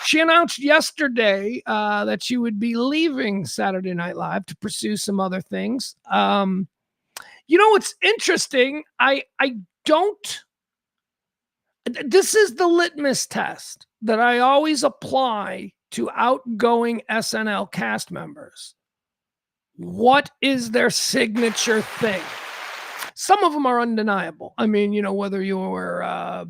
She announced yesterday that she would be leaving Saturday Night Live to pursue some other things. What's interesting? This is the litmus test that I always apply to outgoing SNL cast members. What is their signature thing? Some of them are undeniable. I mean, whether you were,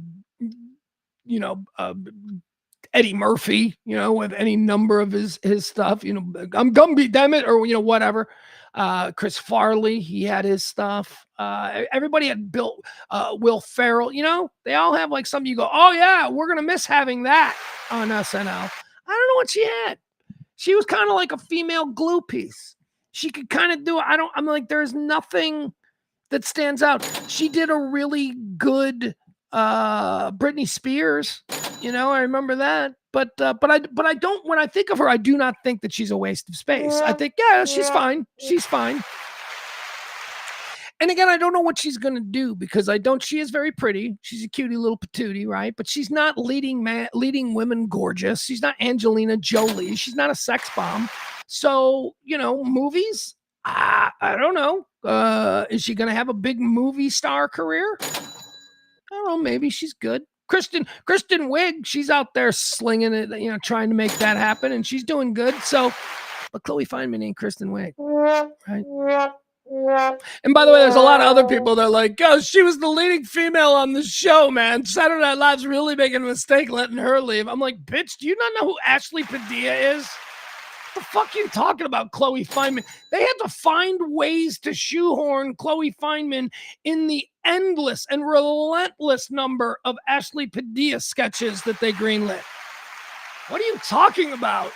Eddie Murphy, with any number of his stuff, I'm Gumby, damn it, or, whatever. Chris Farley, he had his stuff. Everybody had built Will Ferrell, they all have like something you go, oh yeah, we're going to miss having that on SNL. I don't know what she had. She was kind of like a female glue piece. She could kind of do, I'm like, there's nothing that stands out. She did a really good Britney Spears, I remember that. But I don't, when I think of her, I do not think that she's a waste of space. I think, yeah, she's fine. She's fine. And again, I don't know what she's going to do because she is very pretty. She's a cutie little patootie, right? But she's not leading women gorgeous. She's not Angelina Jolie. She's not a sex bomb. So, movies, I don't know. Is she going to have a big movie star career? I don't know. Maybe she's good. Kristen Wiig, she's out there slinging it, trying to make that happen, and she's doing good. So, but Chloe Fineman ain't Kristen Wiig, right? And by the way, there's a lot of other people that are like, oh, she was the leading female on the show, man. Saturday Night Live's really making a mistake letting her leave. I'm like, bitch, do you not know who Ashley Padilla is? What the fuck are you talking about, Chloe Fineman? They had to find ways to shoehorn Chloe Fineman in the endless and relentless number of Ashley Padilla sketches that they greenlit. What are you talking about?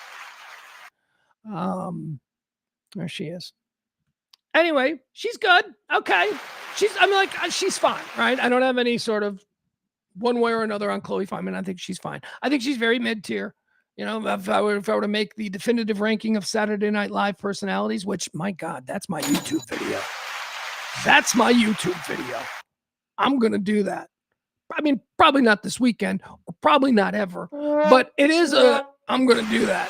There she is. Anyway, she's good. Okay. She's fine, right? I don't have any sort of one way or another on Chloe Fineman. I think she's fine. I think she's very mid-tier. If I were to make the definitive ranking of Saturday Night Live personalities, which, my God, that's my YouTube video. That's my YouTube video. I'm going to do that. I mean, probably not this weekend, or probably not ever, but I'm going to do that.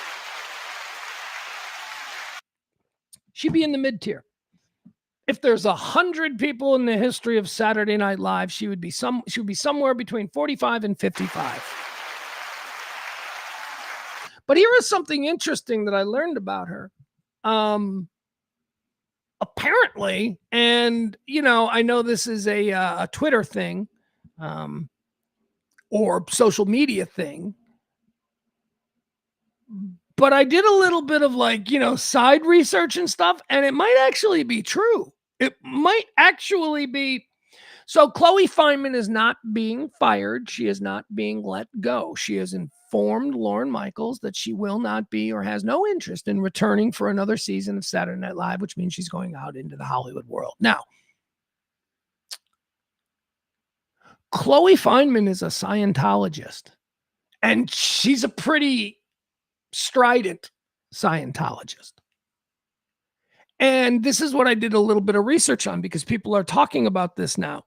She'd be in the mid-tier. If there's 100 people in the history of Saturday Night Live, she would be somewhere between 45 and 55. But here is something interesting that I learned about her. Apparently, and I know this is a Twitter thing, or social media thing, but I did a little bit of side research and stuff, and it might actually be true. It might actually be. So Chloe Fineman is not being fired. She is not being let go. She has informed Lorne Michaels that she will not be or has no interest in returning for another season of Saturday Night Live, which means she's going out into the Hollywood world. Now, Chloe Fineman is a Scientologist, and she's a pretty strident Scientologist. And this is what I did a little bit of research on because people are talking about this now.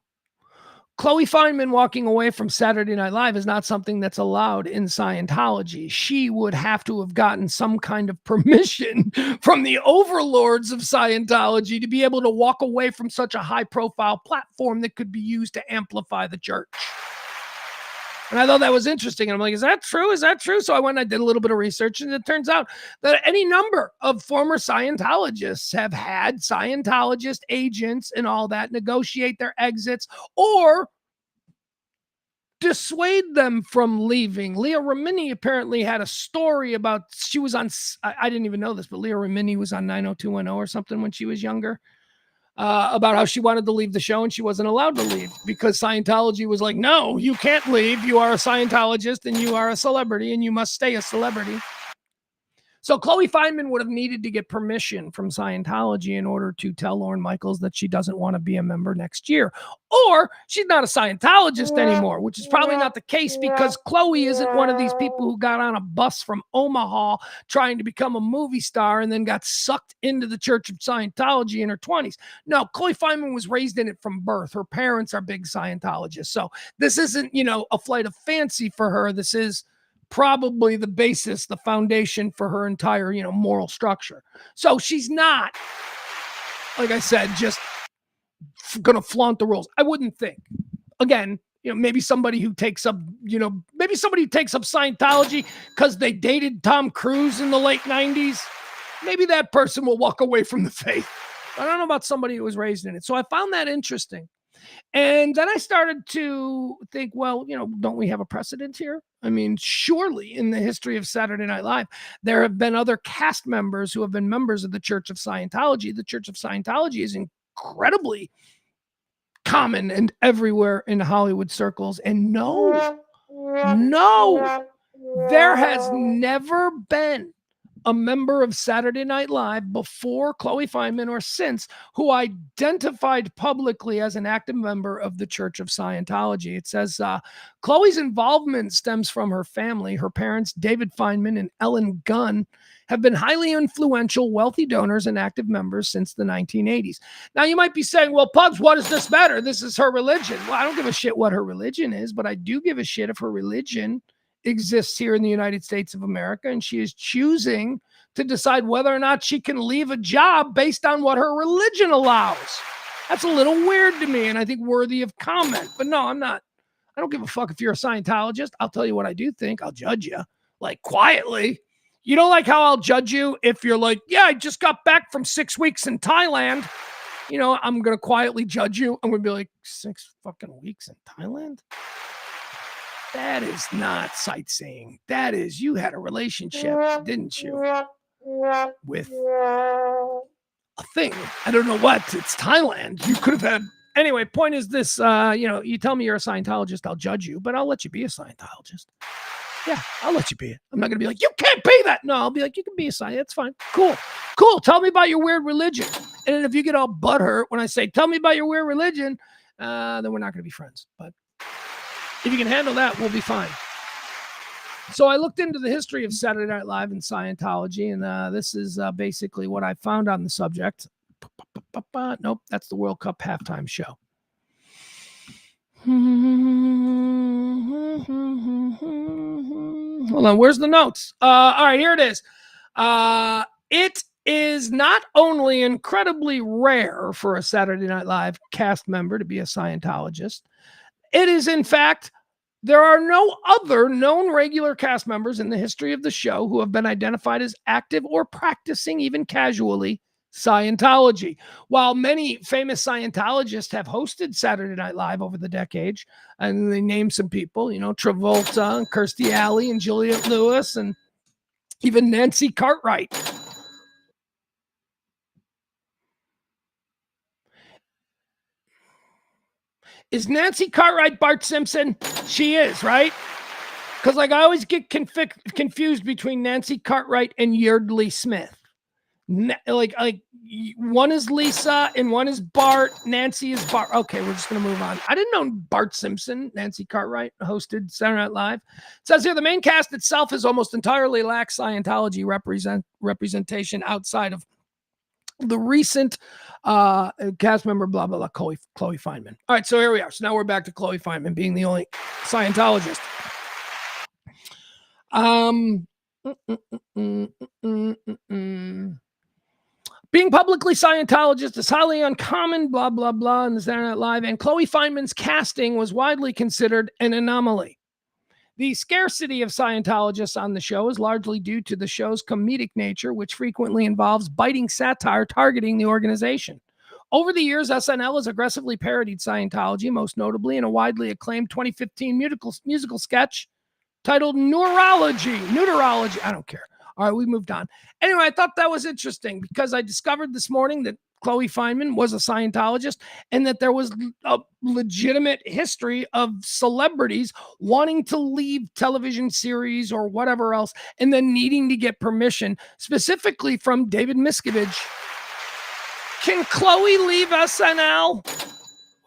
Chloe Fineman walking away from Saturday Night Live is not something that's allowed in Scientology. She would have to have gotten some kind of permission from the overlords of Scientology to be able to walk away from such a high-profile platform that could be used to amplify the church. And I thought that was interesting. And I'm like, is that true? Is that true? So I went and I did a little bit of research, and it turns out that any number of former Scientologists have had Scientologist agents and all that negotiate their exits or dissuade them from leaving. Leah Remini apparently had a story about, she was on, I didn't even know this, but Leah Remini was on 90210 or something when she was younger. About how she wanted to leave the show and she wasn't allowed to leave because Scientology was like, no, you can't leave. You are a Scientologist and you are a celebrity and you must stay a celebrity. So Chloe Fineman would have needed to get permission from Scientology in order to tell Lorne Michaels that she doesn't want to be a member next year. Or she's not a Scientologist anymore, which is probably not the case because Chloe isn't one of these people who got on a bus from Omaha trying to become a movie star and then got sucked into the Church of Scientology in her 20s. No, Chloe Fineman was raised in it from birth. Her parents are big Scientologists. So this isn't, a flight of fancy for her. This is probably the basis, the foundation for her entire, moral structure. So she's not, like I said, just going to flaunt the rules. I wouldn't think. Again, maybe somebody who takes up, Scientology because they dated Tom Cruise in the late 90s. Maybe that person will walk away from the faith. I don't know about somebody who was raised in it. So I found that interesting. And then I started to think, well, don't we have a precedent here? I mean, surely in the history of Saturday Night Live, there have been other cast members who have been members of the Church of Scientology. The Church of Scientology is incredibly common and everywhere in Hollywood circles. And no, there has never been a member of Saturday Night Live before Chloe Fineman or since who identified publicly as an active member of the Church of Scientology. It says Chloe's involvement stems from her family. Her parents, David Fineman and Ellen Gunn, have been highly influential, wealthy donors and active members since the 1980s. Now, you might be saying, well, Pugs, what does this matter? This is her religion. Well, I don't give a shit what her religion is, but I do give a shit if her religion exists here in the United States of America, and she is choosing to decide whether or not she can leave a job based on what her religion allows. That's a little weird to me, and I think worthy of comment. But no, I'm not. I don't give a fuck if you're a Scientologist. I'll tell you what I do think. I'll judge you, quietly. You don't like how I'll judge you if you're like, yeah, I just got back from 6 weeks in Thailand. I'm going to quietly judge you. I'm going to be like, 6 fucking weeks in Thailand? That is not sightseeing. That is, you had a relationship, didn't you? With a thing. I don't know what. It's Thailand. You could have had. Anyway, point is this, you tell me you're a Scientologist, I'll judge you, but I'll let you be a Scientologist. Yeah, I'll let you be it. I'm not going to be like, you can't be that. No, I'll be like, you can be a Scientologist. That's fine. Cool. Tell me about your weird religion. And then if you get all butthurt when I say, tell me about your weird religion, then we're not going to be friends. But if you can handle that, we'll be fine. So I looked into the history of Saturday Night Live and Scientology, and this is basically what I found on the subject. Nope, that's the World Cup halftime show. Hold on, where's the notes? All right, here it is. It is not only incredibly rare for a Saturday Night Live cast member to be a Scientologist, it is, in fact, There are no other known regular cast members in the history of the show who have been identified as active or practicing, even casually, Scientology. While many famous Scientologists have hosted Saturday Night Live over the decades, and they name some people, Travolta, and Kirstie Alley, and Juliette Lewis, and even Nancy Cartwright. Is Nancy Cartwright Bart Simpson? She is, right? Because I always get confused between Nancy Cartwright and Yeardley Smith. Like one is Lisa and one is Bart. Nancy is Bart. Okay, we're just going to move on. I didn't know Bart Simpson, Nancy Cartwright, hosted Saturday Night Live. It says here the main cast itself is almost entirely lacks Scientology representation outside of the recent cast member, blah, blah, blah, Chloe Fineman. All right, so here we are. So now we're back to Chloe Fineman being the only Scientologist. Being publicly Scientologist is highly uncommon, blah, blah, blah, in the Saturday Night Live, and Chloe Fineman's casting was widely considered an anomaly. The scarcity of Scientologists on the show is largely due to the show's comedic nature, which frequently involves biting satire targeting the organization. Over the years, SNL has aggressively parodied Scientology, most notably in a widely acclaimed 2015 musical sketch titled Neuterology. I don't care. All right, we moved on. Anyway, I thought that was interesting because I discovered this morning that Chloe Fineman was a Scientologist and that there was a legitimate history of celebrities wanting to leave television series or whatever else and then needing to get permission, specifically from David Miscavige. Can Chloe leave SNL?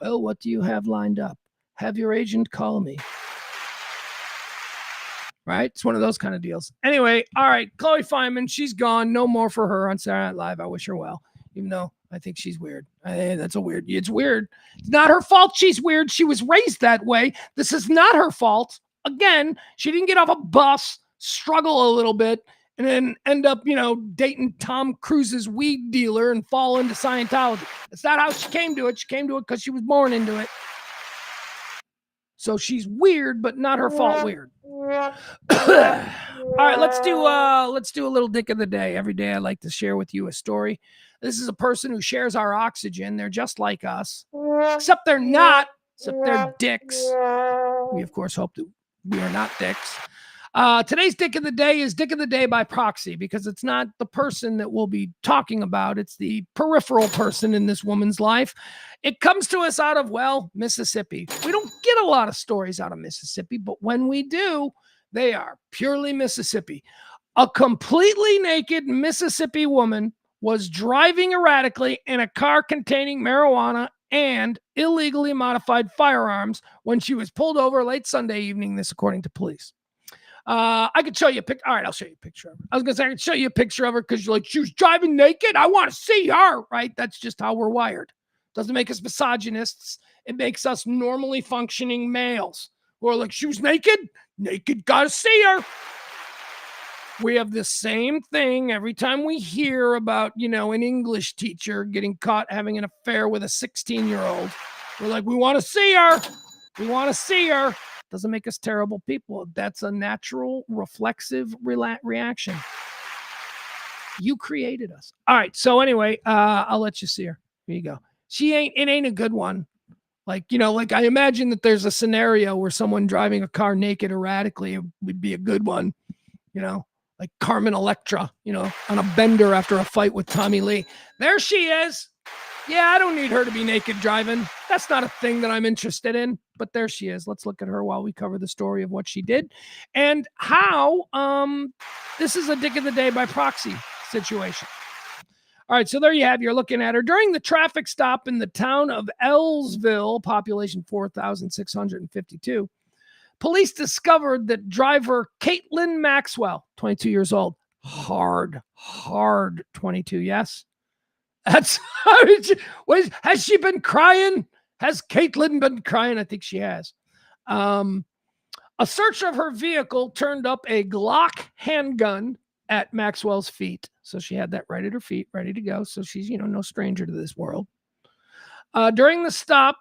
Well, what do you have lined up? Have your agent call me. Right? It's one of those kind of deals. Anyway, all right, Chloe Fineman, she's gone. No more for her on Saturday Night Live. I wish her well, even though I think she's weird. It's weird. It's not her fault she's weird. She was raised that way. This is not her fault. Again, she didn't get off a bus, struggle a little bit, and then end up, dating Tom Cruise's weed dealer and fall into Scientology. That's not how she came to it. She came to it because she was born into it. So she's weird, but not her fault weird. All right, let's do a little dick of the day. Every day I like to share with you a story. This is a person who shares our oxygen. They're just like us, except they're not, except they're dicks. We, of course, hope that we are not dicks. Today's dick of the day is dick of the day by proxy because it's not the person that we'll be talking about. It's the peripheral person in this woman's life. It comes to us out of, Mississippi. We don't get a lot of stories out of Mississippi, but when we do, they are purely Mississippi. A completely naked Mississippi woman was driving erratically in a car containing marijuana and illegally modified firearms when she was pulled over late Sunday evening, this according to police. I could show you a picture. All right, I'll show you a picture of her. I was going to say I could show you a picture of her because you're like, she was driving naked. I want to see her, right? That's just how we're wired. Doesn't make us misogynists. It makes us normally functioning males who are like, she was naked. Naked, gotta see her. We have the same thing every time we hear about, an English teacher getting caught having an affair with a 16-year-old. We're like, we want to see her. We want to see her. Doesn't make us terrible people. That's a natural, reflexive reaction. You created us. All right. So anyway, I'll let you see her. Here you go. It ain't a good one. Like I imagine that there's a scenario where someone driving a car naked erratically would be a good one, like Carmen Electra, on a bender after a fight with Tommy Lee. There she is. Yeah, I don't need her to be naked driving. That's not a thing that I'm interested in, but there she is. Let's look at her while we cover the story of what she did and how this is a dick of the day by proxy situation. All right, so there you have, you're looking at her. During the traffic stop in the town of Ellsville, population 4,652, police discovered that driver Caitlin Maxwell, 22 years old, hard 22, yes? Has she been crying? Has Caitlin been crying? I think she has. A search of her vehicle turned up a Glock handgun at Maxwell's feet. So she had that right at her feet, ready to go. So she's, no stranger to this world. During the stop,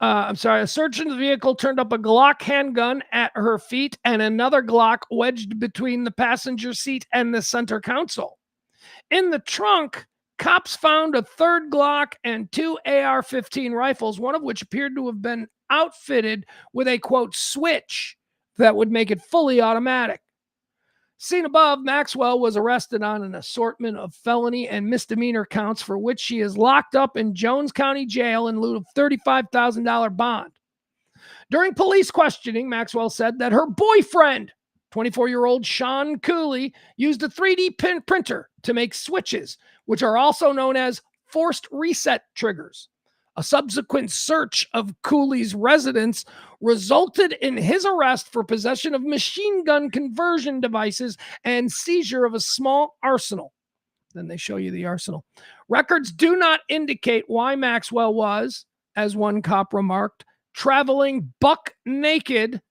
A search in the vehicle turned up a Glock handgun at her feet and another Glock wedged between the passenger seat and the center console. In the trunk, cops found a third Glock and 2 AR-15 rifles, one of which appeared to have been outfitted with a, quote, switch that would make it fully automatic. Seen above, Maxwell was arrested on an assortment of felony and misdemeanor counts for which she is locked up in Jones County Jail in lieu of $35,000 bond. During police questioning, Maxwell said that her boyfriend, 24-year-old Sean Cooley, used a 3D printer to make switches, which are also known as forced reset triggers. A subsequent search of Cooley's residence resulted in his arrest for possession of machine gun conversion devices and seizure of a small arsenal. Then they show you the arsenal. Records do not indicate why Maxwell was, as one cop remarked, traveling buck naked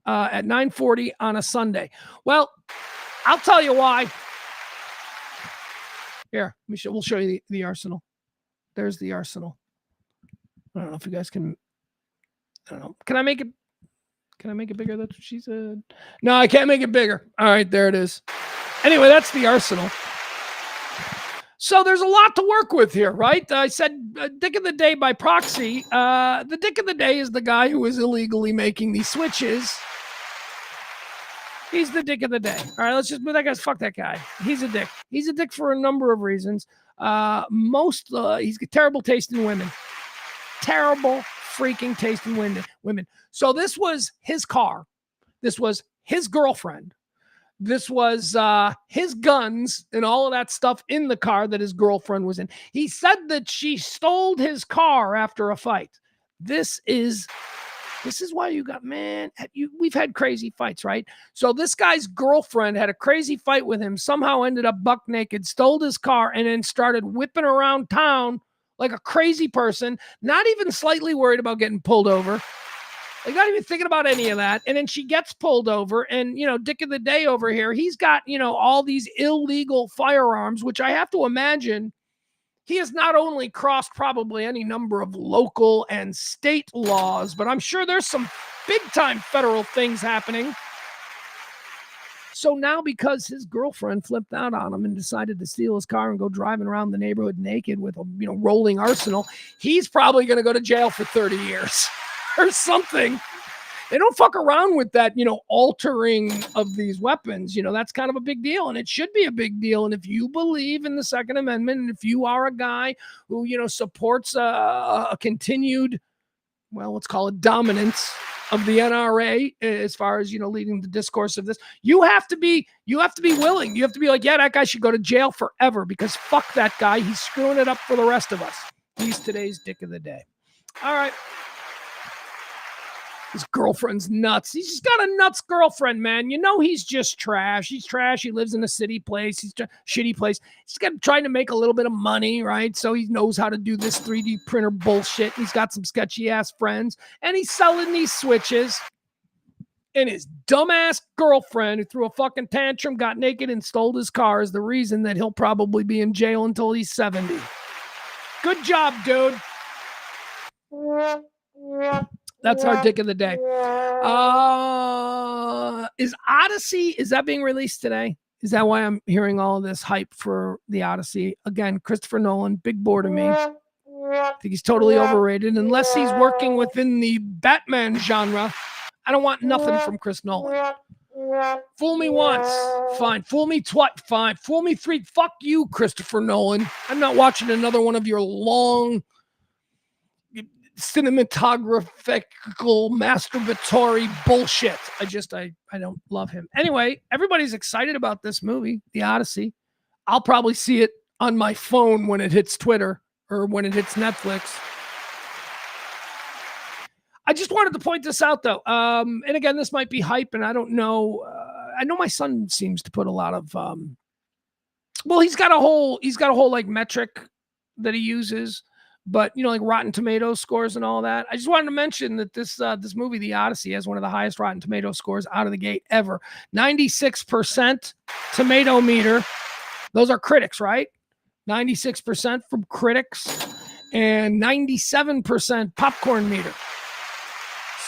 at 9:40 on a Sunday. Well, I'll tell you why. Here, we'll show you the arsenal. There's the arsenal. I don't know if you guys can. I don't know. Can I make it bigger? That's what she said. No, I can't make it bigger. All right, there it is. Anyway, that's the arsenal. So there's a lot to work with here, right? I said Dick of the Day by proxy. The Dick of the Day is the guy who is illegally making these switches. He's the Dick of the Day. All right, let's just, but that guy's, fuck that guy. He's a dick. He's a dick for a number of reasons. He's got terrible taste in women. Terrible freaking taste in women. So this was his car. This was his girlfriend. This was his guns and all of that stuff in the car that his girlfriend was in. He said that she stole his car after a fight. This is why you got, we've had crazy fights, right? So this guy's girlfriend had a crazy fight with him, somehow ended up buck naked, stole his car, and then started whipping around town like a crazy person, not even slightly worried about getting pulled over. Like, not even thinking about any of that. And then she gets pulled over, and, Dick of the Day over here, he's got, all these illegal firearms, which I have to imagine he has not only crossed probably any number of local and state laws, but I'm sure there's some big-time federal things happening. So now, because his girlfriend flipped out on him and decided to steal his car and go driving around the neighborhood naked with a rolling arsenal, he's probably going to go to jail for 30 years or something. They don't fuck around with that, altering of these weapons. That's kind of a big deal, and it should be a big deal. And if you believe in the Second Amendment, and if you are a guy who, supports a continued, let's call it dominance of the NRA as far as, leading the discourse of this, you have to be willing. You have to be like, yeah, that guy should go to jail forever, because fuck that guy. He's screwing it up for the rest of us. He's today's Dick of the Day. All right. His girlfriend's nuts. He's just got a nuts girlfriend, man. He's just trash. He's trash. He lives in a city place. He's a shitty place. He's trying to make a little bit of money, right? So he knows how to do this 3D printer bullshit. He's got some sketchy ass friends, and he's selling these switches. And his dumbass girlfriend, who threw a fucking tantrum, got naked, and stole his car, is the reason that he'll probably be in jail until he's 70. Good job, dude. That's our Dick of the Day. Is Odyssey, is that being released today? Is that why I'm hearing all of this hype for the Odyssey? Again, Christopher Nolan, big bore to me. I think he's totally overrated. Unless he's working within the Batman genre, I don't want nothing from Chris Nolan. Fool me once, fine. Fool me twice, fine. Fool me three, fuck you, Christopher Nolan. I'm not watching another one of your long cinematographical masturbatory bullshit. I don't love him. Anyway, everybody's excited about this movie, The Odyssey. I'll probably see it on my phone when it hits Twitter or when it hits Netflix. I just wanted to point this out, though. And again, this might be hype, and I don't know. I know my son seems to put a lot of he's got a whole like metric that he uses. But, like Rotten Tomatoes scores and all that. I just wanted to mention that this movie, The Odyssey, has one of the highest Rotten Tomatoes scores out of the gate ever. 96% tomato meter. Those are critics, right? 96% from critics and 97% popcorn meter.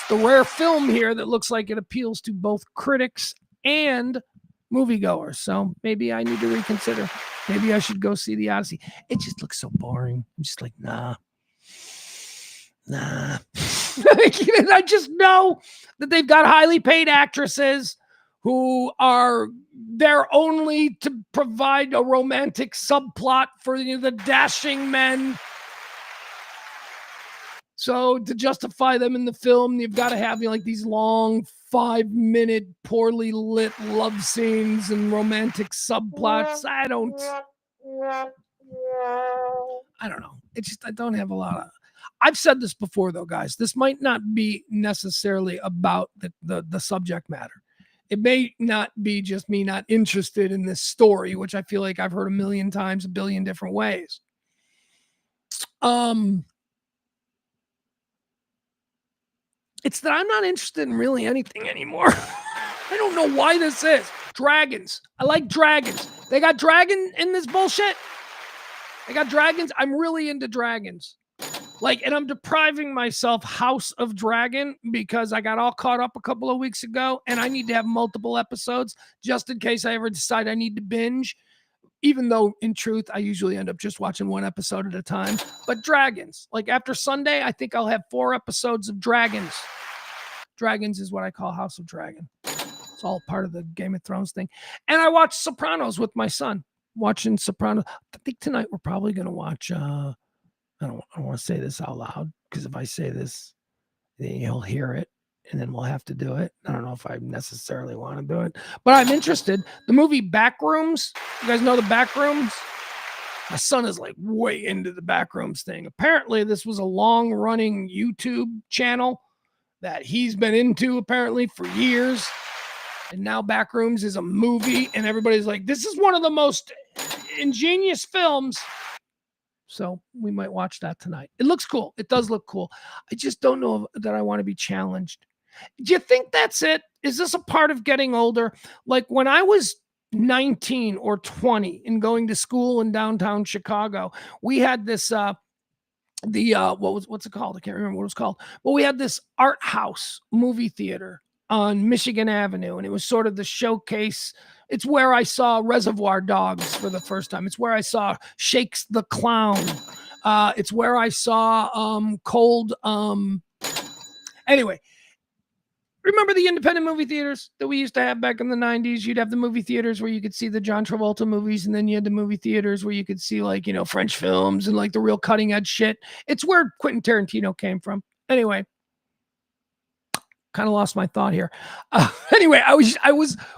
the rare film here that looks like it appeals to both critics and moviegoers. So maybe I need to reconsider. Maybe I should go see The Odyssey. It just looks so boring. I'm just like, nah. I just know that they've got highly paid actresses who are there only to provide a romantic subplot for the dashing men. So to justify them in the film, you've got to have like these long 5-minute poorly lit love scenes and romantic subplots. I don't know. It's just I don't have a lot of. I've said this before though, guys. This might not be necessarily about the subject matter. It may not be just me not interested in this story, which I feel like I've heard a million times, a billion different ways. It's that I'm not interested in really anything anymore. I don't know why this is. Dragons. I like dragons. They got dragon in this bullshit. They got dragons. I'm really into dragons. And I'm depriving myself House of Dragon because I got all caught up a couple of weeks ago and I need to have multiple episodes just in case I ever decide I need to binge. Even though in truth, I usually end up just watching one episode at a time. But dragons, after Sunday, I think I'll have 4 episodes of dragons. Dragons is what I call House of Dragon. It's all part of the Game of Thrones thing. And I watched Sopranos with my son. Watching Sopranos. I think tonight we're probably going to watch... I don't want to say this out loud because if I say this, then he'll hear it and then we'll have to do it. I don't know if I necessarily want to do it, but I'm interested. The movie Backrooms. You guys know the Backrooms? My son is way into the Backrooms thing. Apparently, this was a long-running YouTube channel that he's been into apparently for years. And now Backrooms is a movie and everybody's like, this is one of the most ingenious films. So we might watch that tonight. It looks cool. It does look cool. I just don't know that I want to be challenged. Do you think that's it? Is this a part of getting older? When I was 19 or 20 and going to school in downtown Chicago, we had this, what's it called? I can't remember what it was called. But we had this art house movie theater on Michigan Avenue. And it was sort of the showcase. It's where I saw Reservoir Dogs for the first time. It's where I saw Shakes the Clown. It's where I saw Cold. Anyway, remember the independent movie theaters that we used to have back in the 90s? You'd have the movie theaters where you could see the John Travolta movies, and then you had the movie theaters where you could see French films and the real cutting edge shit. It's where Quentin Tarantino came from. Anyway. Kind of lost my thought here. Anyway, I was,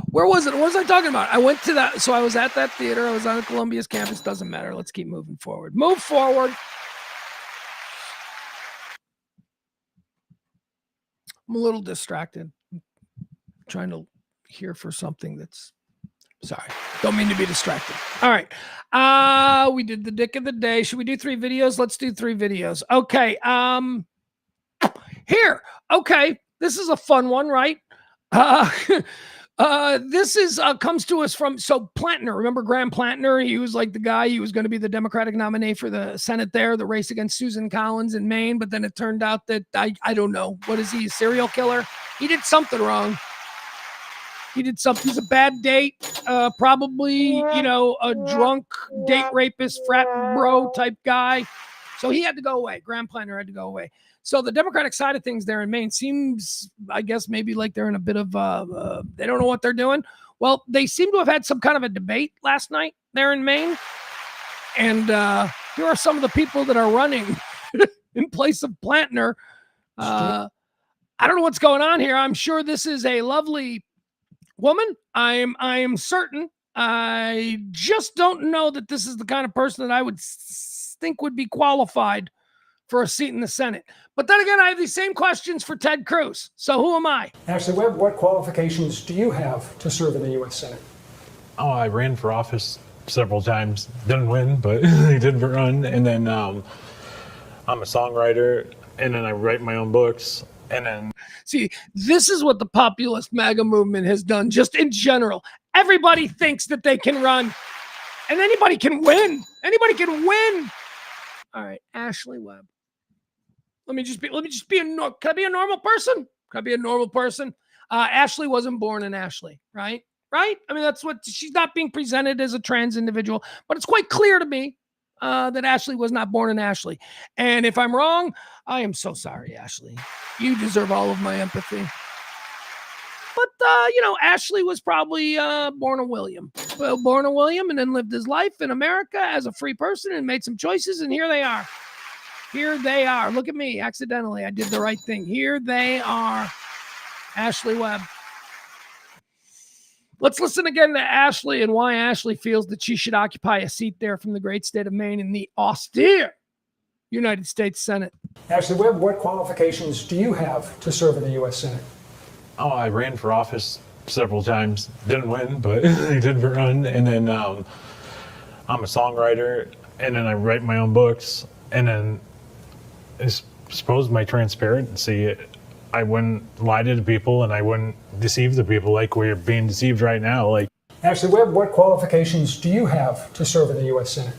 where was it? What was I talking about? I went to that. So I was at that theater. I was on Columbia's campus. Doesn't matter. Let's keep moving forward. Move forward. I'm a little distracted. I'm trying to hear for something that's, sorry. Don't mean to be distracted. All right. We did the dick of the day. Should we do 3 videos? Let's do 3 videos. Okay. Here. Okay. This is a fun one, right? This is comes to us from Plantner. Remember Graham Plantner? He was the guy. He was going to be the Democratic nominee for the Senate there, the race against Susan Collins in Maine. But then it turned out that I don't know. What is he? A serial killer? He did something wrong. He did something. He's a bad date. Probably a drunk date rapist, frat bro type guy. So he had to go away. Graham Plantner had to go away. So the Democratic side of things there in Maine seems, I guess, maybe they're in a bit of, they don't know what they're doing. Well, they seem to have had some kind of a debate last night there in Maine. And here are some of the people that are running in place of Plantner. I don't know what's going on here. I'm sure this is a lovely woman. I am certain. I just don't know that this is the kind of person that I would think would be qualified for a seat in the Senate. But then again, I have these same questions for Ted Cruz. So who am I? Ashley Webb, what qualifications do you have to serve in the U.S. Senate? Oh, I ran for office several times. Didn't win, but I did run. And then I'm a songwriter, and then I write my own books. And then... See, this is what the populist MAGA movement has done just in general. Everybody thinks that they can run, and anybody can win. Anybody can win. All right, Ashley Webb. Can I be a normal person? Can I be a normal person? Ashley wasn't born in Ashley, right? Right? I mean, that's what she's not being presented as a trans individual, but it's quite clear to me that Ashley was not born in Ashley. And if I'm wrong, I am so sorry, Ashley. You deserve all of my empathy. But, Ashley was probably born a William. Well, born a William and then lived his life in America as a free person and made some choices. And here they are. Here they are. Look at me. Accidentally, I did the right thing. Here they are. Ashley Webb. Let's listen again to Ashley and why Ashley feels that she should occupy a seat there from the great state of Maine in the austere United States Senate. Ashley Webb, what qualifications do you have to serve in the U.S. Senate? Oh, I ran for office several times. Didn't win, but I did run. And then I'm a songwriter, and then I write my own books. And then I suppose my transparency, I wouldn't lie to the people, and I wouldn't deceive the people like we're being deceived right now. Like, Ashley Webb, what qualifications do you have to serve in the U.S. Senate?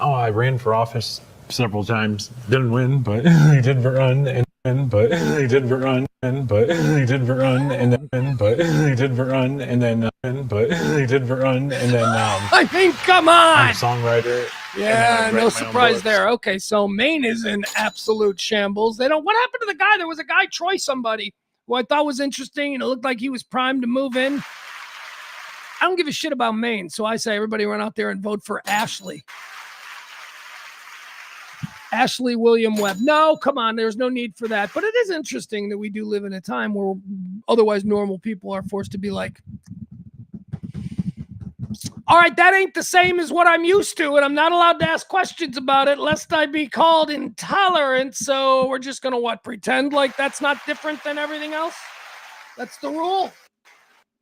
oh, I ran for office several times. Didn't win, but I did run. And but I did run. But I did run, and then but I did run, and then but I did run, and then I mean, come on! I'm a songwriter. Yeah, no surprise there. Okay, so Maine is in absolute shambles. What happened to the guy? There was a guy, Troy somebody, who I thought was interesting, and it looked like he was primed to move in. I don't give a shit about Maine, so I say everybody run out there and vote for Ashley. Ashley William Webb. No, come on. There's no need for that. But it is interesting that we do live in a time where otherwise normal people are forced to be like, all right, that ain't the same as what I'm used to, and I'm not allowed to ask questions about it lest I be called intolerant. So we're just going to pretend like that's not different than everything else? That's the rule.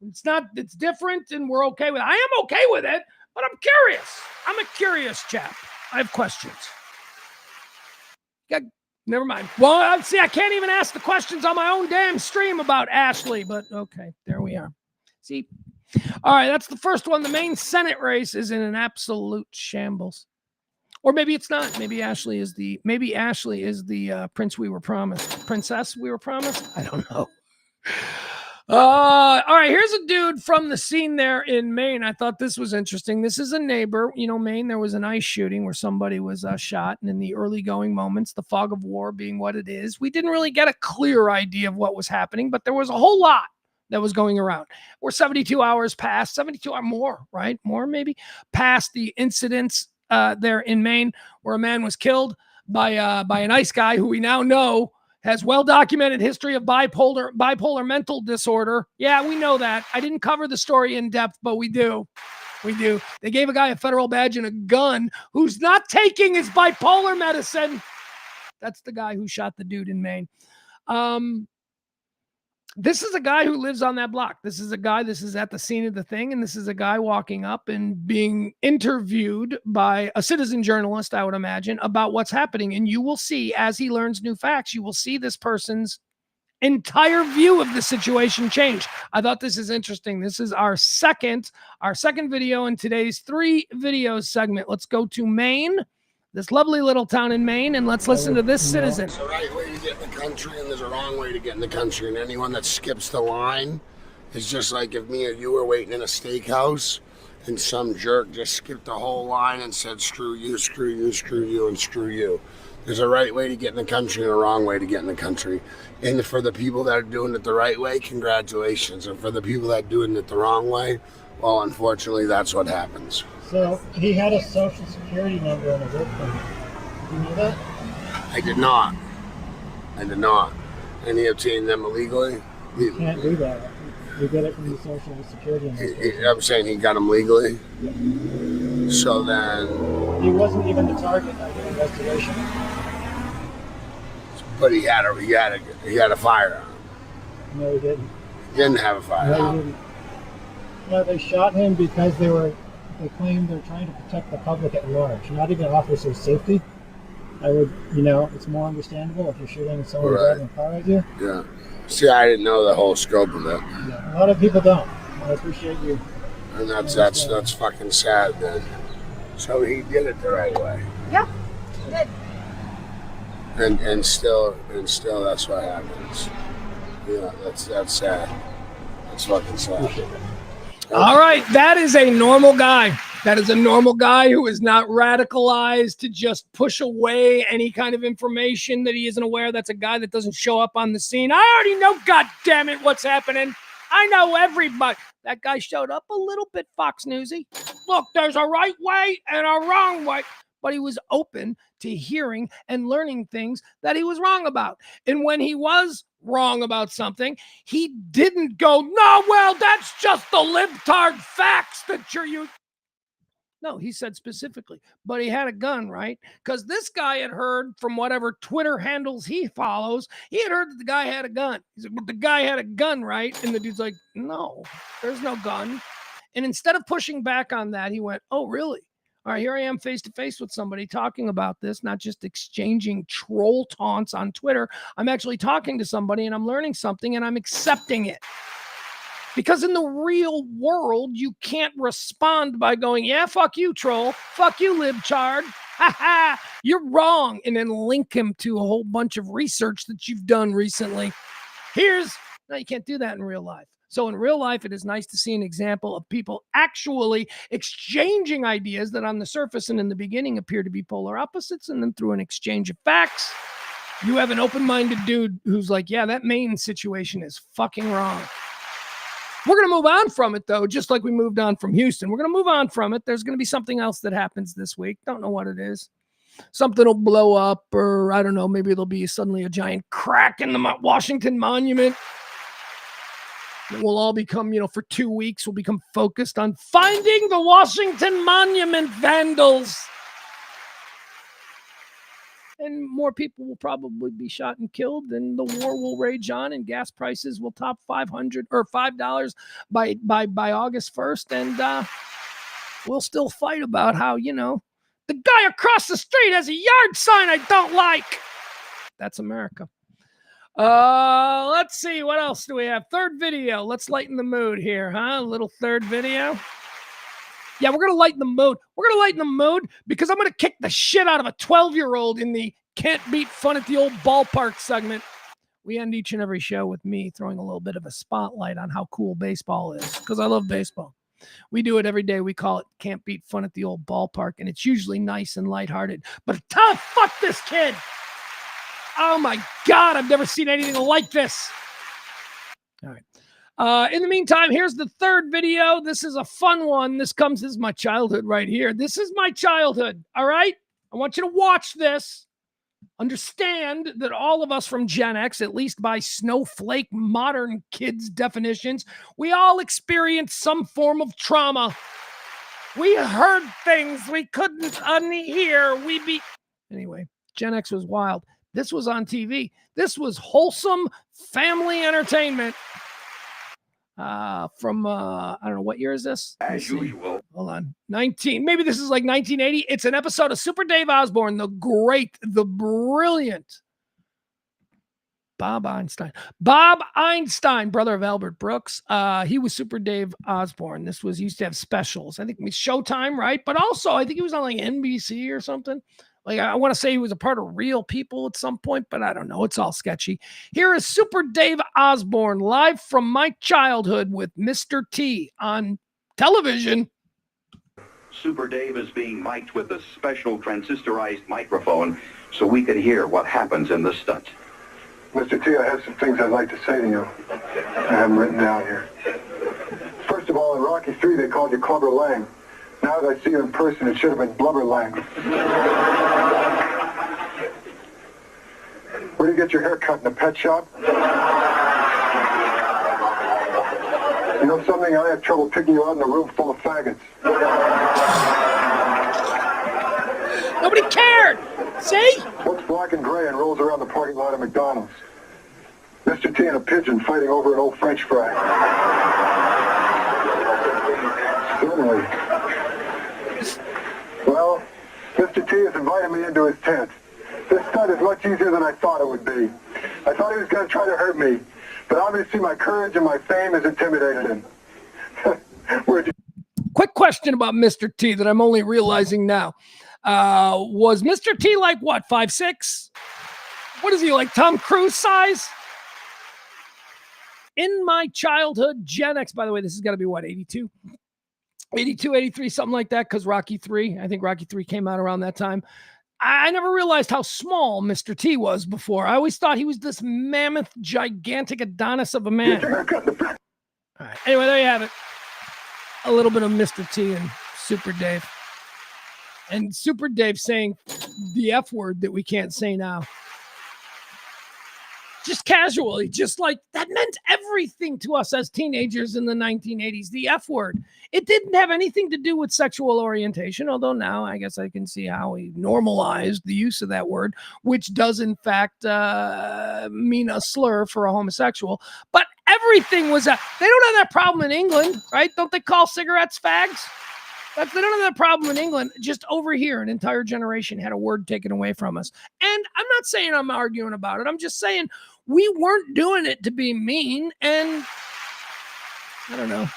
It's different, and we're okay with it. I am okay with it, but I'm curious. I'm a curious chap. I have questions. Never mind. Well, see, I can't even ask the questions on my own damn stream about Ashley, but okay, there we are. See? All right, that's the first one. The Maine Senate race is in an absolute shambles. Or maybe it's not. Maybe Ashley is the princess we were promised. I don't know. All right, here's a dude from the scene there in Maine. I thought this was interesting. This is a neighbor. Maine, there was an ICE shooting where somebody was shot. And in the early going moments, the fog of war being what it is, we didn't really get a clear idea of what was happening, but there was a whole lot that was going around. We're 72 hours past, 72 or more, right? More maybe, past the incidents there in Maine where a man was killed by an ICE guy who we now know has well-documented history of bipolar mental disorder. Yeah, we know that. I didn't cover the story in depth, but we do. We do. They gave a guy a federal badge and a gun who's not taking his bipolar medicine. That's the guy who shot the dude in Maine. This is a guy who lives on that block. This is at the scene of the thing, and this is a guy walking up and being interviewed by a citizen journalist, I would imagine, about what's happening. And you will see, as he learns new facts, you will see this person's entire view of the situation change. I thought this is interesting. This is our second video in today's 3 videos segment. Let's go to Maine, this lovely little town in Maine, and let's listen to this citizen. There's a right way to get in the country, and there's a wrong way to get in the country, and anyone that skips the line is just like if me or you were waiting in a steakhouse and some jerk just skipped the whole line and said, screw you, screw you, screw you, and screw you. There's a right way to get in the country and a wrong way to get in the country. And for the people that are doing it the right way, congratulations. And for the people that are doing it the wrong way, well, unfortunately, that's what happens. So he had a social security number and a work permit. Did you know that? I did not. And he obtained them illegally. You can't do that. You get it from the social security number. I'm saying he got them legally. Yeah. So then... He wasn't even the target of the investigation. But he had a firearm. No, he didn't. He didn't have a firearm. No, he didn't. No, they shot him because they claimed they're trying to protect the public at large, not even officer safety. It's more understandable if you're shooting someone driving a car at you. Yeah. See, I didn't know the whole scope of it. Yeah, a lot of people don't. I appreciate you. And that's fucking sad, then. So he did it the right way. Yeah, he did. And still that's what happens. Yeah, that's sad. That's fucking sad. All right, that is a normal guy. That is a normal guy who is not radicalized to just push away any kind of information that he isn't aware. That's a guy that doesn't show up on the scene. I already know, God damn it, what's happening. I know everybody. That guy showed up a little bit Fox Newsy. Look, there's a right way and a wrong way. But he was open to hearing and learning things that he was wrong about. And when he was wrong about something, he didn't go, no, well, that's just the libtard facts that you're using. No, he said specifically, but he had a gun, right? Because this guy had heard from whatever Twitter handles he follows, he had heard that the guy had a gun. He said, but the guy had a gun, right? And the dude's like, no, there's no gun. And instead of pushing back on that, he went, oh, really? All right, here I am face to face with somebody talking about this, not just exchanging troll taunts on Twitter. I'm actually talking to somebody and I'm learning something and I'm accepting it. Because in the real world, you can't respond by going, yeah, fuck you, troll. Fuck you, libtard. Ha ha, you're wrong. And then link him to a whole bunch of research that you've done recently. No, you can't do that in real life. So in real life, it is nice to see an example of people actually exchanging ideas that on the surface and in the beginning appear to be polar opposites. And then through an exchange of facts, you have an open-minded dude who's like, yeah, that Maine situation is fucking wrong. We're going to move on from it, though, just like we moved on from Houston. We're going to move on from it. There's going to be something else that happens this week. Don't know what it is. Something will blow up, or I don't know, maybe there'll be suddenly a giant crack in the Washington Monument. We'll all become, for 2 weeks, we'll become focused on finding the Washington Monument vandals. And more people will probably be shot and killed, and the war will rage on, and gas prices will top $5 by August 1st. And we'll still fight about how, the guy across the street has a yard sign I don't like. That's America. Let's see. What else do we have? Third video. Let's lighten the mood here, huh? A little third video. Yeah, we're going to lighten the mood. We're going to lighten the mood because I'm going to kick the shit out of a 12-year-old in the Can't Beat Fun at the Old Ballpark segment. We end each and every show with me throwing a little bit of a spotlight on how cool baseball is because I love baseball. We do it every day. We call it Can't Beat Fun at the Old Ballpark, and it's usually nice and lighthearted. But fuck this kid. Oh, my God. I've never seen anything like this. All right. In the meantime, here's the third video. This is a fun one. This is my childhood right here. This is my childhood. All right. I want you to watch this. Understand that all of us from Gen X, at least by snowflake modern kids' definitions, we all experience some form of trauma. We heard things we couldn't unhear. Anyway, Gen X was wild. This was on TV. This was wholesome family entertainment. From I don't know, what year is this? As usual. Hold on. Maybe this is like 1980. It's an episode of Super Dave Osborne, the great, the brilliant Bob Einstein. Bob Einstein, brother of Albert Brooks. He was Super Dave Osborne. He used to have specials. I think it was Showtime, right? But also, I think he was on like NBC or something. Like, I want to say he was a part of Real People at some point, but I don't know. It's all sketchy. Here is Super Dave Osborne live from my childhood with Mr. T on television. Super Dave is being mic'd with a special transistorized microphone so we can hear what happens in the stunt. Mr. T, I have some things I'd like to say to you. I have them written down here. First of all, in Rocky III, they called you Clubber Lang. Now that I see you in person, it should have been Blubber Lang. Where do you get your hair cut, in a pet shop? You know something? I had trouble picking you out in a room full of faggots. Nobody cared! See? Looks black and gray and rolls around the parking lot of McDonald's. Mr. T and a pigeon fighting over an old French fry. Certainly. Well, Mr. T has invited me into his tent. This stunt is much easier than I thought it would be. I thought he was going to try to hurt me, but obviously my courage and my fame has intimidated him. Quick question about Mr. T that I'm only realizing now. Was Mr. T like what, 5'6"? What is he, like Tom Cruise size? in my childhood, Gen X, by the way, this has got to be what, 82? 82, 83, something like that, because Rocky 3, I think Rocky 3 came out around that time. I never realized how small Mr. T was before. I always thought he was this mammoth, gigantic Adonis of a man. All right. Anyway, there you have it. A little bit of Mr. T and Super Dave. And Super Dave saying the F word that we can't say now. Just casually, just like that meant everything to us as teenagers in the 1980s, the F word. It didn't have anything to do with sexual orientation, although now I guess I can see how we normalized the use of that word, which does in fact mean a slur for a homosexual. But everything was they don't have that problem in England, right? Don't they call cigarettes fags? They don't have that problem in England. Just over here, an entire generation had a word taken away from us. And I'm not saying I'm arguing about it. I'm just saying we weren't doing it to be mean. And I don't know.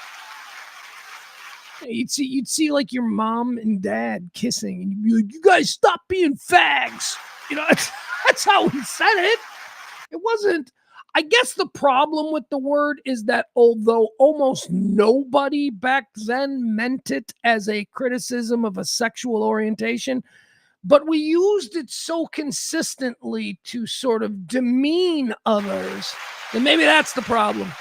You'd see like your mom and dad kissing, and you'd be like, "You guys stop being fags." You know, that's how we said it. It wasn't. I guess the problem with the word is that although almost nobody back then meant it as a criticism of a sexual orientation, but we used it so consistently to sort of demean others, then maybe that's the problem.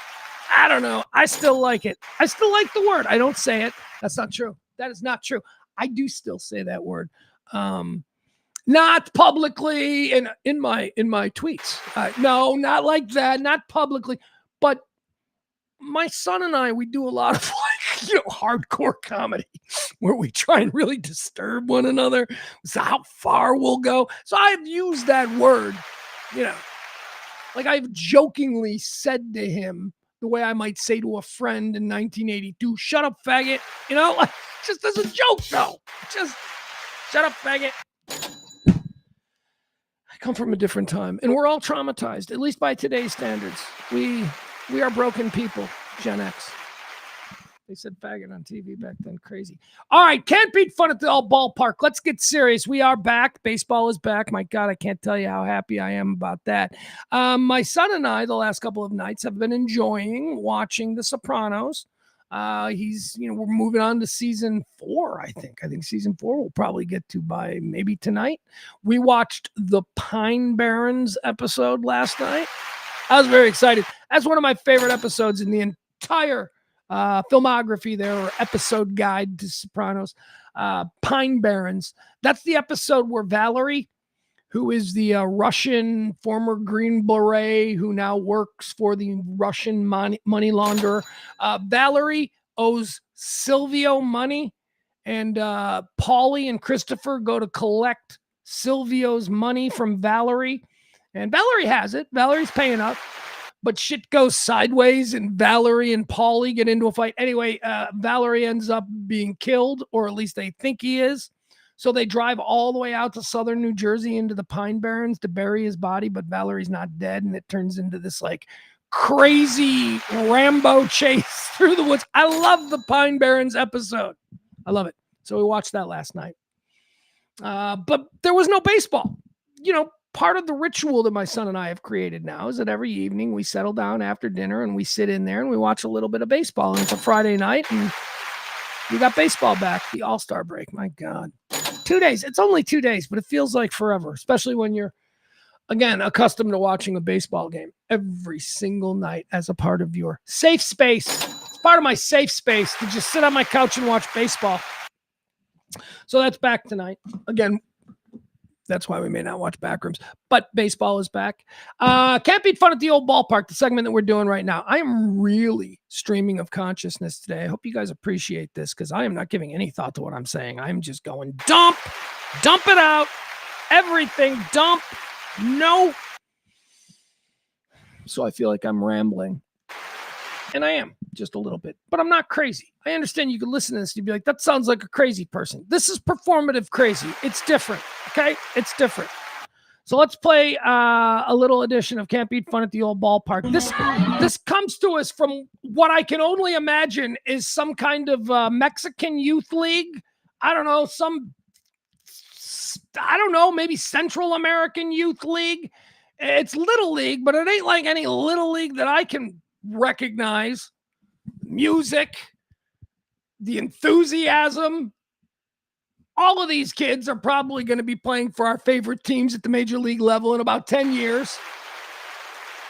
I don't know. I still like it. I still like the word. I don't say it. That's not true. That is not true. I do still say that word. Not publicly in my tweets. No, not like that. Not publicly. But my son and I, we do a lot of hardcore comedy where we try and really disturb one another. So how far we'll go. So I've used that word, like I've jokingly said to him the way I might say to a friend in 1982, "Shut up, faggot." Like just as a joke though. Just shut up, faggot. I come from a different time, and we're all traumatized, at least by today's standards. We are broken people, Gen X. They said faggot on TV back then. Crazy. All right, can't beat fun at the old ballpark. Let's get serious. We are back. Baseball is back. My God, I can't tell you how happy I am about that. My son and I, the last couple of nights, have been enjoying watching The Sopranos. We're moving on to season 4, I think. I think season 4 we'll probably get to by maybe tonight. We watched the Pine Barrens episode last night. I was very excited. That's one of my favorite episodes in the entire filmography there, or episode guide to Sopranos. Pine Barrens. That's the episode where Valerie, who is the Russian former Green Beret who now works for the Russian money launderer. Valerie owes Silvio money, and Paulie and Christopher go to collect Silvio's money from Valerie. And Valerie has it. Valerie's paying up. But shit goes sideways, and Valerie and Paulie get into a fight. Anyway, Valerie ends up being killed, or at least they think he is. So they drive all the way out to southern New Jersey into the Pine Barrens to bury his body, but Valerie's not dead, and it turns into this like crazy Rambo chase through the woods. I love the Pine Barrens episode. I love it. So we watched that last night. But there was no baseball. Part of the ritual that my son and I have created now is that every evening we settle down after dinner and we sit in there and we watch a little bit of baseball. And it's a Friday night, and we got baseball back, the All-Star break. My God. 2 days. It's only 2 days, but it feels like forever, especially when you're, again, accustomed to watching a baseball game every single night as a part of your safe space. It's part of my safe space to just sit on my couch and watch baseball. So that's back tonight. Again, that's why we may not watch Backrooms, but baseball is back. Can't beat fun at the old ballpark, the segment that we're doing right now. I am really streaming of consciousness today. I hope you guys appreciate this, because I am not giving any thought to what I'm saying. I'm just going dump it out, everything, dump, no. So I feel like I'm rambling. And I am, just a little bit, but I'm not crazy. I understand you could listen to this and you'd be like, that sounds like a crazy person. This is performative crazy. It's different, okay? It's different. So let's play a little edition of Can't Beat Fun at the Old Ballpark. This comes to us from what I can only imagine is some kind of Mexican youth league. I don't know, maybe Central American Youth League. It's Little League, but it ain't like any Little League that I can recognize music, the enthusiasm. All of these kids are probably going to be playing for our favorite teams at the major league level in about 10 years.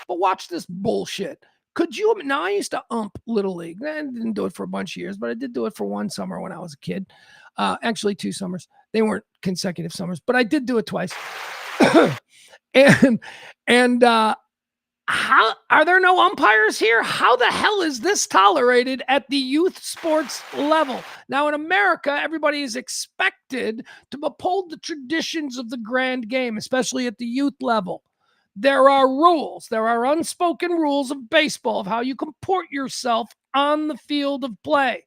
But watch this bullshit. Could you? Now, I used to ump Little League. I didn't do it for a bunch of years, but I did do it for one summer when I was a kid. Actually, 2 summers. They weren't consecutive summers, but I did do it twice. and how are there no umpires here? How the hell is this tolerated at the youth sports level? Now, in America, everybody is expected to uphold the traditions of the grand game, especially at the youth level. There are rules. There are unspoken rules of baseball of how you comport yourself on the field of play.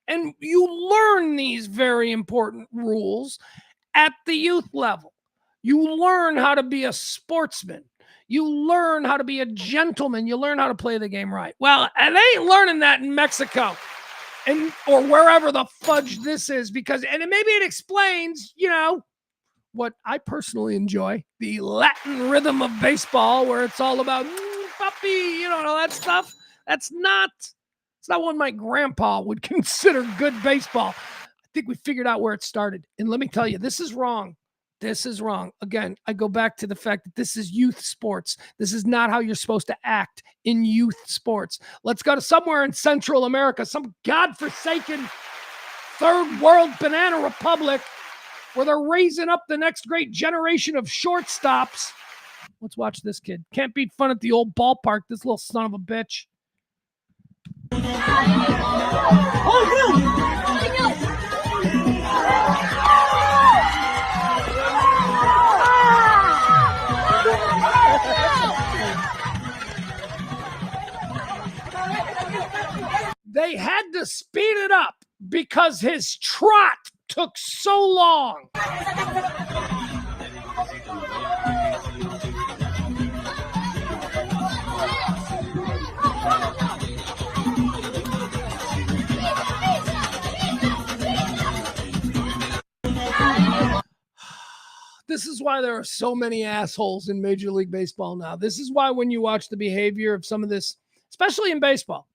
And you learn these very important rules at the youth level. You learn how to be a sportsman. You learn how to be a gentleman. You learn how to play the game right. Well, and they ain't learning that in Mexico or wherever the fudge this is, because, and maybe it explains, what I personally enjoy, the Latin rhythm of baseball, where it's all about puppy, all that stuff. It's not what my grandpa would consider good baseball. I think we figured out where it started. And let me tell you, this is wrong. This is wrong. Again, I go back to the fact that this is youth sports. This is not how you're supposed to act in youth sports. Let's go to somewhere in Central America, some godforsaken third world banana republic where they're raising up the next great generation of shortstops. Let's watch this kid. Can't beat fun at the old ballpark, this little son of a bitch. They had to speed it up because his trot took so long. This is why there are so many assholes in Major League Baseball now. This is why when you watch the behavior of some of this, especially in baseball,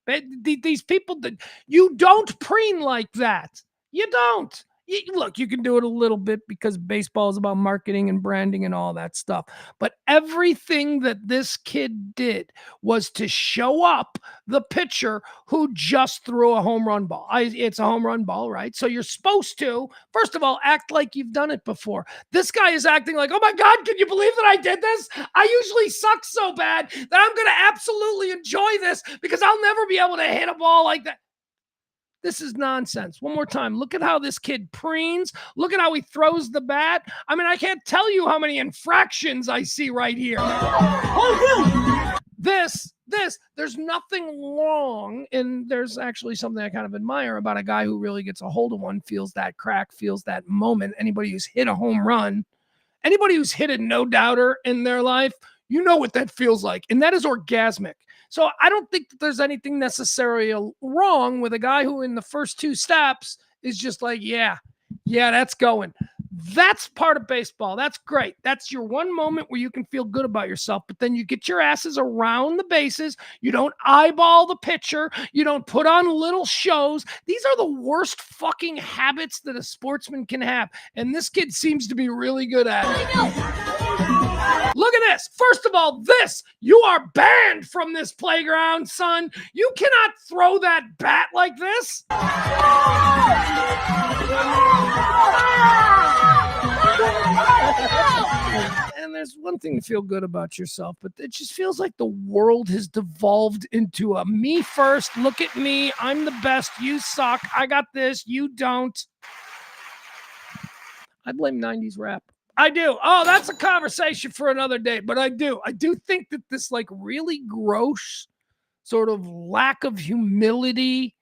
these people, that you don't preen like that. You don't. Look, you can do it a little bit because baseball is about marketing and branding and all that stuff. But everything that this kid did was to show up the pitcher who just threw a home run ball. It's a home run ball, right? So you're supposed to, first of all, act like you've done it before. This guy is acting like, oh my God, can you believe that I did this? I usually suck so bad that I'm going to absolutely enjoy this because I'll never be able to hit a ball like that. This is nonsense. One more time. Look at how this kid preens. Look at how he throws the bat. I mean, I can't tell you how many infractions I see right here. This, there's nothing wrong. And there's actually something I kind of admire about a guy who really gets a hold of one, feels that crack, feels that moment. Anybody who's hit a home run, anybody who's hit a no-doubter in their life, you know what that feels like. And that is orgasmic. So I don't think that there's anything necessarily wrong with a guy who in the first 2 steps is just like, yeah, that's going. That's part of baseball. That's great. That's your one moment where you can feel good about yourself, but then you get your asses around the bases. You don't eyeball the pitcher. You don't put on little shows. These are the worst fucking habits that a sportsman can have. And this kid seems to be really good at it. Look at this. First of all, you are banned from this playground, son. You cannot throw that bat like this. And there's one thing to feel good about yourself, but it just feels like the world has devolved into a me first, look at me, I'm the best, you suck, I got this, you don't. I blame 90s rap. I do. Oh, that's a conversation for another day, but I do think that this like really gross sort of lack of humility,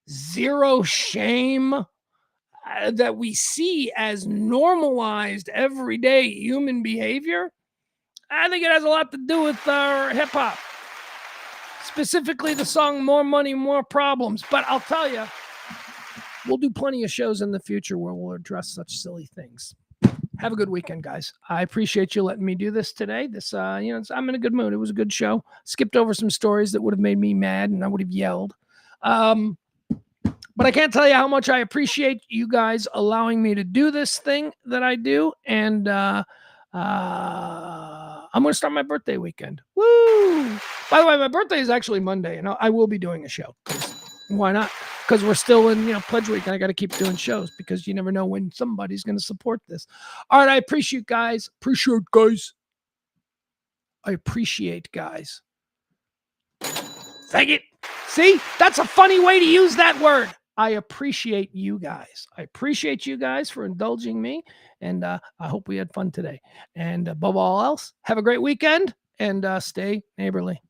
zero shame that we see as normalized everyday human behavior, I think it has a lot to do with hip hop, specifically the song More Money, More Problems. But I'll tell you, we'll do plenty of shows in the future where we'll address such silly things. Have a good weekend, guys. I appreciate you letting me do this today. This, I'm in a good mood. It was a good show. Skipped over some stories that would have made me mad and I would have yelled. But I can't tell you how much I appreciate you guys allowing me to do this thing that I do. And I'm going to start my birthday weekend. Woo! By the way, my birthday is actually Monday, and I will be doing a show. Why not? Because we're still in, pledge week, and I got to keep doing shows because you never know when somebody's going to support this. All right, I appreciate guys. I appreciate guys. Thank it. See, that's a funny way to use that word. I appreciate you guys. I appreciate you guys for indulging me, and I hope we had fun today. And above all else, have a great weekend and stay neighborly.